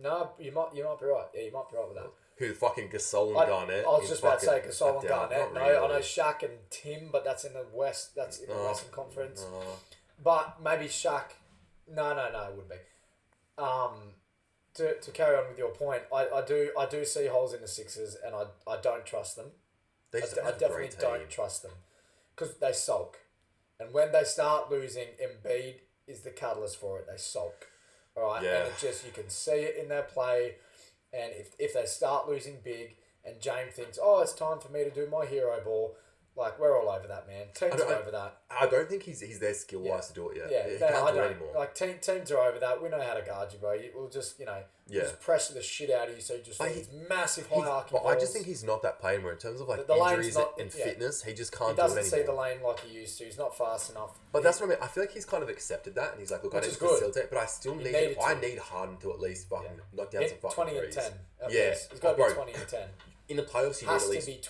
No, you might be right. Yeah, you might be right with that. Who fucking Gasol and Garnett? I was just about to say Gasol and Garnett. No, I know Shaq and Tim, but that's in the West. That's in the Western Conference. But maybe Shaq. No, it wouldn't be. To carry on with your point, I do see holes in the Sixers, and I don't trust them. I definitely don't trust them because they sulk, and when they start losing, Embiid is the catalyst for it. They sulk, all right, and you can see it in their play. And if they start losing big and James thinks, oh, it's time for me to do my hero ball, Like, we're all over that, man. Teams are over that. I don't think he's there skill-wise to do it yet. Yeah, he can't do it anymore. Like, teams are over that. We know how to guard you, bro. We'll just, just pressure the shit out of you so you just these massive high-arcing balls. But I just think he's not that playing where in terms of, like, injuries and fitness, he just can't do it anymore. He doesn't see the lane like he used to. He's not fast enough. But that's what I mean. I feel like he's kind of accepted that, and he's like, look, I need to facilitate, but I still need Harden to at least fucking knock down some fucking 20 and 10. Yeah. He's got to be 20 and 10. In the playoffs, he has need at least...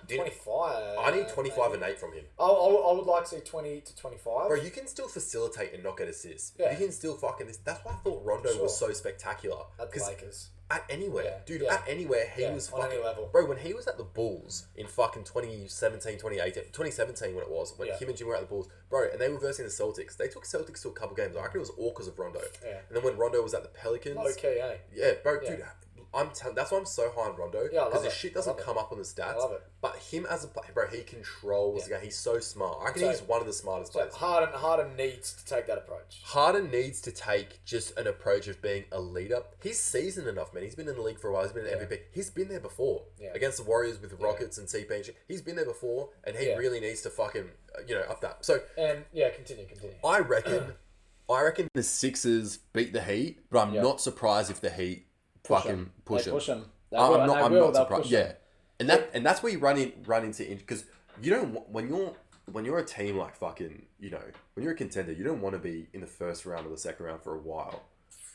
to be 25. I need 25 and 8 from him. I would like to see 20 to 25. Bro, you can still facilitate and not get assists. Yeah. You can still fucking... That's why I thought Rondo was so spectacular. At the Lakers. At anywhere. Dude, at anywhere, he was fucking... On any level. Bro, when he was at the Bulls in fucking 2017, 2017 when it was, when him and Jim were at the Bulls, bro, and they were versing the Celtics. They took Celtics to a couple games. I reckon it was all because of Rondo. Yeah. And then when Rondo was at the Pelicans... Okay, eh? Yeah, bro, dude... that's why I'm so high on Rondo. Yeah, because his shit doesn't come up on the stats. I love it. But him as a player, bro, he controls the game. He's so smart. I reckon he's one of the smartest players. Harden needs to take that approach. Harden needs to take just an approach of being a leader. He's seasoned enough, man. He's been in the league for a while. He's been an MVP. He's been there before. Yeah. Against the Warriors with the Rockets and CP and shit. He's been there before, and he really needs to fucking, up that. So Continue. I reckon the Sixers beat the Heat, but I'm not surprised if the Heat push him. I'm not surprised. Yeah, and that's where you run into because you don't when you're a team like fucking when you're a contender, you don't want to be in the first round or the second round for a while.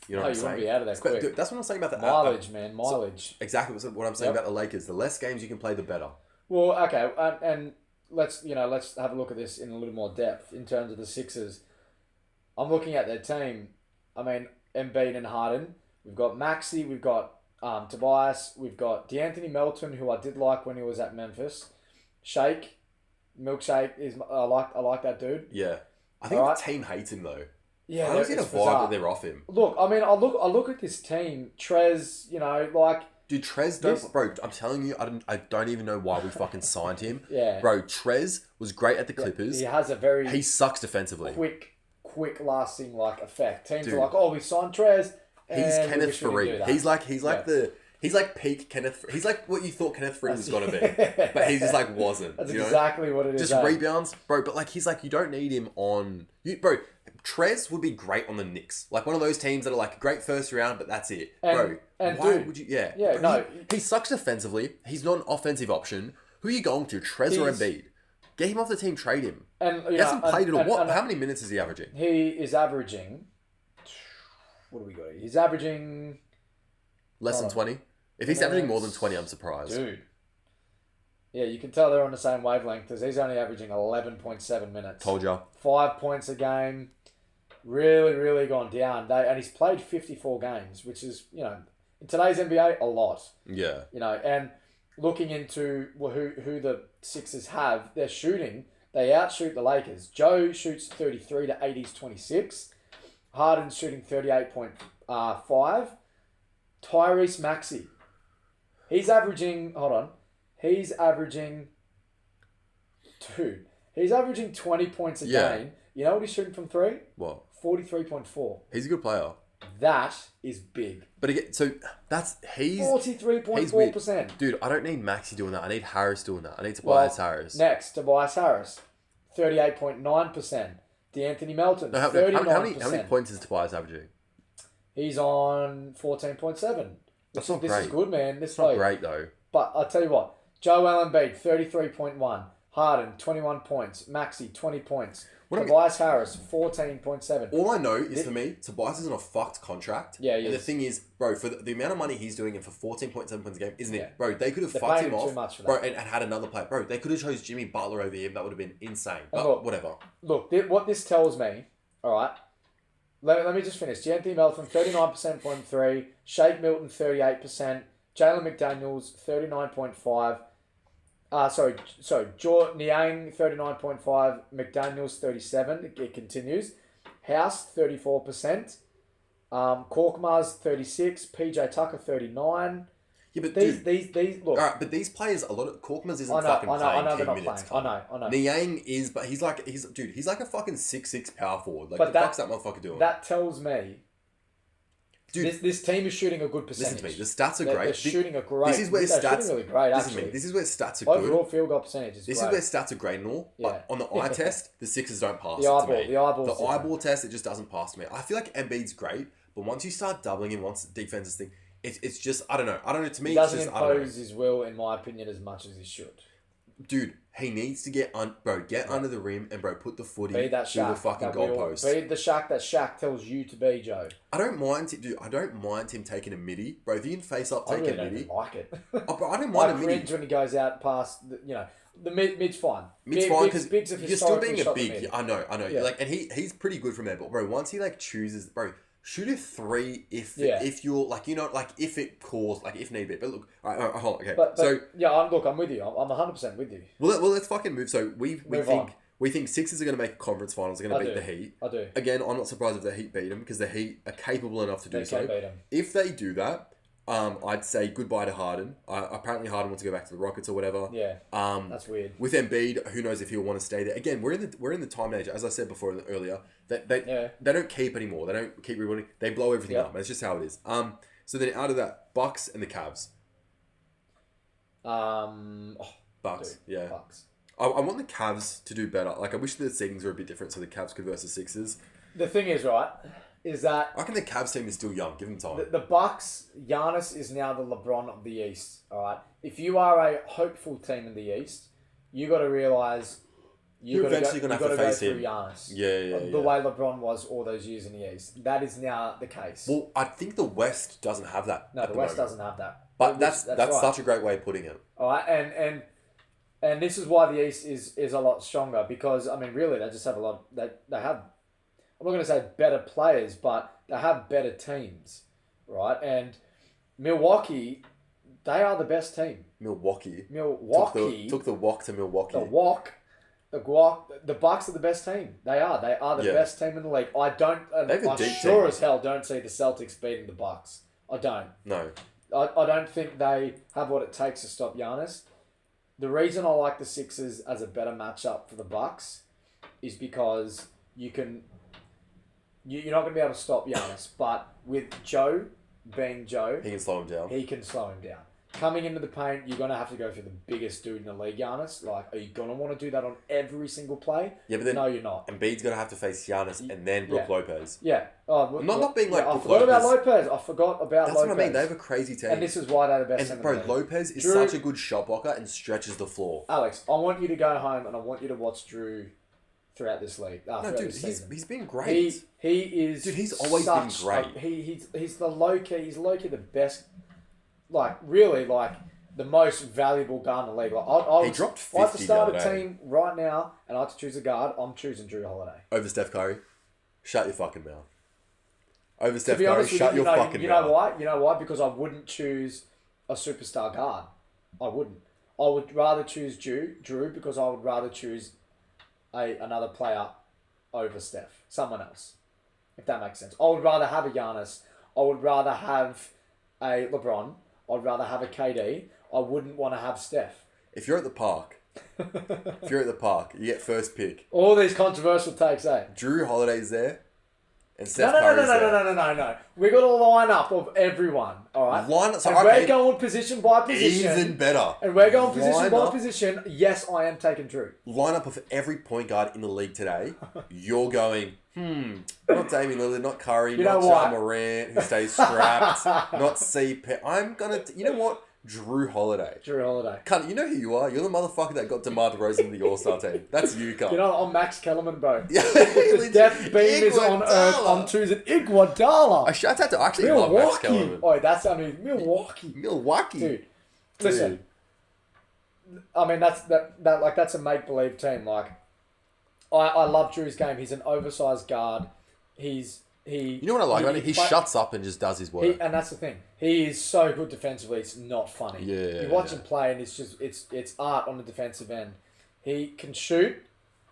You know what I'm saying? You want to be out of there quick. Dude, that's what I'm saying about the mileage, man. Mileage. So, exactly what I'm saying about the Lakers. The less games you can play, the better. Well, okay, and let's have a look at this in a little more depth in terms of the Sixers. I'm looking at their team. I mean, Embiid and Harden. We've got Maxey. We've got Tobias. We've got D'Anthony Melton, who I did like when he was at Memphis. Milkshake I like that dude. Yeah, I think the team hates him though. Yeah, I don't get a vibe that they're off him. Look, I mean, I look at this team. Trez, Dude, Trez don't... Bro, I'm telling you, I don't even know why we fucking signed him. Yeah. Bro, Trez was great at the Clippers. He has a very... He sucks defensively. Quick lasting, effect. Teams are like, oh, we signed Trez. He's Kenneth Fareed. He's like peak Kenneth... He's like what you thought Kenneth Fareed was going to be. But he just, wasn't. That's exactly what it is. Just rebounds. Bro, but, he's like, you don't need him on... Bro... Trez would be great on the Knicks. Like one of those teams that are great first round, but that's it. Why would you... Yeah. Yeah, no. He sucks defensively. He's not an offensive option. Who are you going to? Trez or Embiid? Get him off the team, trade him. And he hasn't played at all. How many minutes is he averaging? He is averaging... What do we got here? He's averaging... Less than 20? If he's averaging more than 20, I'm surprised. Dude. Yeah, you can tell they're on the same wavelength because he's only averaging 11.7 minutes. Told ya. 5 points a game. Really, really gone down. And he's played 54 games, which is, in today's NBA, a lot. Yeah. And looking into who the Sixers have, they're shooting. They outshoot the Lakers. Joe shoots 33 to 80's 26. Harden's shooting 38.5. Tyrese Maxey. He's averaging 20 points a game. You know what he's shooting from three? What? 43.4. He's a good player. That is big. But again, so he's 43.4%. Dude, I don't need Maxey doing that. I need Harris doing that. I need Tobias Harris. Next, Tobias Harris, 38.9%. D'Anthony Melton, 39%. How many points is Tobias averaging? He's on 14.7. That's not great. This is good, man. It's not great though. But I'll tell you what, Joel Embiid, 33.1. Harden, 21 points. Maxey, 20 points. Tobias Harris, 14.7. All I know is, for me, Tobias is on a fucked contract. Yeah, the thing is, bro, for the amount of money he's doing it for 14.7 points a game, isn't it? Bro, they could have fucked him off. Too much for that. Bro, and had another player. Bro, they could have chose Jimmy Butler over him. That would have been insane. But whatever. Look, what this tells me, all right, let me just finish. D'Anthony Melton, 39% from three. Shake Milton, 38%. Jalen McDaniels, 39.5%. Niang, 39.5%. McDaniels, 37%. It continues. House, 34%. Korkmaz, 36%. PJ Tucker, 39%. Yeah, but these look. All right, but these players, a lot of Korkmaz isn't fucking playing. I know they're not minutes, playing. I know. Niang is, but he's like a fucking 6'6" power forward. Like, the fuck's that motherfucker doing? That tells me Dude, this team is shooting a good percentage. Listen to me. The stats are great. They're shooting a great. This is where stats. Really great, listen to me. This is where stats are good. Overall field goal percentage is This great. is where stats are great and all. Yeah. But on the eye test, the Sixers don't pass. The eyeball test, it just doesn't pass to me. I feel like Embiid's great, but once you start doubling him, once the defense is thing, it's just I don't know. To me, he doesn't it's just impose his will, in my opinion, as much as he should. Dude, he needs to get under the rim and put the footy through the fucking goalpost. Be the Shaq that Shaq tells you to be, Joe. I don't mind him taking a midi, bro. If he can face up, take a midi. I don't like it. Bro, I don't mind a midi. I cringe when he goes out past, the mid's fine. Mid's fine because you're still being a big. I know. Yeah. Like, and he's pretty good from there, but bro, once he chooses, bro. Shoot a 3 if you're if it calls if need be. But look, hold on, okay. But I'm with you. I'm 100% with you. Well, let's fucking move. So we think Sixers are going to make conference finals. They're going to beat the Heat. I do. Again, I'm not surprised if the Heat beat them because the Heat are capable enough to do so. They can beat them. If they do that, I'd say goodbye to Harden. Apparently Harden wants to go back to the Rockets or whatever. Yeah. That's weird. With Embiid, who knows if he'll want to stay there. Again, we're in the time age, as I said before earlier, that they don't keep anymore. They don't keep rewarding. They blow everything up. That's just how it is. So then out of that, Bucks and the Cavs. Bucks. Dude, yeah. Bucks. I want the Cavs to do better. I wish the seedings were a bit different so the Cavs could versus Sixers. The thing is, right, is that I reckon the Cavs team is still young. Give them time. The Bucks, Giannis is now the LeBron of the East. All right. If you are a hopeful team in the East, you got to realize you're eventually going to have to face him. Giannis. The way LeBron was all those years in the East. That is now the case. Well, I think the West doesn't have that. No, the West doesn't have that. But that's right. Such a great way of putting it. All right, and this is why the East is a lot stronger because really they just have a lot. They have. I'm not going to say better players, but they have better teams, right? And Milwaukee, they are the best team. Milwaukee took the walk to Milwaukee. The Bucks are the best team. They are the best team in the league. I as hell don't see the Celtics beating the Bucks. I don't. No. I don't think they have what it takes to stop Giannis. The reason I like the Sixers as a better matchup for the Bucks is because you're not going to be able to stop Giannis, but with Joe being Joe, he can slow him down. Coming into the paint, you're going to have to go for the biggest dude in the league, Giannis. Are you going to want to do that on every single play? Yeah, but then no, you're not. Embiid's going to have to face Giannis and then Brook Lopez. Yeah. Not being like Brook Lopez. About Lopez. I forgot about That's Lopez. That's what I mean. They have a crazy team. And this is why they're the best team. And bro, Lopez is such a good shot blocker and stretches the floor. Alex, I want you to go home and I want you to watch Drew throughout this league. He's been great. He is. Dude, he's always been great. He's the low key. He's low key the best. Really the most valuable guard in the league. He dropped 50 I have to start a team right now, and I have to choose a guard. I'm choosing Drew Holiday over Steph Curry. Shut your fucking mouth. Over Steph Curry, shut your fucking mouth. You know why? You know why? Because I wouldn't choose a superstar guard. I wouldn't. I would rather choose Drew because I would rather choose another player over Steph. Someone else. If that makes sense. I would rather have a Giannis. I would rather have a LeBron. I'd rather have a KD. I wouldn't want to have Steph. If you're at the park, you get first pick. All these controversial takes, eh? Drew Holiday's there. And Steph Curry's there. No. We got a lineup of everyone, all right? We're going position by position. Even better. And we're going position by position. Yes, I am taking Drew. Lineup of every point guard in the league today. You're going, not Damian Lillard, not Curry, not Ja Morant, who stays strapped, not CP. I'm going to, you know what? Drew Holiday. Cunt, you know who you are? You're the motherfucker that got DeMar DeRozan in the All-Star team. That's you, cunt. You know, I'm Max Kellerman, bro. The death beam is on Earth. I'm choosing Iguodala. I shout out to actually love Max Kellerman. Oh, that's Milwaukee. Dude, listen. That's a make-believe team. I love Drew's game. He's an oversized guard. You know what I like about him? He shuts up and just does his work. And that's the thing. He is so good defensively. It's not funny. Yeah. You watch him play, and it's art on the defensive end. He can shoot.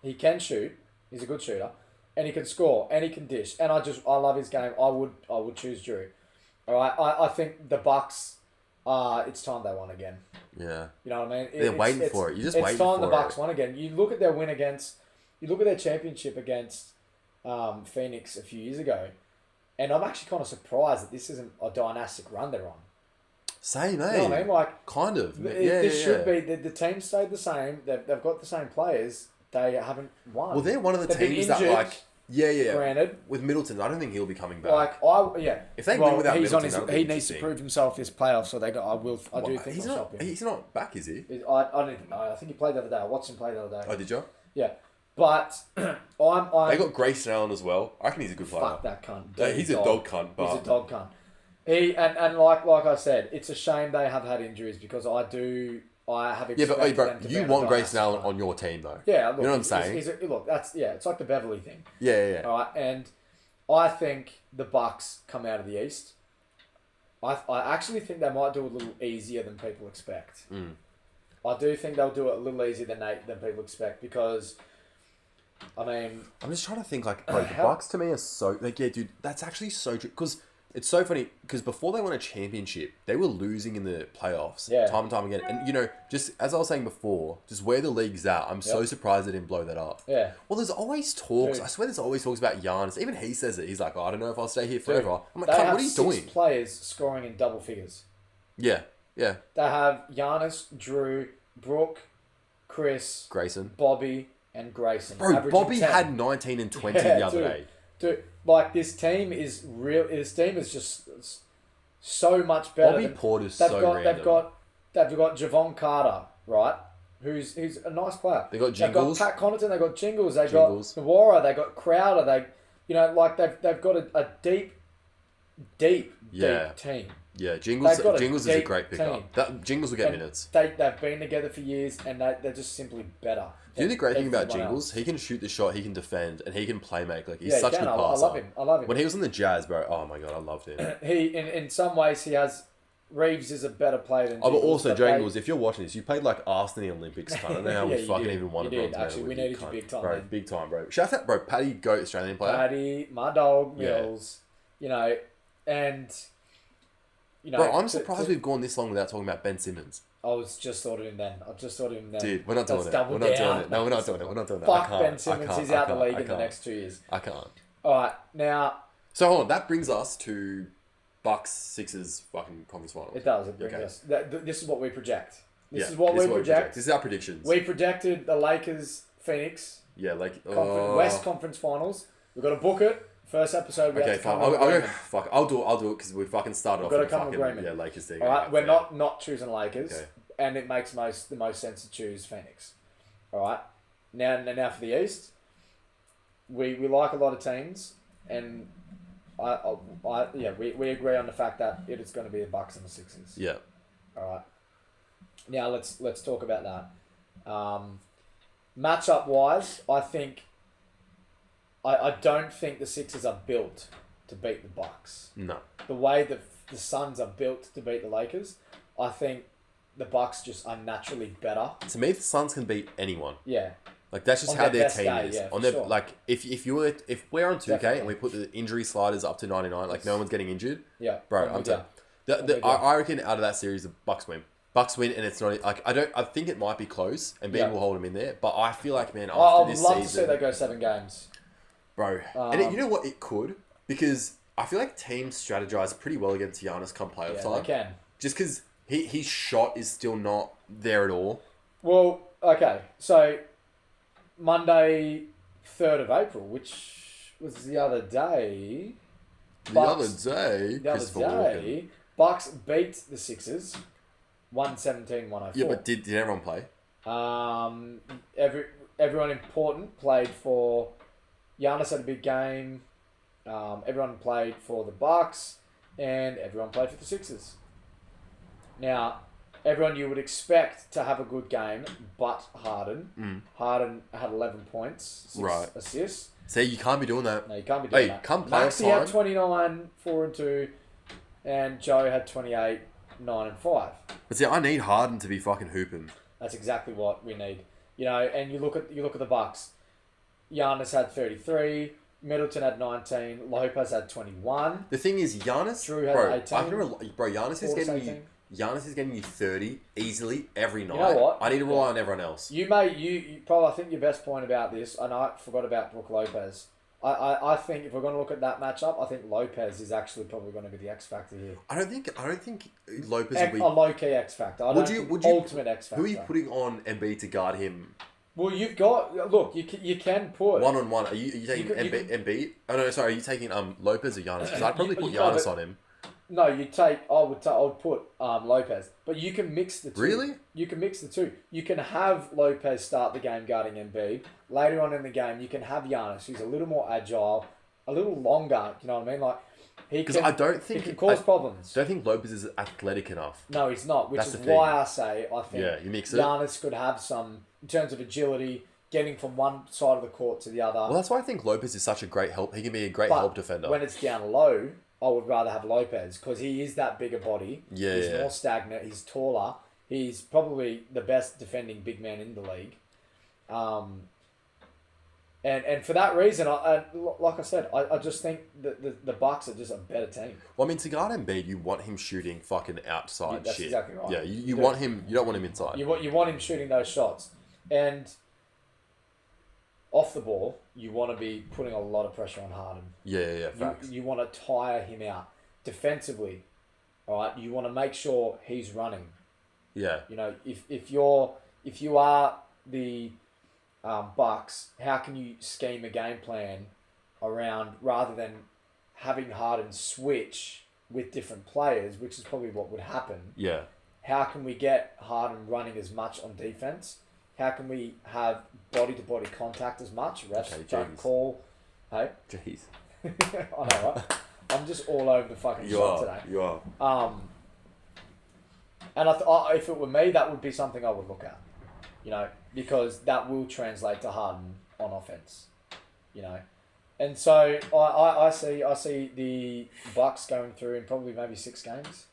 He's a good shooter, and he can score, and he can dish. And I love his game. I would choose Drew. All right. I think the Bucks. It's time they won again. Yeah. You know what I mean? They're waiting for it. You're just waiting for it. It's time the Bucks won again. You look at their championship against Phoenix a few years ago. And I'm actually kind of surprised that this isn't a dynastic run they're on. Same, eh? You know what I mean? Like, kind of. This should be the team stayed the same. They've got the same players. They haven't won. Well, they're one of the They've teams that like. Yeah. Granted, with Middleton, I don't think he'll be coming back. If they win without Middleton, he needs to prove himself this playoff. So I do think he's not. He's not back, is he? I don't even know. I think he played the other day. I watched him play the other day. Oh, did you? Yeah, but I'm. They got Grayson Allen as well. I reckon he's a good player. Fuck that cunt. Yeah, he's a dog cunt. But... He's a dog cunt. And like I said, it's a shame they have had injuries because I have expected them to you want Grayson Allen on your team though. Yeah, look, you know what I'm saying. It's like the Beverly thing. Yeah. All right, and I think the Bucks come out of the East. I actually think they might do it a little easier than people expect. I do think they'll do it a little easier than people expect because, I mean, I'm just trying to think like, bro, the Bucks to me are so like, yeah, dude, that's actually so true because. It's so funny because before they won a championship, they were losing in the playoffs time and time again. And, just as I was saying before, just where the league's at, I'm so surprised they didn't blow that up. Yeah. Well, there's always talks. Dude. I swear there's always talks about Giannis. Even he says it. He's like, I don't know if I'll stay here forever. Dude, I'm like, what are you doing? They have 6 players scoring in double figures. Yeah. They have Giannis, Drew, Brooke, Chris, Grayson, Bobby, and Grayson. Bro, Bobby 10. Had 19 and 20 the other day. Dude, like this team is real. This team is just so much better. Bobby Porter's so random. They've got Javon Carter, right? Who's a nice player. They got Jingles. They've got Pat Connaughton. They got Jingles. They got Nawara. They got Crowder. They've got a deep team. Yeah, Jingles is a great pickup. Jingles will get minutes. They've been together for years, and they're just simply better. Do you know the great thing about Jingles? He can shoot the shot, he can defend, and he can play make. Like he's such a good passer. I love him. When he was in the Jazz, bro, oh my god, I loved him. In some ways Reeves is a better player than Jingles. But also Jingles, if you're watching this, you played like Arsenal in the Olympics. I don't know how we fucking even won a bronze medal. Actually, we needed you big time, bro. man. Big time, bro. Shout out, bro. Paddy, GOAT Australian player. Paddy, my dog Mills. Bro, I'm surprised we've gone this long without talking about Ben Simmons. I was just thought of him then. Dude, we're not doing it. We're not doing it. No, we're not doing it. We're not doing it. Fuck Ben Simmons. He's out the league in the next 2 years. I can't. All right, now. So hold on. That brings us to Bucks Sixers fucking conference finals. It does. It brings us. This is what we project. This is what we project. This is our predictions. We projected the Lakers, Phoenix. Yeah, West Conference Finals. We've got to book it. First episode. Okay, fine. I'll go. Fuck. I'll do it because we fucking started off with fucking Lakers thing. All right, we're not choosing Lakers, and it makes the most sense to choose Phoenix. All right. Now for the East, we like a lot of teams, and we agree on the fact that it's going to be the Bucks and the Sixers. Yeah. All right. Now let's talk about that. Matchup wise, I don't think the Sixers are built to beat the Bucks. No. The way that the Suns are built to beat the Lakers, I think the Bucks just are naturally better. To me, the Suns can beat anyone. Yeah. Like that's just how their team is. Yeah, like if we're on 2K and we put the injury sliders up to 99, like no one's getting injured. Yeah. Bro, I'm telling you. I reckon out of that series the Bucks win. Bucks win, and it's not like I think it might be close, and Ben will hold them in there. But I feel like, man, after this season, I'd love to see they go 7 games. Bro, and you know what? It could, because I feel like teams strategize pretty well against Giannis come playoff time. They can. Just because his shot is still not there at all. Well, okay. So, Monday, 3rd of April, which was the other day. The other day, Bucks beat the Sixers, 117-104. Yeah, but did everyone play? Everyone important played for... Giannis had a big game. Everyone played for the Bucks, and everyone played for the Sixers. Now, everyone you would expect to have a good game, but Harden. Harden had 11 points, 6 assists. See, you can't be doing that. No, you can't be doing that. Come playoff Maxey had 29, 4 and 2, and Joe had 28, 9 and 5. But see, I need Harden to be fucking hooping. That's exactly what we need. And you look at the Bucks. Giannis had 33. Middleton had 19. Lopez had 21. The thing is, Giannis... Drew had 18. Giannis is getting you 30 easily every night. You know what? I need to rely on everyone else. You probably, I think your best point about this, and I forgot about Brook Lopez. I think if we're going to look at that matchup, I think Lopez is actually probably going to be the X factor here. I don't think Lopez will be a low key X factor. Ultimate X factor. Who are you putting on Embiid to guard him? Well, you've got you can put 1-on-1. Are you taking Embiid? Oh no, sorry. Are you taking Lopez or Giannis? Because I'd probably put Giannis on him. No, I would put Lopez, but you can mix the two. Really? You can mix the two. You can have Lopez start the game guarding Embiid. Later on in the game, you can have Giannis, who's a little more agile, a little longer. You know what I mean? Like he can cause problems. Don't think Lopez is athletic enough. No, he's not. Which is why I say I think you mix it. Giannis could have some in terms of agility, getting from one side of the court to the other. Well, that's why I think Lopez is such a great help. He can be a great help defender. When it's down low, I would rather have Lopez because he is that bigger body. Yeah, he's more stagnant. He's taller. He's probably the best defending big man in the league. And for that reason, like I said, I just think that the Bucks are just a better team. Well, I mean, to guard Embiid, you want him shooting fucking outside That's shit. exactly right. Yeah, you want him. You don't want him inside. You want him shooting those shots, and off the ball, you want to be putting a lot of pressure on Harden. Yeah. Facts. You want to tire him out defensively. All right, you want to make sure he's running. Yeah. You know, if you are the Bucks, how can you scheme a game plan around rather than having Harden switch with different players, which is probably what would happen. Yeah. How can we get Harden running as much on defense? How can we have body-to-body contact as much? Refs don't call. Hey? Jeez. I know, right? I'm just all over the fucking shop today. You are. And if it were me, that would be something I would look at. You know, because that will translate to Harden on offense. You know. And so I see the Bucks going through in probably maybe 6 games.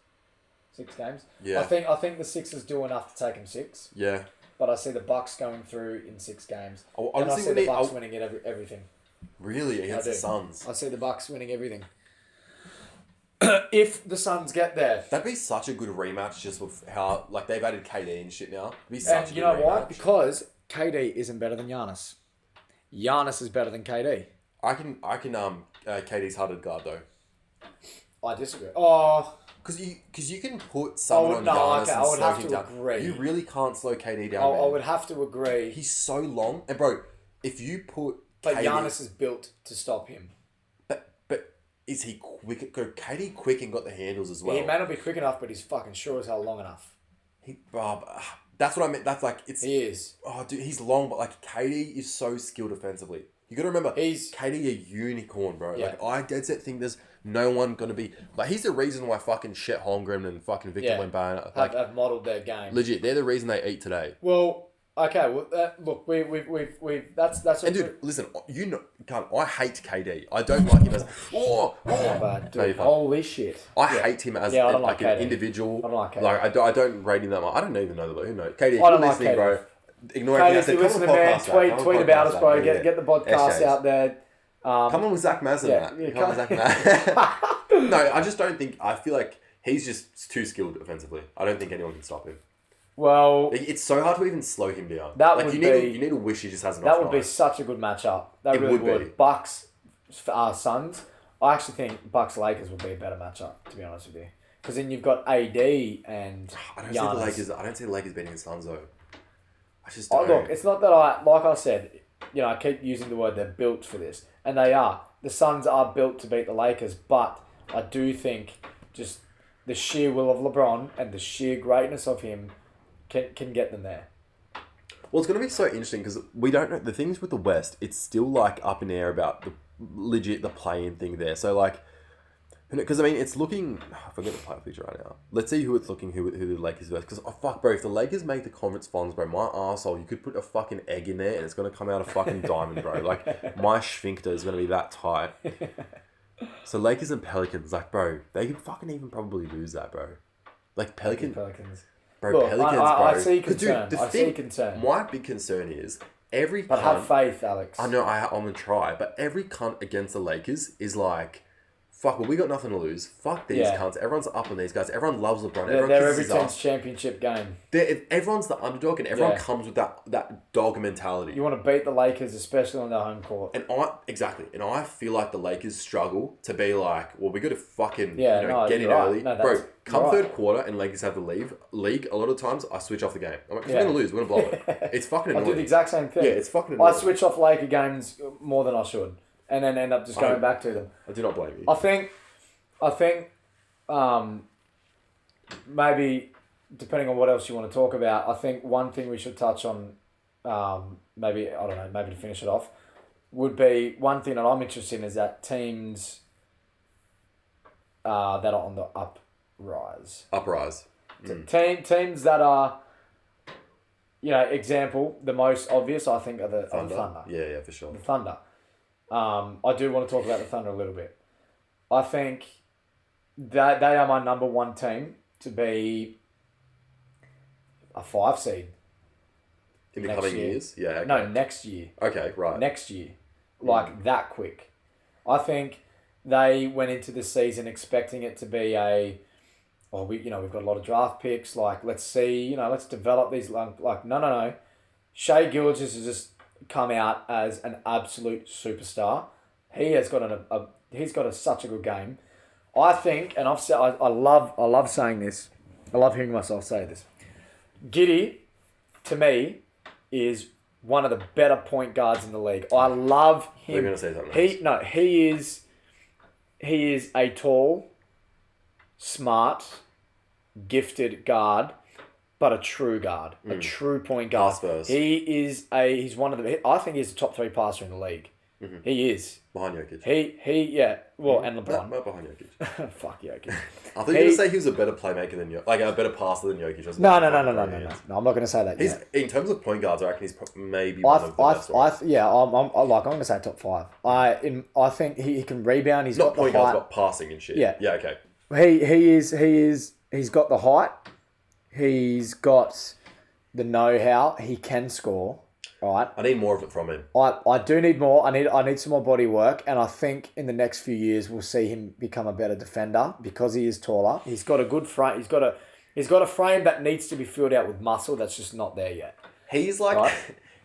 6 games. Yeah. I think the Sixers do enough to take them 6. Yeah. But I see the Bucks going through in 6 games. Honestly, and I see the Bucks winning everything. Really? Against the Suns? I see the Bucks winning everything. If the Suns get there. That'd be such a good rematch just with how, like, they've added KD and shit now. It'd be such a good rematch. Why? Because KD isn't better than Giannis. Giannis is better than KD. I can KD's harder to guard, though. I disagree. Oh... Because you can put someone on Giannis and slow him down. Agree. You really can't slow KD down. I would have to agree. He's so long. And bro, if you put But KD, Giannis is built to stop him. But is he quick? Go KD quick and got the handles as well. He may not be quick enough, but he's fucking sure as hell long enough. That's what I meant. That's like... He is. Oh, dude, he's long, but like KD is so skilled offensively. You got to remember, KD a unicorn, bro. Yeah. Like, I dead set think there's no one going to be... Like, he's the reason why fucking Chet Holmgren and fucking Victor Wembanyama... Like, have modelled their game. Legit, they're the reason they eat today. Well, okay, look, we've... That's... And dude, listen, you know... I hate KD. I don't like him as... Dude, holy shit. I hate him as an individual. I don't like KD. Like, I don't rate him that much. I don't even know the... Who knows? KD, if you're listening, bro... Ignore KD, if you listen to man, tweet about us, bro. Get the podcast out there. Come on with Zach Maz and that. Come on with Zach Maz. No, I just don't think... I feel like he's just too skilled offensively. I don't think anyone can stop him. Well... It's so hard to even slow him down. You need to wish he just has enough That would be such a good matchup. That really would. Bucks, Suns. I actually think Bucks Lakers would be a better matchup, to be honest with you. Because then you've got AD and I don't see the Lakers beating the Suns, though. I just don't. Look, it's not that like I said, I keep using the word they're built for this. And they are. The Suns are built to beat the Lakers, but I do think just the sheer will of LeBron and the sheer greatness of him can get them there. Well, it's going to be so interesting because we don't know. The things with the West, it's still like up in the air about the play-in thing there. So like, because I mean, it's looking... I forget the play picture right now. Let's see who the Lakers versus. Because, fuck, bro, if the Lakers make the conference finals, bro, my arsehole, you could put a fucking egg in there and it's going to come out a fucking diamond, bro. Like, my sphincter is going to be that tight. So, Lakers and Pelicans, like, bro, they could fucking even probably lose that, bro. Like, Pelicans. Bro, look, Pelicans, bro. I see concern. Dude, I see concern. My big concern is every have faith, Alex. I know, I'm going to try. But every cunt against the Lakers is like... fuck, well, we got nothing to lose. Fuck these cunts. Everyone's up on these guys. Everyone loves LeBron. Everyone they're every team's championship game. Everyone's the underdog, and everyone comes with that dog mentality. You want to beat the Lakers, especially on their home court. And I feel like the Lakers struggle to be like, well, we got to fucking get in early. No, bro, come third quarter and Lakers have the league, a lot of times I switch off the game. I'm like, we're going to lose. We're going to blow it. It's fucking annoying. I do the exact same thing. Yeah, it's fucking annoying. I switch off Laker games more than I should. And then end up just going back to them. I do not blame you. I think maybe, depending on what else you want to talk about, I think one thing we should touch on, maybe to finish it off, would be one thing that I'm interested in is that teams that are on the uprise. Teams that are, example, the most obvious, I think, are the Thunder. Yeah, for sure. The Thunder. I do want to talk about the Thunder a little bit. I think that they are my number one team to be a 5 seed. In the coming years? Yeah. Okay. No, next year. Okay, right. Next year. That quick. I think they went into the season expecting it to be we've got a lot of draft picks. Like, let's see, let's develop these. Like, no. Shai Gilgeous has just come out as an absolute superstar. He has got such a good game. I think, and I've said, I love saying this. I love hearing myself say this. Giddey, to me, is one of the better point guards in the league. I love him. You're going to say something. He is a tall, smart, gifted guard, but a true guard, a true point guard. He's one of the. I think he's a top 3 passer in the league. Mm-hmm. He is behind Jokic. And LeBron. Not behind Jokic. Fuck Jokic. I thought you were going to say he was a better playmaker than Jokic, like a better passer than Jokic. No. I'm not going to say that. In terms of point guards, I reckon he's maybe one of the best. I'm going to say top 5. I think he can rebound. He's not got point the height. guards, but passing and shit. Yeah. Yeah. Okay. He's got the height. He's got the know-how. He can score. Right. I need more of it from him. I do need more. I need some more body work, and I think in the next few years we'll see him become a better defender because he is taller. He's got a good frame. He's got a frame that needs to be filled out with muscle that's just not there yet. He's like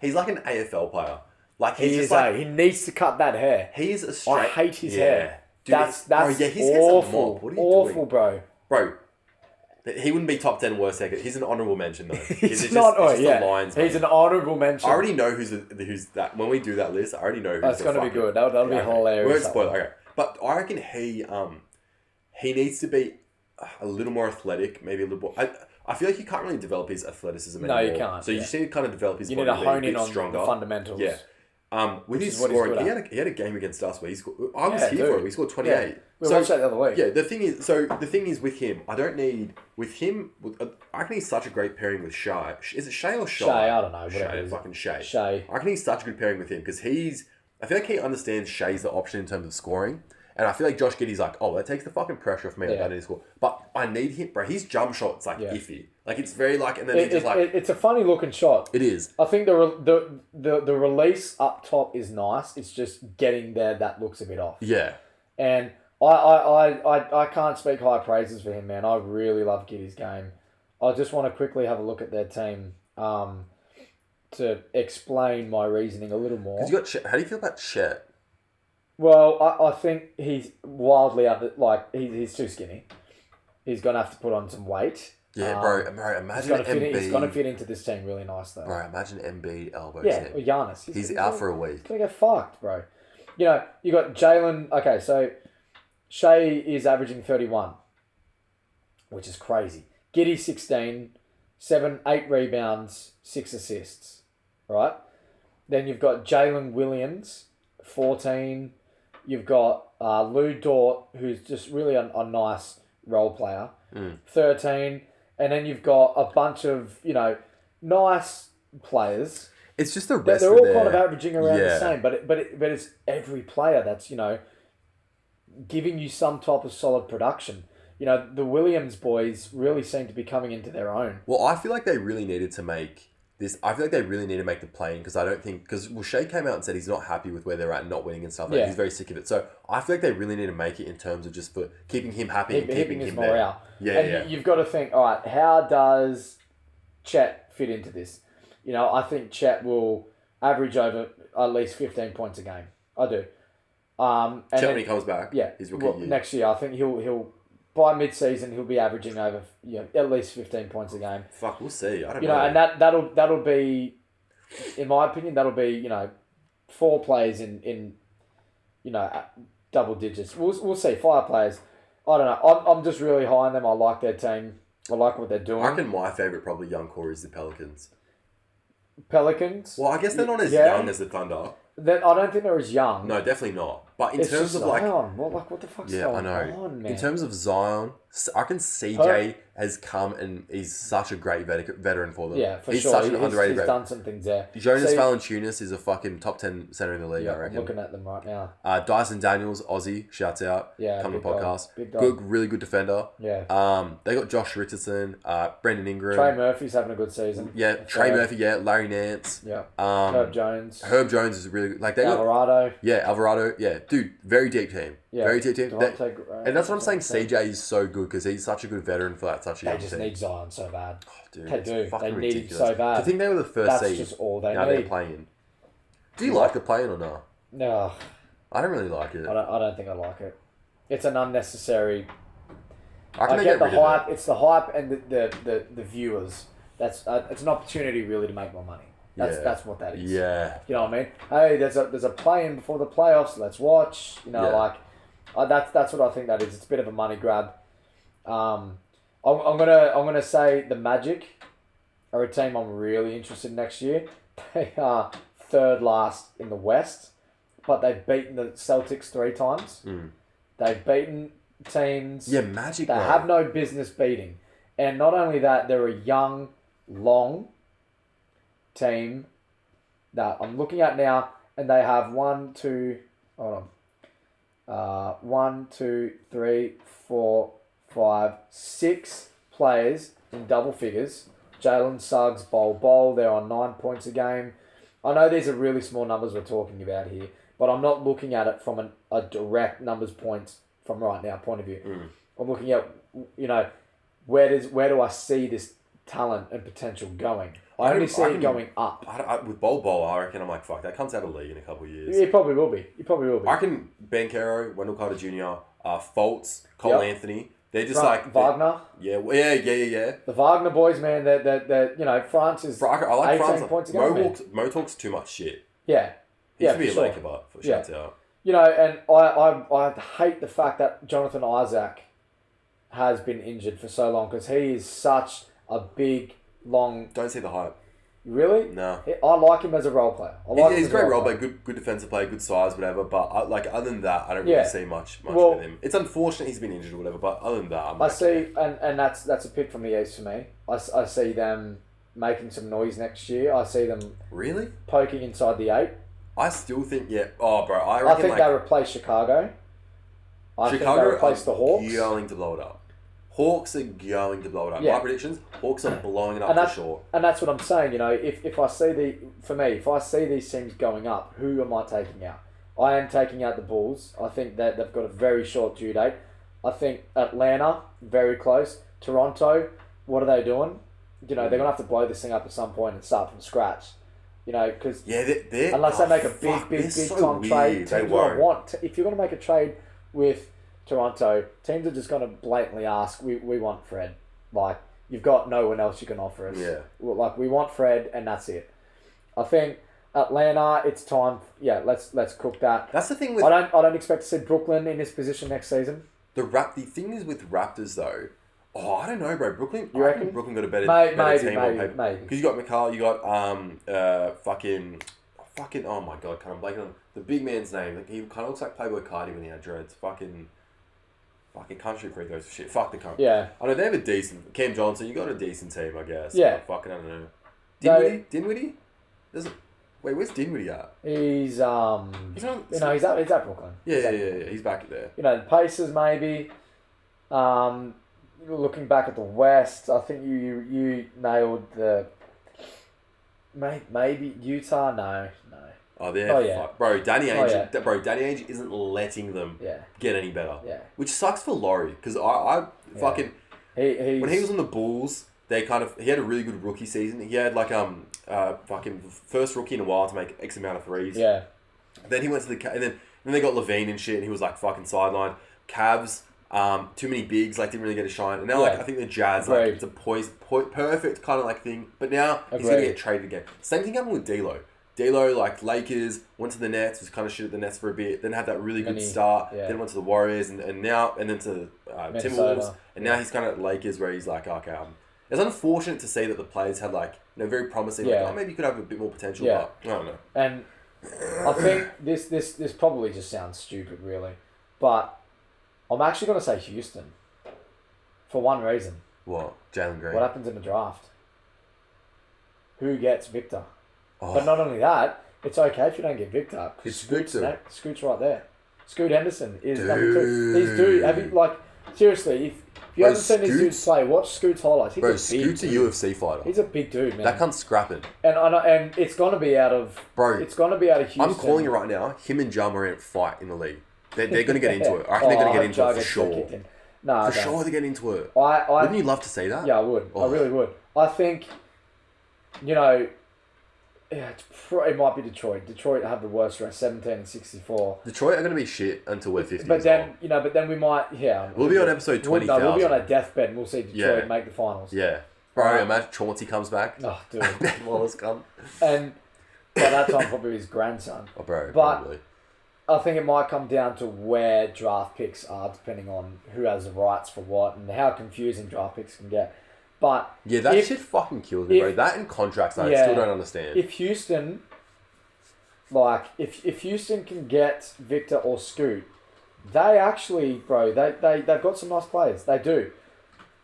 he's like an AFL player. Like he needs to cut that hair. He's a straight. I hate his hair. Dude, that's his awful. What are you awful, doing? Bro. He wouldn't be top 10 worst hacker. He's an honourable mention though. He's an honourable mention. I already know who's that. When we do that list, I already know who's that's going to be good. That'll be hilarious. We won't spoil it. Okay. But I reckon he needs to be a little more athletic, maybe a little more. I feel like you can't really develop his athleticism anymore. No, you can't. So you just need to kind of develop his body. You need to hone in on stronger. The fundamentals. Yeah. With his scoring, he had a game against us where he scored. I was here for it. He scored 28. Yeah. We watched that the other week. Yeah, the thing is with him, I reckon he's such a great pairing with Shai. Is it Shai or Shai? Shai, I don't know. Shai. I reckon he's such a good pairing with him because I feel like he understands Shai's the option in terms of scoring. And I feel like Josh Giddey's like, that takes the fucking pressure off me. I need to score. But I need him, bro. His jump shot's iffy. Like it's very and then it's a funny looking shot. It is. I think the release up top is nice. It's just getting there that looks a bit off. Yeah. And I can't speak high praises for him, man. I really love Giddey's game. I just want to quickly have a look at their team to explain my reasoning a little more. How do you feel about Chet? Well, I think he's wildly he's too skinny. He's going to have to put on some weight. Yeah, bro, imagine Embiid. He's going to fit into this team really nice, though. Bro, imagine Embiid elbows him. Yeah, Giannis. He's out for a week. He's going to get fucked, bro. You got Jalen. Okay, so Shai is averaging 31, which is crazy. Giddey 16, 8 rebounds, 6 assists, right? Then you've got Jalen Williams, 14. You've got Lou Dort, who's just really a nice role player, 13. And then you've got a bunch of, nice players. It's just the rest they're all kind of averaging around the same, but it's every player that's, giving you some type of solid production. The Williams boys really seem to be coming into their own. Well, I feel like they really needed to make I feel like they really need to make the play-in because I don't think... Because Shea came out and said he's not happy with where they're at, not winning and stuff. Like, he's very sick of it. So I feel like they really need to make it in terms of just for keeping him happy and keeping him there. And you've got to think, all right, how does Chet fit into this? You know, I think Chet will average over at least 15 points a game. I do. Chet, when he comes back, his rookie year. Next year, I think he'll by mid-season he'll be averaging over at least 15 points a game. Fuck, we'll see. I don't know. And that'll be, in my opinion, that'll be 4 players in double digits. We'll see 5 players. I don't know. I'm just really high on them. I like their team. I like what they're doing. I reckon my favourite probably young core is the Pelicans. Pelicans? Well, I guess they're not as young as the Thunder. I don't think they're as young. No, definitely not. But in terms of Zion. What the fuck's going on, man? In terms of Zion, I reckon CJ has come and he's such a great veteran for them. Yeah, for he's sure. Such an underrated he's done some things there. Jonas Valanciunas is a fucking top 10 center in the league, I reckon. I'm looking at them right now. Dyson Daniels, Aussie, shouts out. Yeah, come to the podcast. Big dog. Really good defender. Yeah. They got Josh Richardson, Brendan Ingram. Trey Murphy's having a good season. Yeah, Trey Murphy, Larry Nance. Yeah. Herb Jones. Herb Jones is really good. Like they Alvarado. Alvarado. Yeah, dude, very deep team. Yeah. Very deep team. And that's what I'm saying. CJ is so good because he's such a good veteran for that such a young team. They just need Zion so bad. Oh, dude, they do. They need him ridiculous. so bad. I think they were the first seed. That's just all they now need. They're playing. Do you like the play-in or not? No. I don't really like it. I don't think I like it. It's an unnecessary... I get the hype. It's the hype and the viewers. That's it's an opportunity really to make more money. That's what that is. Yeah. You know what I mean? Hey, there's a play-in before the playoffs. Let's watch. That's what I think that is. It's a bit of a money grab. I'm gonna say the Magic are a team I'm really interested in next year. They are third last in the West, but they've beaten the Celtics 3 times. They've beaten teams Magic they have no business beating. And not only that, they're a young, long team that I'm looking at now, and they have 1, 2, 3, 4, 5, 6 players in double figures. Jalen Suggs, Bol, they're on 9 points a game. I know these are really small numbers we're talking about here, but I'm not looking at it from a direct numbers points from right now point of view. I'm looking at, where do I see this talent and potential going? I only see it going up. With Bol, I reckon I'm like, fuck, that comes out of the league in a couple of years. Yeah, he probably will be. I reckon Ben Caro, Wendell Carter Jr., Fultz, Cole Anthony, they're just Wagner. Yeah. The Wagner boys, man, they're France is I like 18 France. points a game. Mo talks too much shit. Yeah. He should be a Laker, but shouts out. And I hate the fact that Jonathan Isaac has been injured for so long because he is such a big, long... Don't see the hype. Really? No. I like him as a role player. He's a great role player, good defensive player, good size, whatever. But other than that, I don't really see much with him. It's unfortunate he's been injured or whatever, but other than that, I see, and that's a pick from the East for me. I see them making some noise next year. I see them really poking inside the 8. I still think, Oh, bro, I think they replace Chicago. I think they replace the Hawks. Going to blow it up. Hawks are going to blow it up. My predictions, Hawks are blowing it up for sure. And that's what I'm saying, if I see these teams going up, who am I taking out? I am taking out the Bulls. I think that they've got a very short due date. I think Atlanta, very close. Toronto, what are they doing? They're going to have to blow this thing up at some point and start from scratch. Because unless they make a big time trade, teams if you're going to make a trade with Toronto, teams are just going to blatantly ask, we want Fred. Like, you've got no one else you can offer us. Yeah. Like, we want Fred, and that's it. I think Atlanta, it's time. Yeah, let's cook that. That's the thing with... I don't expect to see Brooklyn in this position next season. The thing is with Raptors, though... Oh, I don't know, bro. Brooklyn... You reckon? Brooklyn got a better team on paper. Maybe. Because you got McCall, you got fucking... Oh my god, I'm blanking on the big man's name. Like, he kind of looks like Playboy Cardi when he had dreads. Fucking country free throws for shit. Fuck the country. Yeah. I know they have a decent... Cam Johnson, you got a decent team, I guess. Yeah. But I don't know. Dinwiddie? Wait, where's Dinwiddie at? He's he's at Brooklyn. Yeah. He's back there. The Pacers maybe. Looking back at the West, I think you nailed the Maybe Utah. No. Oh, they're bro. Danny Ainge isn't letting them get any better. Yeah, which sucks for Laurie because I fucking when he was on the Bulls, he had a really good rookie season. He had like fucking first rookie in a while to make X amount of threes. Yeah. Then he went to the and then they got Levine and shit, and he was like fucking sidelined. Cavs, too many bigs, like didn't really get a shine. And now I think the Jazz, like it's a perfect kind of like thing. But now he's gonna get traded again. Same thing happened with D'Lo. D'Lo, like Lakers, went to the Nets, was kind of shit at the Nets for a bit, then had that really good start, then went to the Warriors, and then to Timberwolves, and now he's kind of at Lakers where he's like, okay, it's unfortunate to see that the players had like, very promising, like, maybe you could have a bit more potential, but I don't know. And I think this probably just sounds stupid, really, but I'm actually going to say Houston for one reason. What? Jalen Green? What happens in the draft? Who gets Victor? Oh. But not only that, it's okay if you don't get Victor. Scoot's right there. Scoot Henderson is number 2. These dudes, have you seriously? If you haven't seen these dudes play, watch Scoot's highlights. Scoot's a UFC fighter. He's a big dude, man. That cunt's scrapping. And it's gonna be out of It's gonna be out of Houston. I'm calling it right now. Him and Ja Morant fight in the league. They're gonna get into it. I reckon they're gonna get into it for sure. No, for sure they're getting into it. Wouldn't you love to see that? Yeah, I would. I really would. I think, it might be Detroit. Detroit have the worst rate, 17-64. Detroit are going to be shit until we're 50. But then we might, We'll be on episode 20,000. We'll be on a deathbed and we'll see Detroit make the finals. Yeah. Bro, imagine Chauncey comes back. Oh, dude. Ben Wallace come. And by that time, probably his grandson. Oh, bro, but probably. I think it might come down to where draft picks are, depending on who has the rights for what and how confusing draft picks can get. But that shit fucking kills me, bro. That and contracts, I still don't understand. If Houston, if Houston can get Victor or Scoot, they actually, bro, they've got some nice players. They do.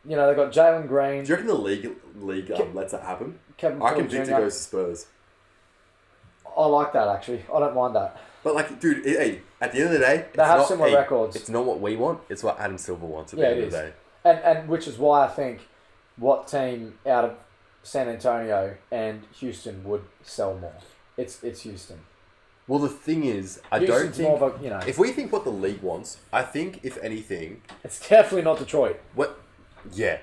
They've got Jalen Green. Do you reckon the league lets that happen? I can Victor goes to Spurs. I like that, actually. I don't mind that. But, dude, hey, at the end of the day... They have similar records. It's not what we want. It's what Adam Silver wants at the end of the day. And which is why I think what team out of San Antonio and Houston would sell more? It's Houston. Well, the thing is, Houston's more of a, if we think what the league wants, I think, if anything... It's definitely not Detroit. Yeah.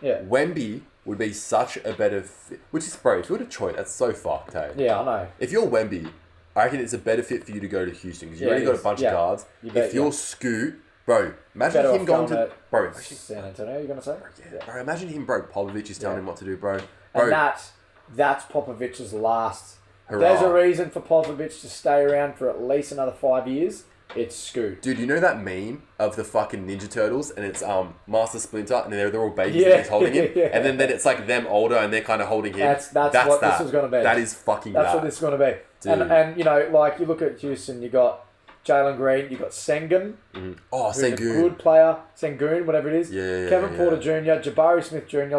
Yeah. Wemby would be such a better fit. Which is, bro, if you're Detroit, that's so fucked, hey? Yeah, I know. If you're Wemby, I reckon it's a better fit for you to go to Houston because you already got a bunch of guards. If you're Scoot, bro, imagine him going to... Bro, San Antonio, you're going to say? Bro, imagine him, bro. Popovich is telling him what to do, bro. And that's Popovich's last... Hurrah. There's a reason for Popovich to stay around for at least another 5 years. It's Scoot. Dude, you know that meme of the fucking Ninja Turtles and it's Master Splinter and they're all babies and he's holding him? Yeah. And then it's like them older and they're kind of holding him. That's what this is going to be. That is fucking That's what this is going to be. Dude. And you look at Houston, you got Jalen Green, you got Sengun. Mm. Oh, Sengun. A good player. Sengun, whatever it is. Yeah. Kevin Porter Jr., Jabari Smith Jr.,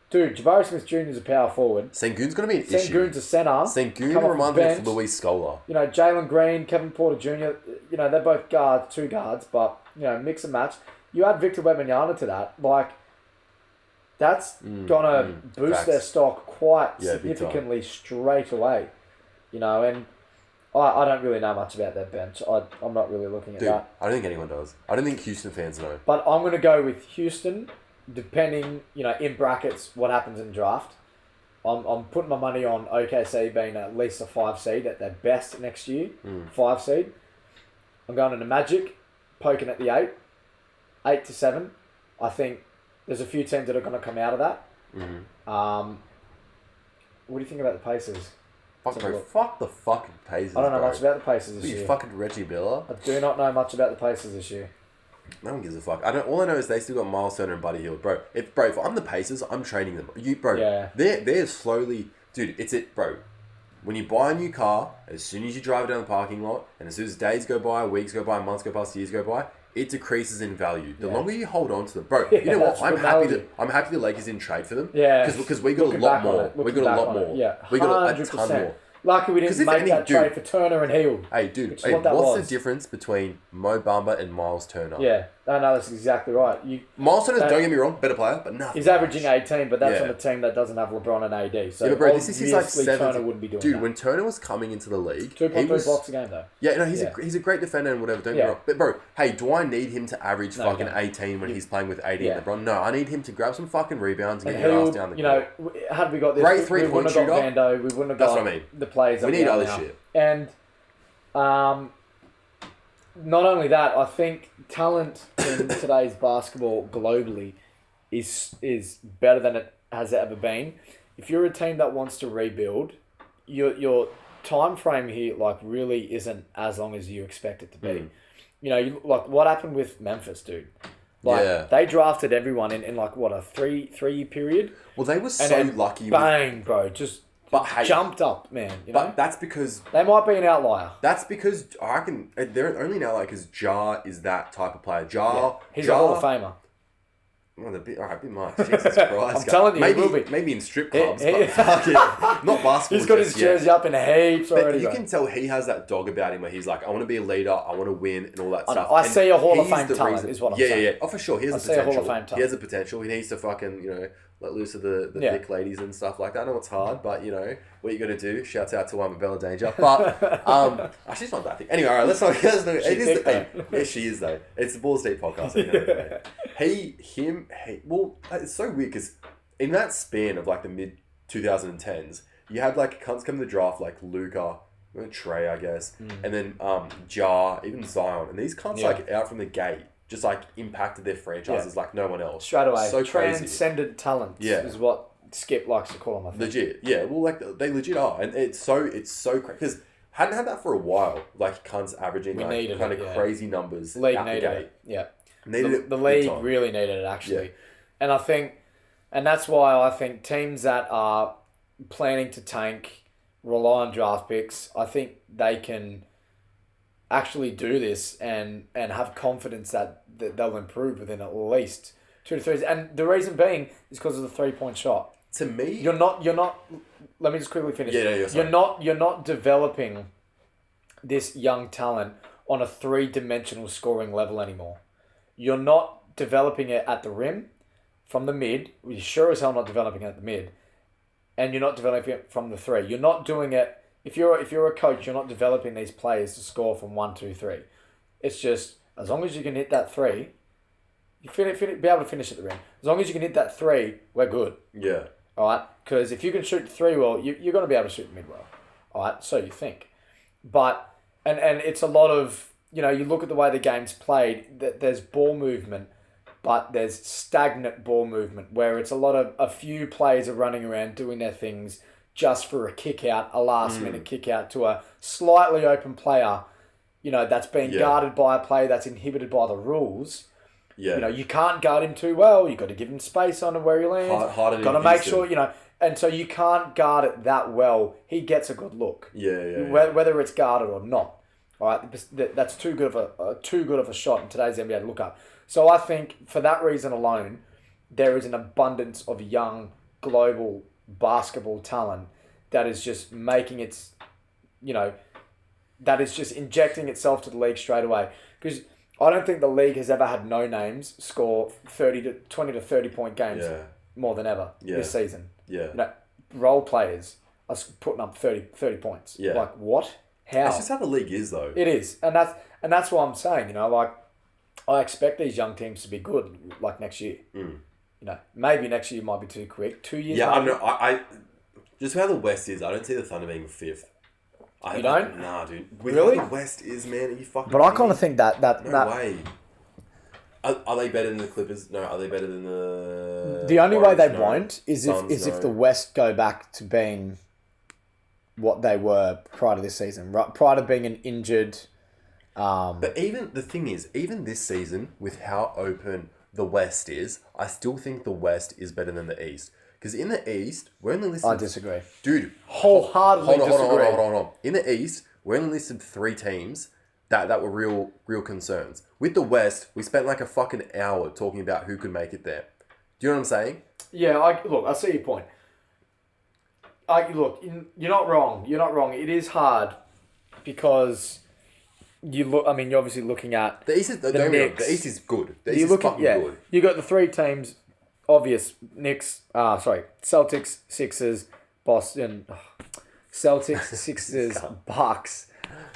dude, Jabari Smith Jr. is a power forward. Sengun's going to be an issue. Sengun's a centre. Sengun reminds me of Luis Scola. Jalen Green, Kevin Porter Jr., they're both two guards, but, mix and match. You add Victor Wembanyama to that, that's going to boost their stock quite significantly straight away. And I don't really know much about their bench. I'm not really looking at that. I don't think anyone does. I don't think Houston fans know. But I'm going to go with Houston, depending, in brackets, what happens in the draft. I'm putting my money on OKC being at least a 5 seed at their best next year. 5 seed. I'm going to the Magic, poking at the 8 to 7. I think there's a few teams that are going to come out of that. Mm-hmm. What do you think about the Pacers? Fuck the fucking Pacers. I don't know much about the Pacers this year. You fucking Reggie Miller? I do not know much about the Pacers this year. No one gives a fuck. All I know is they still got Miles Turner and Buddy Hield, bro. If I'm the Pacers, I'm trading them. They're slowly, dude. It's it, bro. When you buy a new car, as soon as you drive it down the parking lot, and as soon as days go by, weeks go by, months go past, years go by, it decreases in value. The longer you hold on to them, bro. You know what? I'm happy the Lakers didn't trade for them. Yeah. Because we got a lot more. We got a lot more. Yeah. We got a ton more. Lucky we didn't make that trade for Turner and Hield. Hey, dude. What's the difference between Mo Bamba and Miles Turner? Yeah, No, that's exactly right. Miles Turner, don't get me wrong, better player, but nothing. He's averaging 18, but that's on a team that doesn't have LeBron and AD. So bro, this is his like Turner wouldn't be doing Dude, that. when Turner was coming into the league, 2.3 blocks a game though. Yeah, no, he's a great defender and whatever. Don't get me wrong. But bro, hey, do I need him to average fucking 18 when he's playing with AD and LeBron? No, I need him to grab some fucking rebounds and get his ass down the court. Had we got this, great 3-point shooter. We wouldn't have got Vando. We wouldn't have got the players. We need other shit. And not only that, I think talent in today's basketball globally is better than it has ever been. If you're a team that wants to rebuild, your time frame here like really isn't as long as you expect it to be. You know, like what happened with Memphis, dude. Like they drafted everyone in like what, a three-year period. Well, they were so lucky. Bang, bro, just. But jumped up, man. You know? But that's because... They might be an outlier. That's because I reckon they're only an outlier because Ja is that type of player. He's a Hall of Famer. Well, a bit much. Jesus Christ. I'm telling you, maybe, he will be. Maybe in strip clubs, but fucking not basketball. He's got his jersey up in heaps already. But you can tell he has that dog about him where he's like, I want to be a leader, I want to win, and all that stuff. I see a Hall of Fame talent is what I'm saying. Yeah. Oh, for sure. He has the potential. He has the potential. He needs to fucking, let loose of the big ladies and stuff like that. I know it's hard, but, what you got to do. Shouts out to Bella Danger. But, she's not that thing. Anyway, all right, let's not... she is, though. It's the Balls Deep podcast. Well, it's so weird because in that span of like the mid 2010s, you had like cunts come to the draft like Luka, Trey, I guess, and then Ja, even Zion, and these cunts like out from the gate just like impacted their franchises like no one else. Straight away, so transcendent talent is what Skip likes to call them. I think. Legit, yeah. Well, like they legit are, and it's so crazy because hadn't had that for a while. Like cunts averaging like kind of crazy numbers. League out needed the gate. it. Yeah. The league really needed it actually, and I think, and that's why I think teams that are planning to tank, rely on draft picks, I think they can actually do this and have confidence that they'll improve within at least 2 to 3. And the reason being is because of the 3-point shot. To me, you're not. Let me just quickly finish. Yeah, You're not developing this young talent on a 3-dimensional scoring level anymore. You're not developing it at the rim, from the mid. You're sure as hell not developing it at the mid, and you're not developing it from the 3. You're not doing it. If you're a coach, you're not developing these players to score from 1, 2, 3. It's just as long as you can hit that 3, you be able to finish at the rim. As long as you can hit that 3, we're good. Yeah. All right. Because if you can shoot the 3 well, you're going to be able to shoot the mid well. All right. So you think, but and it's a lot of. You look at the way the game's played, there's ball movement, but there's stagnant ball movement where it's a few players are running around doing their things just for a kick out, a last minute kick out to a slightly open player, that's being guarded by a player that's inhibited by the rules. Yeah. You can't guard him too well. You've got to give him space on where he lands. Got to make sure, and so you can't guard it that well. He gets a good look. Yeah. Whether it's guarded or not. All right, that's too good of a shot in today's NBA to look up. So I think for that reason alone, there is an abundance of young global basketball talent that is just making its, that is just injecting itself to the league straight away. Because I don't think the league has ever had no names score 20 to 30 point games more than ever this season. Yeah. Role players are putting up 30 points. Yeah. Like what? How? That's just how the league is, though. It is, and that's what I'm saying. Like I expect these young teams to be good, like next year. Maybe next year might be too quick. 2 years. Yeah, maybe. I just how the West is. I don't see the Thunder being 5th. You don't? Nah, dude. Really? How the West is, man. Are you fucking? But I kind of think that no way. Are they better than the Clippers? No. Are they better than the? The only way they won't is if the West go back to being what they were prior to this season, prior to being an injured. But even the thing is, even this season, with how open the West is, I still think the West is better than the East. Because in the East, we're only listed... I disagree. Dude. Wholeheartedly disagree. Hold on. In the East, we only listed 3 teams that were real concerns. With the West, we spent like a fucking hour talking about who could make it there. Do you know what I'm saying? Yeah, I see your point. You're not wrong. It is hard because you look. I mean, you're obviously looking at the East. The East is good. The East is fucking good. You got the three teams. Obvious Knicks. Celtics, Sixers, Boston. Celtics, Sixers, Bucks.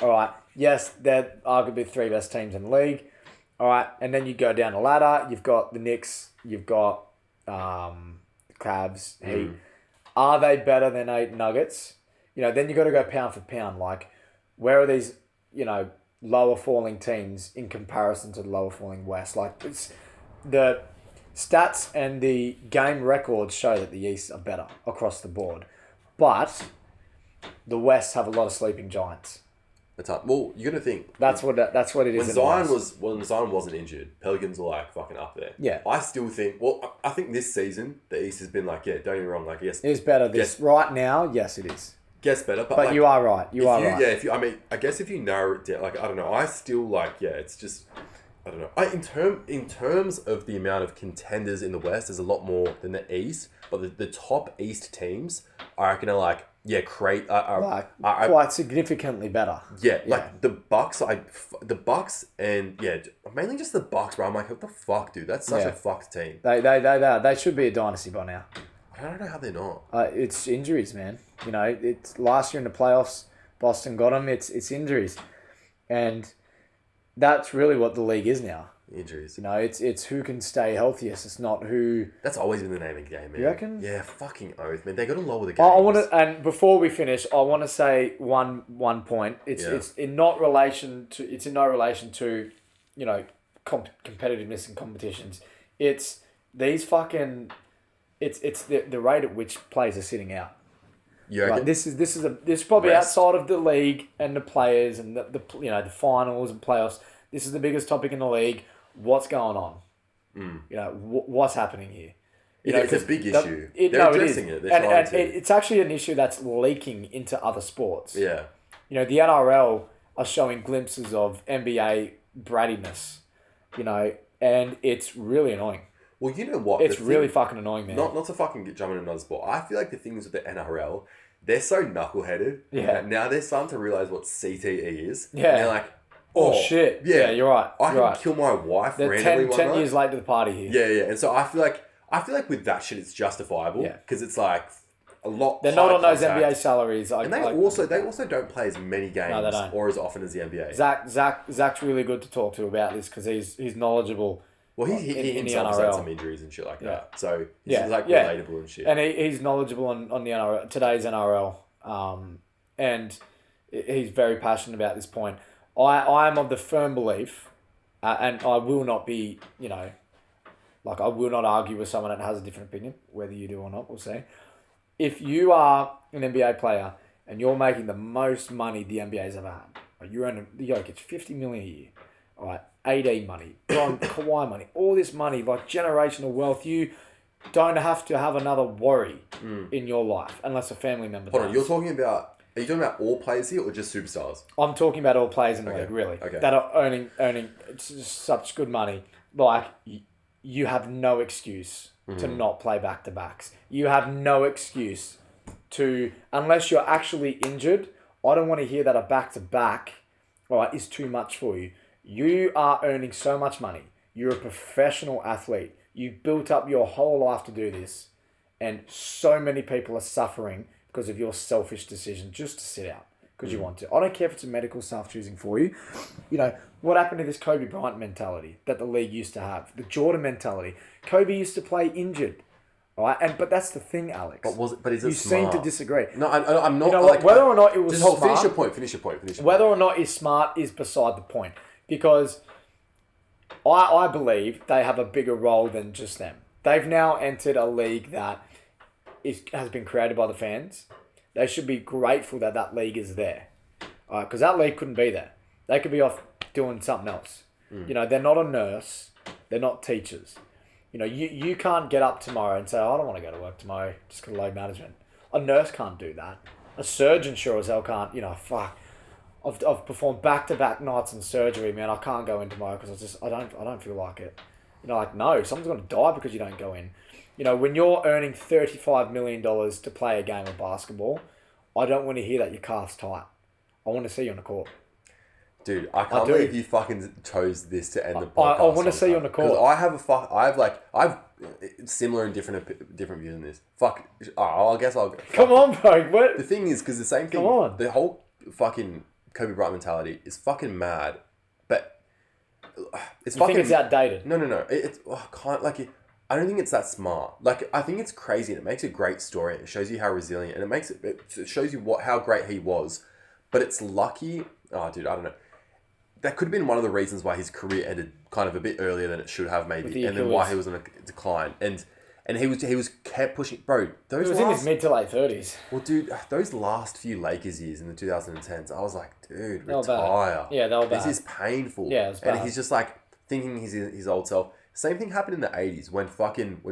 All right. Yes, they're arguably the three best teams in the league. All right, and then you go down the ladder. You've got the Knicks. You've got Cavs, Heat. Are they better than 8 Nuggets? Then you got to go pound for pound. Like, where are these, lower falling teams in comparison to the lower falling West? Like, it's the stats and the game records show that the East are better across the board, but the West have a lot of sleeping giants. That's hard. Well, you're gonna think that's what it is. When Zion wasn't injured, Pelicans were like fucking up there. Yeah. I still think. Well, I think this season the East has been like, yeah, don't get me wrong, like yes, it is better. Right now, yes, it is. Gets better, but like, you are right. You are right. Yeah, I mean, I guess if you narrow it down, like I don't know, I still like it's just. I don't know. In terms of the amount of contenders in the West, there's a lot more than the East. But the top East teams, I reckon, are quite significantly better. Yeah, like the Bucks. The Bucks and mainly just the Bucks. Bro, I'm like, what the fuck, dude? That's such a fucked team. They should be a dynasty by now. I don't know how they're not. It's injuries, man. It's last year in the playoffs, Boston got them. It's injuries, and that's really what the league is now. Injuries. It's who can stay healthiest. It's not who. That's always been the name of the game, man. You reckon? Yeah, fucking oath, man. They got to lower the game. I want to, and before we finish, I want to say one point. It's in no relation to competitiveness and competitions. It's these fucking. It's the rate at which players are sitting out. Yeah. This is probably outside of the league and the players and the finals and playoffs. This is the biggest topic in the league. What's going on? What's happening here? It's a big issue. They're addressing it. And it's actually an issue that's leaking into other sports. Yeah. The NRL are showing glimpses of NBA brattiness. And it's really annoying. Well, you know what? It's really fucking annoying, man. Not to fucking jump in another sport. I feel like the things with the NRL, they're so knuckleheaded. Yeah. Now they're starting to realize what CTE is. Yeah. And they're like, oh shit. Yeah, you're right. I can kill my wife they're randomly 10 years late to the party here. Yeah. And so I feel like with that shit, it's justifiable. Yeah. Because it's like a lot. They're not on those NBA salaries. And they also don't play as many games or as often as the NBA. Zach's really good to talk to about this because he's knowledgeable. Well, he himself has had some injuries and shit like that. So he's relatable and shit. And he's knowledgeable on the NRL, today's NRL. And he's very passionate about this point. I am of the firm belief, and I will not be, I will not argue with someone that has a different opinion, whether you do or not, we'll see. If you are an NBA player and you're making the most money the NBA's ever had, you're earning, it's $50 million a year, all right, AD money, Kawhi money, all this money, like generational wealth, you don't have to have another worry in your life unless a family member does. Hold on, are you talking about all players here or just superstars? I'm talking about all players in the league, really, that are earning such good money. Like, you have no excuse to not play back-to-backs. You have no excuse to, unless you're actually injured, I don't want to hear that a back-to-back is too much for you. You are earning so much money. You're a professional athlete. You built up your whole life to do this. And so many people are suffering because of your selfish decision just to sit out because you want to. I don't care if it's a medical staff choosing for you. What happened to this Kobe Bryant mentality that the league used to have? The Jordan mentality. Kobe used to play injured. All right, but that's the thing, Alex. But is it you smart? seem to disagree. No, I'm not. Whether or not it was smart. Finish your point. Whether or not it's smart is beside the point. Because I believe they have a bigger role than just them. They've now entered a league that has been created by the fans. They should be grateful that that league is there. Because that league couldn't be there. They could be off doing something else. They're not a nurse. They're not teachers. You can't get up tomorrow and say, I don't want to go to work tomorrow just because of load management. A nurse can't do that. A surgeon sure as hell can't, fuck. I've performed back-to-back nights in surgery, man. I can't go in tomorrow because I don't feel like it. No, someone's going to die because you don't go in. When you're earning $35 million to play a game of basketball, I don't want to hear that your calf's tight. I want to see you on the court. Dude, I can't believe you fucking chose this to end the podcast. I want to see you on the court. Because I've similar and different views on this. I guess I'll... Come on, bro. What? The thing is, because the same thing... Come on. The whole fucking Kobe Bryant mentality is fucking mad, but it's think it's outdated? No. I don't think it's that smart. Like, I think it's crazy and it makes a great story. It shows you how resilient and it shows you how great he was. But it's lucky... Oh, dude, I don't know. That could have been one of the reasons why his career ended kind of a bit earlier than it should have, maybe, and then why he was on a decline. And he was kept pushing, bro. He was in his mid to late 30s. Well, dude, those last few Lakers years in the 2010s, I was like, dude, retire. Yeah, they were bad. This is painful. Yeah, it was bad. And he's just like thinking he's his old self. Same thing happened in the 80s when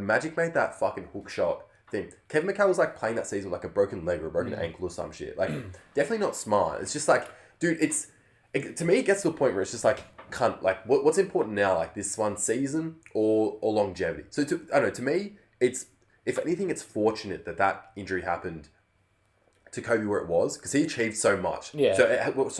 Magic made that fucking hook shot thing. Kevin McHale was like playing that season with like a broken leg or a broken ankle or some shit. Like, definitely not smart. It's just like, dude, to me, it gets to a point where it's just like, cunt, like, what's important now? Like, this one season or longevity? So, I don't know, to me, it's, if anything, it's fortunate that injury happened to Kobe where it was, because he achieved so much. Yeah. So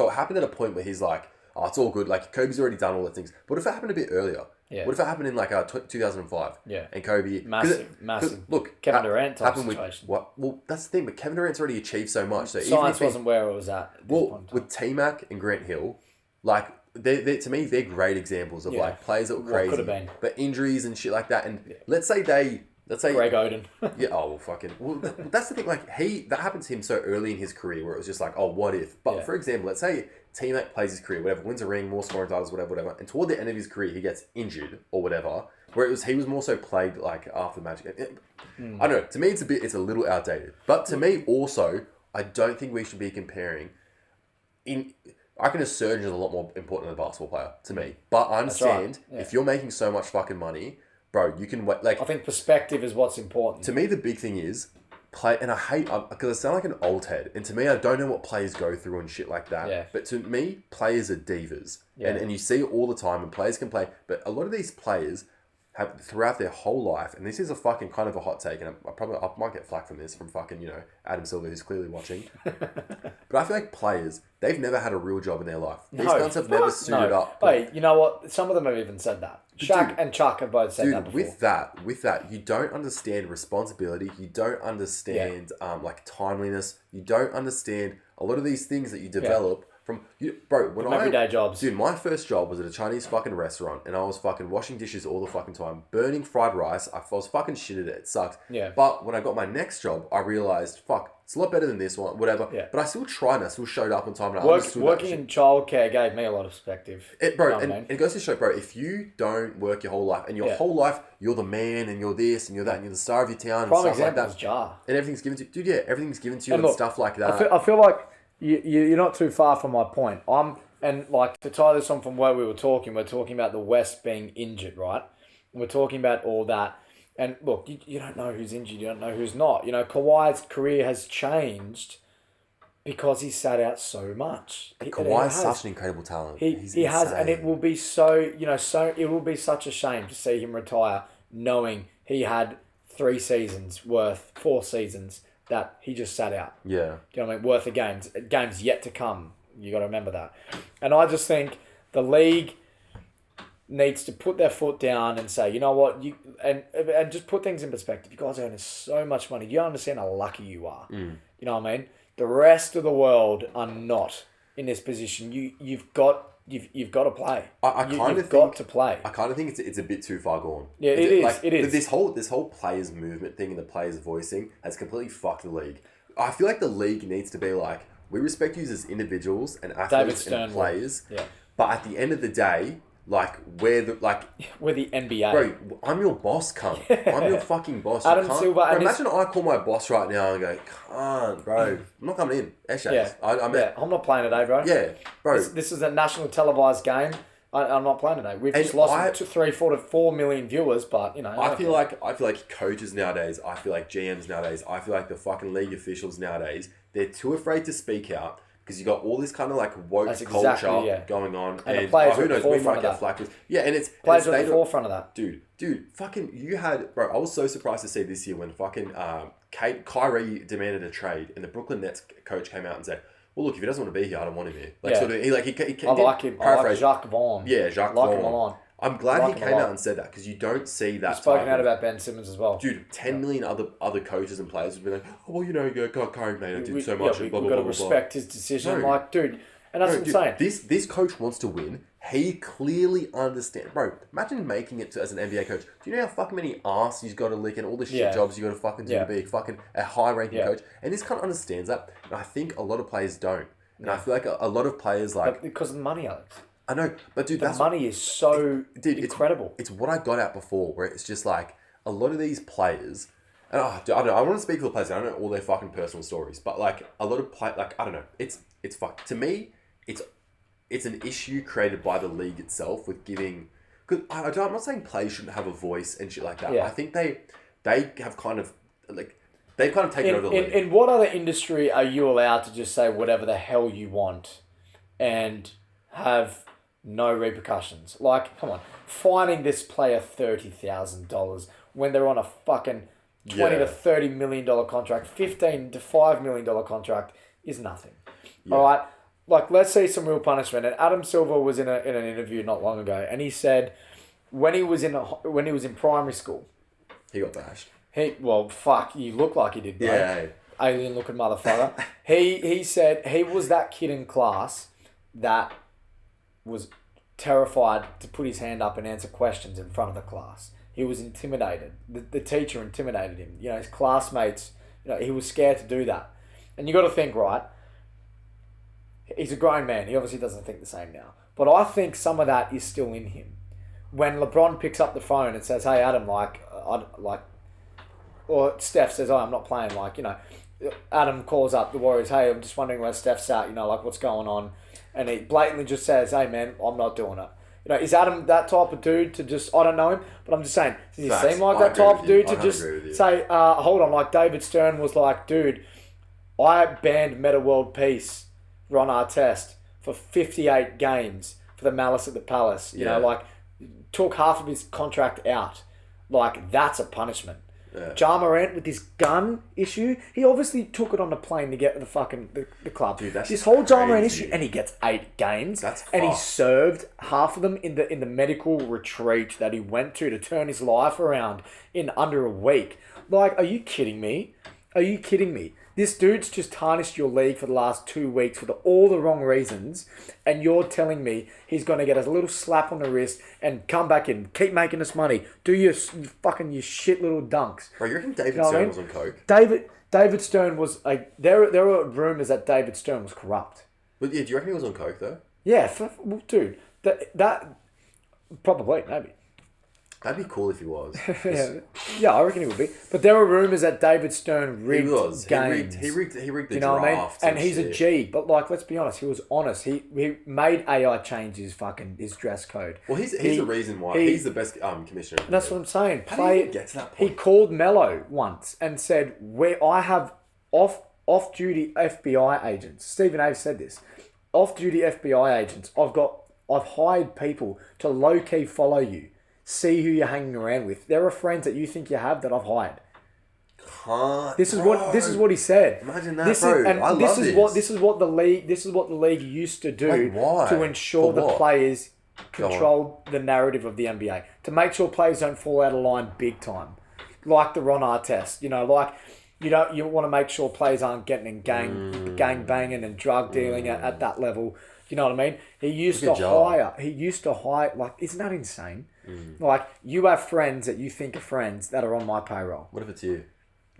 it happened at a point where he's like, oh, it's all good. Like, Kobe's already done all the things. What if it happened a bit earlier? Yeah. What if it happened in like 2005? Yeah. And Kobe... Massive. Look, Kevin Durant type situation. Well, that's the thing, but Kevin Durant's already achieved so much. So Science wasn't where it was at this point. With T-Mac and Grant Hill, like, they're to me, they're great examples of like players that were crazy. Could have been. But injuries and shit like that. And let's say Greg Oden. Yeah, well, that's the thing, like, that happened to him so early in his career where it was just like, oh, what if? But for example, let's say T-Mac plays his career, whatever, wins a ring, more scoring titles, whatever, and toward the end of his career, he gets injured or whatever, where he was more so plagued, like, after Magic. I don't know, to me, it's a little outdated. But to me, also, I don't think we should be comparing... I reckon a surgeon is a lot more important than a basketball player, to me. But I understand, if you're making so much fucking money... Bro, you can like. I think perspective is what's important. To me, the big thing is play, and I hate because I sound like an old head. And to me, I don't know what players go through and shit like that. Yeah. But to me, players are divas, and you see it all the time. And players can play, but a lot of these players have throughout their whole life. And this is a fucking kind of a hot take, and I might get flack from this from fucking Adam Silver, who's clearly watching. But I feel like players, they've never had a real job in their life. These guys have never suited up. Wait, you know what? Some of them have even said that. Shaq and Chuck have both said that before. With that, you don't understand responsibility. You don't understand like timeliness. You don't understand a lot of these things that you develop from everyday jobs. Dude, my first job was at a Chinese fucking restaurant, and I was fucking washing dishes all the fucking time, burning fried rice. I was fucking shit at it. It sucked. Yeah. But when I got my next job, I realized, fuck, it's a lot better than this one, whatever. Yeah. But I still tried and I still showed up on time. And working in childcare gave me a lot of perspective. It goes to show, bro, if you don't work your whole life, and your whole life, you're the man, and you're this, and you're that, and you're the star of your town, and stuff like that. Jar. And everything's given to you. Dude, yeah, everything's given to you and stuff like that. I feel like you're not too far from my point. And like, to tie this on from where we're talking about the West being injured, right? We're talking about all that. And look, you don't know who's injured, you don't know who's not. Kawhi's career has changed because he sat out so much. Kawhi's such an incredible talent. He has, and it will be it will be such a shame to see him retire knowing he had 4 seasons that he just sat out. Yeah. Do you know what I mean? Worth of games yet to come. You got to remember that. And I just think the league needs to put their foot down and say, you know what, and just put things in perspective. You guys are earning so much money. You don't understand how lucky you are. You know what I mean? The rest of the world are not in this position. You've got to play. You've got to play. I kind of think it's a bit too far gone. Yeah, it is. It is. This whole players movement thing and the players voicing has completely fucked the league. I feel like the league needs to be like, we respect you as individuals and athletes and players. Yeah. But at the end of the day, like, we're the NBA. Bro, I'm your boss, cunt. I'm your fucking boss. Adam Silver. Bro, imagine I call my boss right now and go, cunt, bro, I'm not coming in. I'm not playing today, bro. Yeah, bro. This is a national televised game. I'm not playing today. We've just lost 4 million viewers, but I feel like coaches nowadays, I feel like GMs nowadays, I feel like the fucking league officials nowadays, they're too afraid to speak out because you got all this kind of like woke culture going on, and the players who knows, we might get flack. Yeah, and it's players are at the forefront of that. Dude, fucking, you had, bro. I was so surprised to see this year when fucking Kyrie demanded a trade, and the Brooklyn Nets coach came out and said, well, look, if he doesn't want to be here, I don't want him here. Yeah. Sort of, he I like him. I like Jacques Vaughan. Yeah, Jacques like Vaughan. him a lot. I'm glad like he came out and said that because you don't see that. He's spoken out about Ben Simmons as well. Dude, 10 million other coaches and players would be like, oh, well, you know, Curry, mate, I did so much. We've got to respect his decision. No. Like, dude, and that's what I'm saying. This coach wants to win. He clearly understands. Bro, imagine making it as an NBA coach. Do you know how fucking many arse he's got to lick and all the shit jobs you got to fucking do to be fucking a high-ranking coach? And this kind of understands that. And I think a lot of players don't. And I feel like a lot of players like... But because of the money, Alex. I know, but dude, the money is so incredible. It's what I got at before, where it's just like a lot of these players, and I don't know. I want to speak for the players. I don't know all their fucking personal stories, but like a lot of like I don't know. It's to me, it's an issue created by the league itself with giving. Because I'm not saying players shouldn't have a voice and shit like that. Yeah. I think they have kind of like. They've kind of taken over the league. In what other industry are you allowed to just say whatever the hell you want and have no repercussions? Like, come on. Fining this player $30,000 when they're on a fucking $20 to $30 million contract, $15 to $5 million contract is nothing. Yeah. All right? Like, let's see some real punishment. And Adam Silver was in an interview not long ago, and he said when he was in primary school, he got bashed. You look like he did, bro. Yeah. Alien looking motherfucker. He said he was that kid in class that was terrified to put his hand up and answer questions in front of the class. He was intimidated. The teacher intimidated him. You know, his classmates, he was scared to do that. And you got to think, right, he's a grown man. He obviously doesn't think the same now. But I think some of that is still in him. When LeBron picks up the phone and says, hey, Adam, or Steph says, oh, I'm not playing, Adam calls up the Warriors, hey, I'm just wondering where Steph's at, what's going on? And he blatantly just says, hey, man, I'm not doing it. Is Adam that type of dude to just, I don't know him, but I'm just saying, does he seem like that type of dude to just say, hold on, like David Stern was like, dude, I banned Meta World Peace, Ron Artest, for 58 games for the Malice at the Palace. Took half of his contract out. That's a punishment. Yeah. Ja Morant with this gun issue, he obviously took it on the plane to get to the fucking the club. Dude, that's this whole Ja Morant issue, and he gets 8 games. That's and he served half of them in the medical retreat that he went to turn his life around in under a week. Are you kidding me? Are you kidding me? This dude's just tarnished your league for the last 2 weeks for all the wrong reasons, and you're telling me he's going to get a little slap on the wrist and come back and keep making us money. Do your shit little dunks. Bro, you reckon David Stern was on coke? David Stern was there were rumours that David Stern was corrupt. But yeah, do you reckon he was on coke though? Yeah, dude, that probably maybe. That'd be cool if he was. Yeah, I reckon he would be. But there were rumours that David Stern rigged games. He rigged the draft. And he's a G. But let's be honest, he was honest. He made AI change his dress code. Well, he's the reason why. He's the best commissioner. That's what I'm saying. How do you get to that point? He called Mello once and said, "Where I have off-duty FBI agents." Stephen A. said this. Off-duty FBI agents. I've hired people to low-key follow you. See who you're hanging around with. There are friends that you think you have that I've hired. This is what he said. Imagine that, bro. This is what the league used to do to ensure the players control the narrative of the NBA, to make sure players don't fall out of line big time, like the Ron Artest. You want to make sure players aren't getting in gang banging and drug dealing at that level. You know what I mean? He used to hire. Isn't that insane? You have friends that you think are friends that are on my payroll. What if it's you?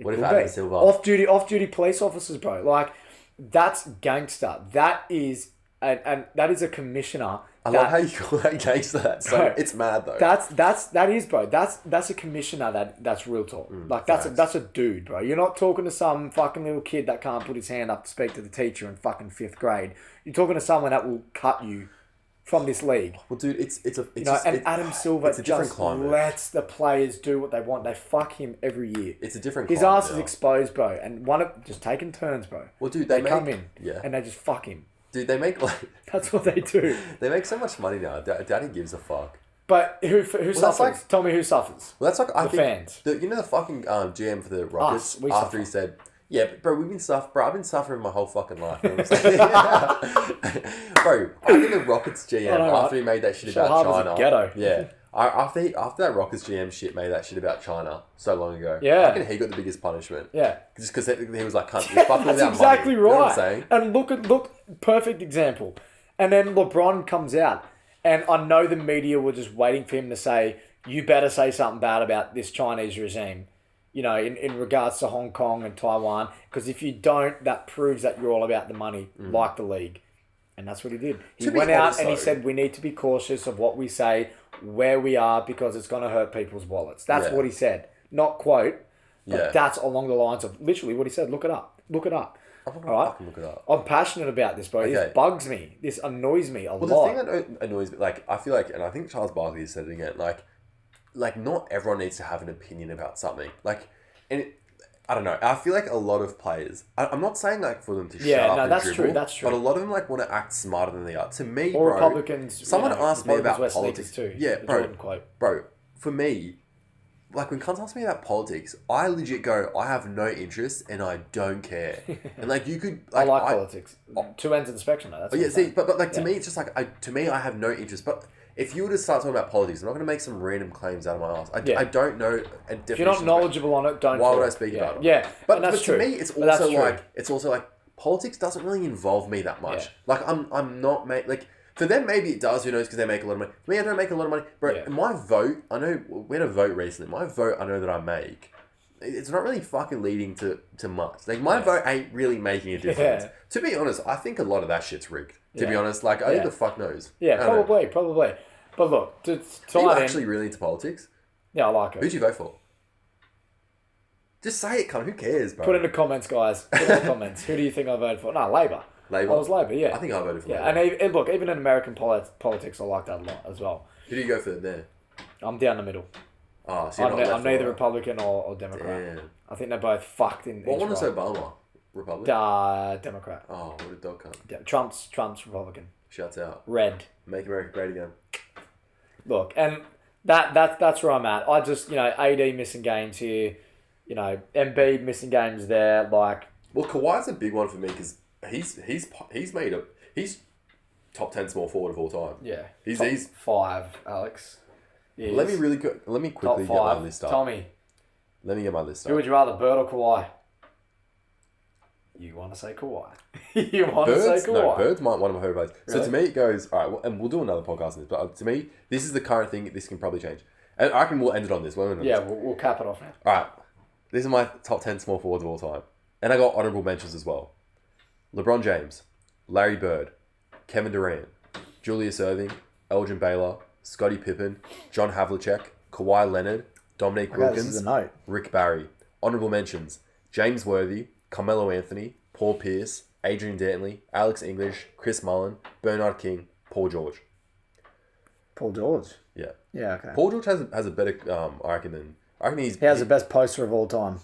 What if Adam Silver? Off-duty police officers, bro. That's gangster. That is that is a commissioner. I love how you call that gangster. It's mad though. That is, bro. That's a commissioner that's real talk. That's a dude, bro. You're not talking to some fucking little kid that can't put his hand up to speak to the teacher in fucking 5th grade. You're talking to someone that will cut you from this league. Well, dude, Adam Silver just lets the players do what they want. They fuck him every year. It's a different climate. His ass is exposed, bro. And just taking turns, bro. Well, dude, they come in and they just fuck him. Dude, they make That's what they do. They make so much money now. Daddy gives a fuck. But who suffers? Tell me who suffers. Well, that's fans. The fucking GM for the Rockets, after he said, Yeah, but bro, I've been suffering my whole fucking life. You know what I'm saying? Bro, I think the Rockets GM, after he made that shit about China. Ghetto. Yeah. After that Rockets GM shit made that shit about China so long ago. Yeah. I reckon he got the biggest punishment. Yeah. Just because he was like, cunt, you're fucking That's without exactly money. right. You know what I'm saying? And look, perfect example. And then LeBron comes out, and I know the media were just waiting for him to say, you better say something bad about this Chinese regime, you know, in regards to Hong Kong and Taiwan, because if you don't, that proves that you're all about the money, like the league. And that's what he did. He went out and he said, we need to be cautious of what we say, where we are, because it's going to hurt people's wallets. That's what he said. Not quote, but that's along the lines of literally what he said. Look it up. Look it up. I'm not gonna fucking look it up. I'm passionate about this, bro. Okay. This bugs me. This annoys me a lot. Well, the thing that annoys me, like, I feel like, and I think Charles Barkley said it again, like not everyone needs to have an opinion about something. Like, and I don't know. I feel like a lot of players. I'm not saying like for them to shut up and that's dribble, true. That's true. But a lot of them like want to act smarter than they are. To me, or bro, Republicans. Someone asked me about politics too. Yeah, bro. For me, like when cunts ask me about politics, I legit go, I have no interest and I don't care. And like you could, like, I like politics. Two ends of the spectrum. Though. That's see, but like to me, it's just like I have no interest. But if you were to start talking about politics, I'm not going to make some random claims out of my ass. I don't know. If you're not knowledgeable on it, don't. Why would I speak about it? Yeah, but to me, it's also like politics doesn't really involve me that much. Yeah. Like I'm not like. For them, maybe it does, who knows, because they make a lot of money. For me, I don't make a lot of money. Bro, my vote, I know, we had a vote recently. My vote, I know that I make. It's not really fucking leading to much. Like, my vote ain't really making a difference. To be honest, I think a lot of that shit's rigged. To be honest, like, who the fuck knows? Yeah, probably. But look, are you actually really into politics? Yeah, I like it. Who'd you vote for? Just say it, cunt. Who cares, bro? Put in the comments, guys. Put in the comments. Who do you think I voted for? No, Labour. I was Labour, yeah. I think I voted for Labour. And look, even in American politics, I like that a lot as well. Who do you go for there? I'm down the middle. Oh, so I'm neither Republican or Democrat. Damn. I think they're both fucked in. What one is Obama? Republican? Democrat. Oh, what a dog cunt. Trump's Republican. Shuts out. Red. Make America great again. Look, and that's where I'm at. I just, AD missing games here, Embiid missing games there. Like, well, Kawhi's a big one for me because he's top 10 small forward of all time. Yeah, he's 5, Alex. Let me quickly get my list up. Tommy. Let me get my list up. Who would you rather, Bird or Kawhi? You want to say Kawhi? You want to say Kawhi? No, Bird's one of my favorite players. Really? So to me, it goes, all right, well, and we'll do another podcast on this, but to me, this is the current thing. This can probably change. And I reckon we'll end it on this. We'll cap it off now. All right. These are my top 10 small forwards of all time. And I got honourable mentions as well. LeBron James, Larry Bird, Kevin Durant, Julius Erving, Elgin Baylor, Scottie Pippen, John Havlicek, Kawhi Leonard, Dominique Wilkins, Rick Barry. Honourable mentions, James Worthy, Carmelo Anthony, Paul Pierce, Adrian Dantley, Alex English, Chris Mullin, Bernard King, Paul George. Paul George? Yeah. Yeah, okay. Paul George has a better, I reckon he has the best poster of all time.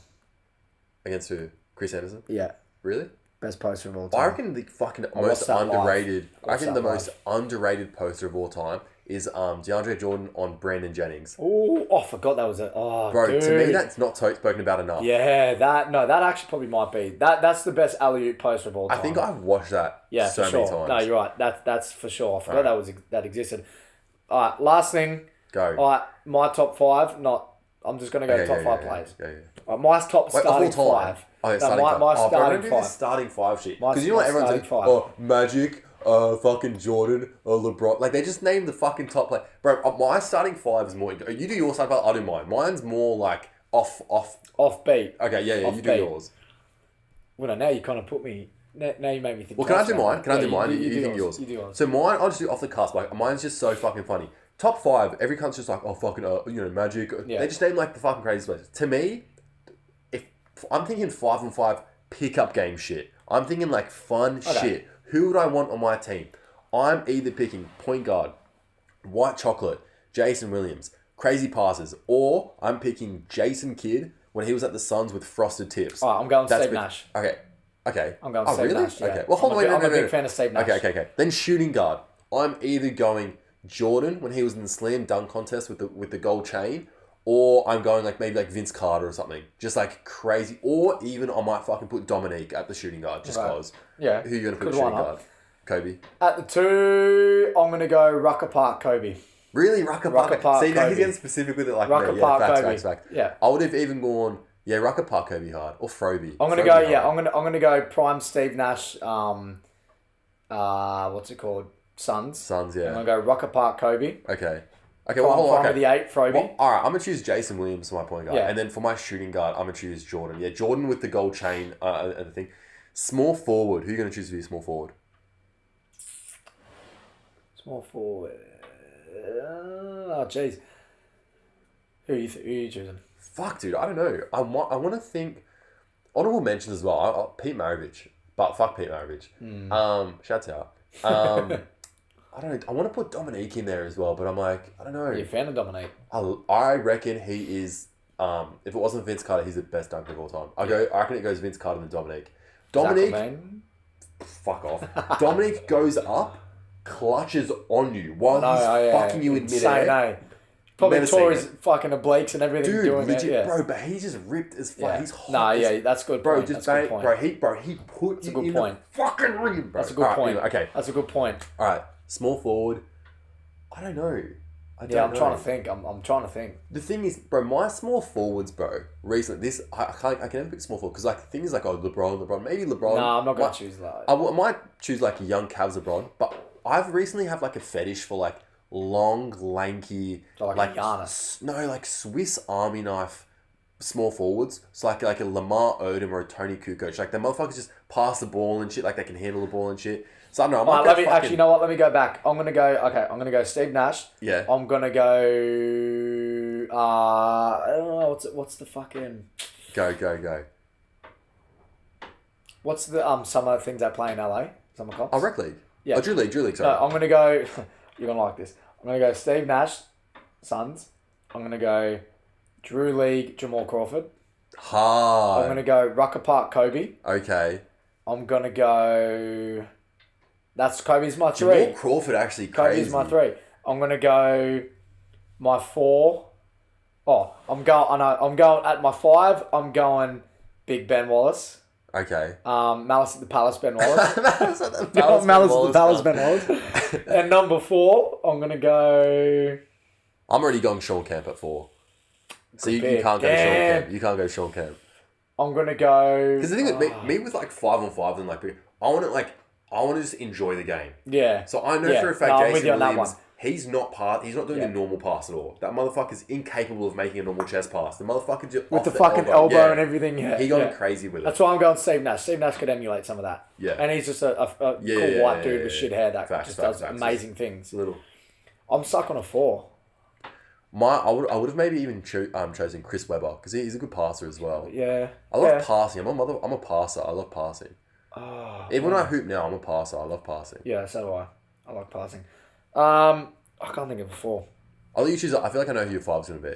Against who? Chris Anderson? Yeah. Really? Best poster of all time. I reckon the fucking most underrated. I reckon the most underrated poster of all time is DeAndre Jordan on Brandon Jennings. Oh, I forgot that was it. Oh, bro, dude. To me that's not spoken about enough. Yeah, that actually probably might be. That's the best alley-oop poster of all time. I think I've watched that so many times. No, you're right. That's for sure. I forgot that existed. All right, last thing. Go. All right, my top 5. I'm just gonna go top 5 players. Yeah. All right, my top starting 5. Oh, yeah, my starting 5. Starting 5 shit. Because you know what everyone's like, oh, Magic, fucking Jordan, LeBron. Like, they just named the fucking top player. Bro, my starting 5 is more... You do your starting 5, I do mine. Mine's more like Offbeat. Okay, yeah, you do yours. Well, now you kind of put me... Now you made me think... Well, can I do mine? Can I do mine? You think yours. You do yours. So mine, I'll just do off the cusp. Like, mine's just so fucking funny. Top 5, every cunt's just like, oh, fucking, Magic. Yeah. They just name like the fucking craziest players. To me, if I'm thinking 5-on-5 pickup game shit. I'm thinking like fun shit. Who would I want on my team? I'm either picking point guard, White Chocolate, Jason Williams, crazy passes, or I'm picking Jason Kidd when he was at the Suns with frosted tips. Oh, I'm going Steve Nash. Okay. I'm going Steve Nash. Yeah. Okay. Well, hold on. I'm a big fan of Steve Nash. Okay. Then shooting guard. I'm either going Jordan when he was in the slam dunk contest with the gold chain, Or I'm going like maybe like Vince Carter or something. Just like crazy. Or even I might fucking put Dominique at the shooting guard just cause. Yeah. Who are you going to put shooting guard? Kobe. At the 2, I'm going to go Rucker Park Kobe. Really? Rucker Park? See, now he's getting specific with it like Rucker Park Kobe. Facts. Yeah. I would have even gone, Rucker Park Kobe hard. Or Froby. I'm going to go, I'm going to go prime Steve Nash, what's it called? Suns. Suns, yeah. I'm going to go Rucker Park Kobe. Okay, well, hold on. The 8, Froby. Well, all right, I'm going to choose Jason Williams for my point guard. Yeah. And then for my shooting guard, I'm going to choose Jordan. Yeah, Jordan with the gold chain and the thing. Small forward. Who are you going to choose to be small forward? Small forward. Oh, jeez. Who are you choosing? Fuck, dude. I don't know. I want to think... Honorable mentions as well. Pete Maravich. But fuck Pete Maravich. Shouts out. I don't know. I want to put Dominique in there as well, but I'm like, I don't know. You're a fan of Dominique? I reckon he is. If it wasn't Vince Carter, he's the best dunker of all time. I reckon it goes Vince Carter and Dominique. Dominique, fuck off. Dominique goes up, clutches on you while he's fucking you in midair. No. Probably tore his fucking obliques and everything. Dude, doing legit, it, bro. But he's just ripped as fuck. Yeah. He's hot. That's good. Bro, point. just that's good point. Bro, he put you in the fucking ring, bro. That's a good point. Anyway, okay, that's a good point. All right, small forward. I don't know. I'm trying to think. I'm trying to think. The thing is, bro, my small forwards, bro. Recently, I can never pick small forward because like things like LeBron, maybe LeBron. No, I'm not gonna choose that. I might choose like a young Cavs LeBron, but I've recently have like a fetish for like long, lanky, like Giannis. No, like Swiss Army knife small forwards. It's like a Lamar Odom or a Tony Kukoc. Like the motherfuckers just pass the ball and shit. Like they can handle the ball and shit. So I don't know. Actually, you know what? Let me go back. I'm gonna go Steve Nash. Yeah. I'm gonna go. I don't know. What's the fucking? Go. What's the summer things they play in LA? Summer comps. Oh, Rec League. Yeah. Oh, Drew League. Sorry. No, I'm gonna go. You're gonna like this. I'm gonna go Steve Nash, Suns. I'm gonna go Drew League, Jamal Crawford. Hard. I'm gonna go Rucker Park, Kobe. Okay. I'm gonna go. That's Kobe's my 3. Jamal Crawford actually crazy. Kobe's my 3. I'm gonna go my 4. I'm going at my 5. I'm going Big Ben Wallace. Okay. Malice at the Palace Ben Wallace. Malice at the Palace Ben Wallace. And number 4, I'm gonna go. I'm already going Sean Kemp at 4. So you can't go Sean Kemp. You can't go Sean Kemp. I'm gonna go. Because the thing with me with like 5-on-5 and like I want to just enjoy the game. Yeah. So I know for a fact Jason Williams, he's not doing the normal pass at all. That motherfucker's incapable of making a normal chest pass. The motherfucker just with the fucking elbow and everything. Yeah. He got crazy with it. That's why I'm going Steve Nash. Steve Nash could emulate some of that. Yeah. And he's just a cool white dude with shit hair that does amazing things. I'm stuck on a 4. I would have maybe even chosen Chris Webber because he's a good passer as well. Yeah. I love passing. I'm a passer. I love passing. Oh, even when I hoop now, I'm a passer. I love passing. Yeah, so do I. I like passing. I can't think of a 4. I'll let you choose. I feel like I know who your 5's going to be.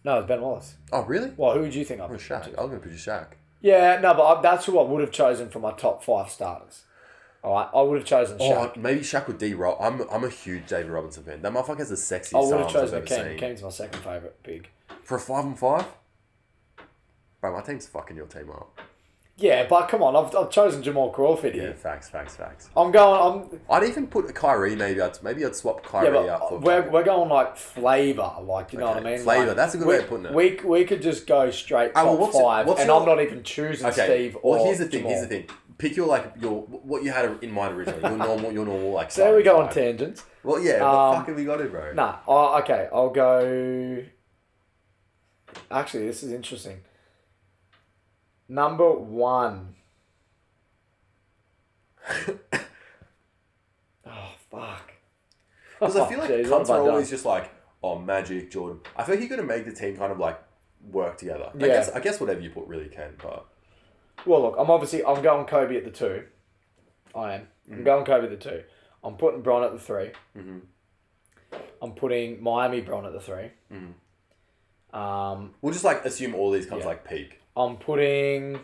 No, it's Ben Wallace. Oh, really? Well, who would you think I'm Shaq. I was going to put you Shaq. Yeah, no, but that's who I would have chosen for my top 5 starters. All right, I would have chosen Shaq. Maybe Shaq with D-Rob. I'm a huge David Robinson fan. That motherfucker has the sexiest arms I've ever seen. I would have chosen Ken. Ken's my second favourite big. For a 5-on-5? Bro, my team's fucking your team up. Yeah, but come on, I've chosen Jamal Crawford here. Yeah, facts. I'd even put Kyrie. Maybe I'd swap Kyrie out for. We're going like flavour, like you know what I mean. Flavour. Like, that's a good way of putting it. We could just go straight top 5, and I'm not even choosing Steve. Well, here's the thing. Pick your what you had in mind originally. Your normal like. So we go on tangents. Well, yeah. What the fuck have we got it, bro? Nah. Okay. I'll go. Actually, this is interesting. Number 1. Oh, fuck. Because I feel like cunts are always just like, Magic, Jordan. I feel like you're going to make the team kind of like work together. Yeah. I guess whatever you put really can, but... Well, look, I'm going Kobe at the 2. I am. Mm-hmm. I'm going Kobe at the 2. I'm putting Bron at the 3. Mm-hmm. I'm putting Miami Bron at the 3. Mm-hmm. We'll just like assume all these comes like peak. I'm putting...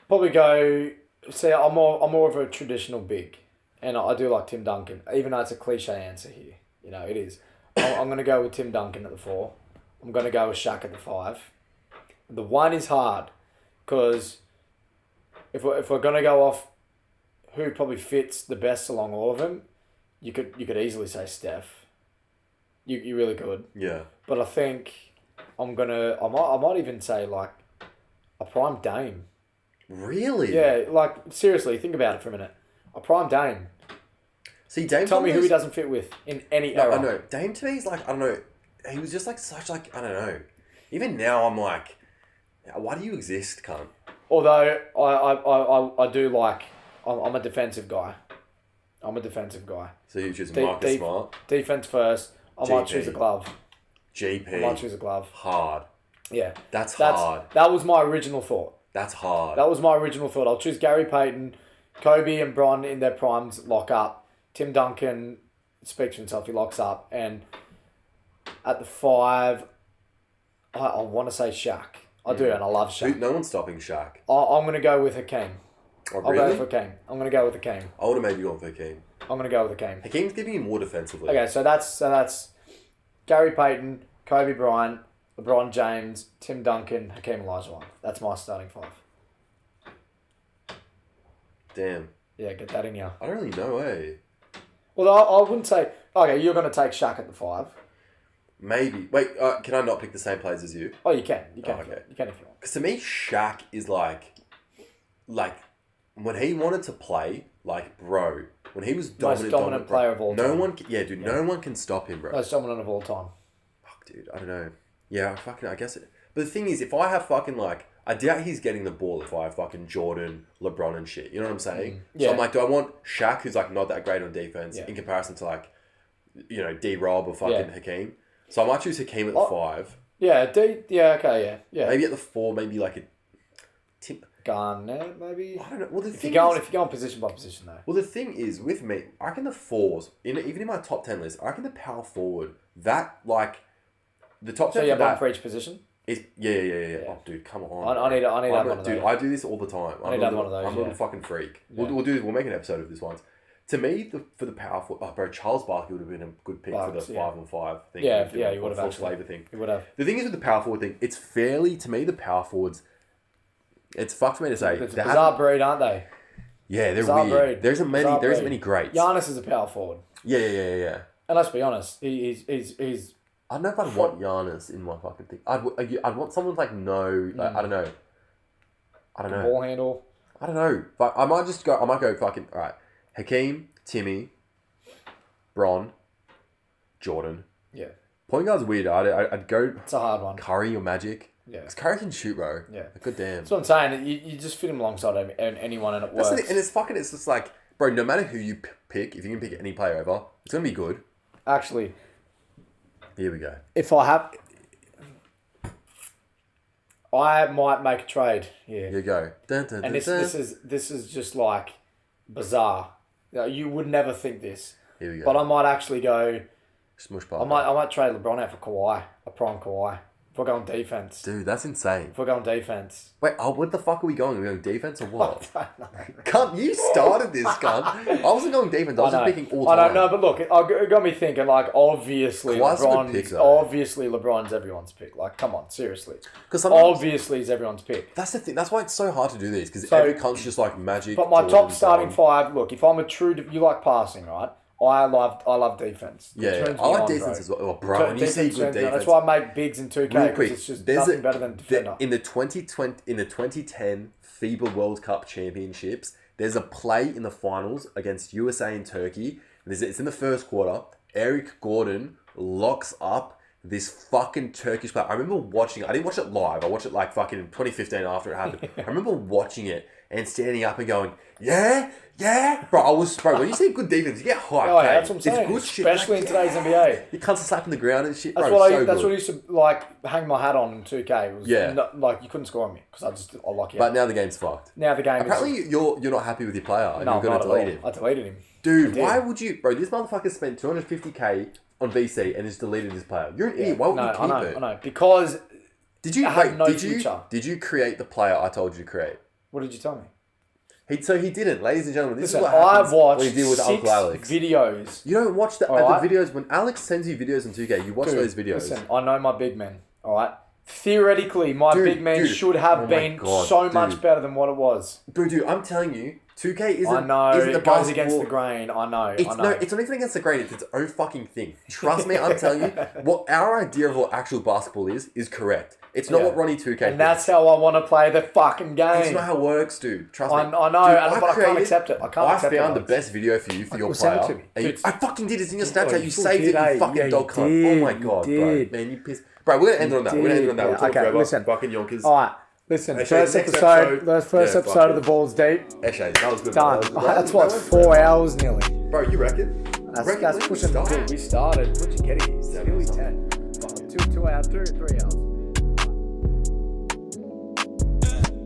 Probably go... See, I'm more of a traditional big. And I do like Tim Duncan, even though it's a cliche answer here. You know, it is. I'm going to go with Tim Duncan at the 4. I'm going to go with Shaq at the 5. The 1 is hard because if we're going to go off who probably fits the best along all of them, you could easily say Steph. You really could. Yeah. But I think I might even say like a prime Dame. Really? Yeah, like seriously, think about it for a minute. A prime Dame. See, Dame. Tell me who he doesn't fit with in any era. I know. Dame to me is like, I don't know. He was just like such like, I don't know. Even now I'm like, why do you exist, cunt? Although I do like, I'm a defensive guy. So you choose Marcus Smart? Defense first. I might choose a glove. GP. I might choose a glove. Hard. Yeah. That's hard. That was my original thought. That's hard. I'll choose Gary Payton, Kobe and Bron in their primes lock up. Tim Duncan speaks for himself. He locks up. And at the 5, I want to say Shaq. I do, and I love Shaq. No one's stopping Shaq. I'm going to go with Hakeem. Oh, really? I'll go for Hakeem. I'm going to go with Hakeem. I would have maybe gone for Hakeem. I'm going to go with Hakeem. Hakeem's giving you more defensively. Okay, so that's Gary Payton, Kobe Bryant, LeBron James, Tim Duncan, Hakeem Olajuwon. That's my starting 5. Damn. Yeah, get that in here. I don't really know, eh? Well, I wouldn't say... Okay, you're going to take Shaq at the 5. Maybe. Wait, can I not pick the same players as you? Oh, you can. You can, okay. You can if you want. Because to me, Shaq is like, when he wanted to play, like, bro, when he was dominant player of all time. No one can stop him, bro. Most dominant of all time. Fuck, dude, I don't know. Yeah, I guess it. But the thing is, if I have fucking, like, I doubt he's getting the ball if I have fucking Jordan, LeBron and shit. You know what I'm saying? Yeah. So I'm like, do I want Shaq, who's, like, not that great on defense, in comparison to, like, you know, D-Rob or fucking Hakeem? So I might choose Hakeem at the 5. Yeah, okay, yeah. Maybe at the 4, maybe like a Tim Garnett, maybe. I don't know. Well, if you're going position by position though. Well, the thing is with me, I reckon the 4s, even in my top 10 list, I reckon the power forward that like the top 10. So you have one for each position. Is yeah. Oh, dude, come on. I need one of those. Dude, I do this all the time. I need one of those. I'm a little fucking freak. Yeah. We'll make an episode of this once. To me, for the power forward, bro, Charles Barkley would have been a good pick for the 5-on-5 thing. Yeah, you would have actually. Flavor thing. You would have. The thing is with the power forward thing, it's fairly, to me, the power forwards, it's fucked for me to say. It's a bizarre breed, aren't they? Yeah, they're bizarre weird. Breed. There isn't many greats. Giannis is a power forward. Yeah. And let's be honest, he's. I don't know if I'd want Giannis in my fucking thing. I'd want someone like I don't know. Ball handle. I don't know. But I might go fucking alright. Hakeem, Timmy, Bron, Jordan. Yeah. Point guard's weird. I'd go. It's a hard one. Curry or Magic. Yeah. Because Curry can shoot, bro. Yeah. Like, good damn. That's what I'm saying. You just fit him alongside anyone and it works. And it's just like, bro, no matter who you pick, if you can pick any player over, it's going to be good. Actually. Here we go. If I have... I might make a trade here. Here you go. And this is just like bizarre. You would never think this. Here we go. But I might actually go... Smush part. I might trade LeBron out for Kawhi. A prime Kawhi. If we're going defense. Dude, that's insane. If we're going defense. Wait, what the fuck are we going? Are we going defense or what? I don't know. Cunt, you started this, cunt. I wasn't going defense. I was just picking all time. I don't know, but look, it got me thinking, like, obviously LeBron's everyone's pick. Like, come on, seriously. Obviously he's everyone's pick. That's the thing. That's why it's so hard to do these, because every cunt's just like Magic. But my top starting 5, look, if I'm a true... You like passing, right? I love defense. Yeah, I like defense as well. Oh, bro, when you see good defense, that's why I make bigs in 2K, because it's just nothing better than defender. In the 2010 FIBA World Cup Championships, there's a play in the finals against USA and Turkey. It's in the first quarter. Eric Gordon locks up this fucking Turkish player. I remember watching it. I didn't watch it live. I watched it like fucking 2015 after it happened. I remember watching it and standing up and going, yeah. Bro, when you see good defense, you get hyped. Oh, yeah, that's what I'm saying. It's good shit. Especially in today's NBA. You can't slap in the ground and shit, That's bro. what I used to like hang my hat on in 2K. It was like you couldn't score on me because I like it. But now the game's fucked. Apparently you're not happy with your player and you're going to delete him. I deleted him. Dude, why would you... Bro, this motherfucker spent 250k on VC and just deleted his player. You're an idiot. Why would you keep it? I know. Because did you have no future. Did you create the player I told you to create? What did you tell me? So he didn't, ladies and gentlemen. This Listen, is what happens I watched when you deal with 6 Uncle Alex. videos. You don't watch the Alright? videos when Alex sends you videos on 2K. You watch those videos. Listen, I know my big man. All right. Theoretically, my big man should have been much better than what it was. Dude, I'm telling you, 2K isn't. I know isn't it goes against the grain. I know. It's not even against the grain. It's its own fucking thing. Trust me, I'm telling you, what our idea of what actual basketball is correct. It's not what Ronnie 2K. And that's how I want to play the fucking game. It's not how it works, dude. Trust me. I know, but I can't accept it. I found the best video for you for your player. I fucking did. It's in your Snapchat. You saved it. You fucking dog cunt. Oh my god, bro. Man, you pissed. Bro, we're gonna end on that. We're gonna end on that. We'll talk forever. Listen. Fucking yonkers. All right. Listen, first episode of The Balls Deep. Actually, that was good. Done. That's what, 4 hours nearly. Bro, you reckon? That's pushing. We started. What'd you get here? Nearly 10. 2 hours, 3 hours.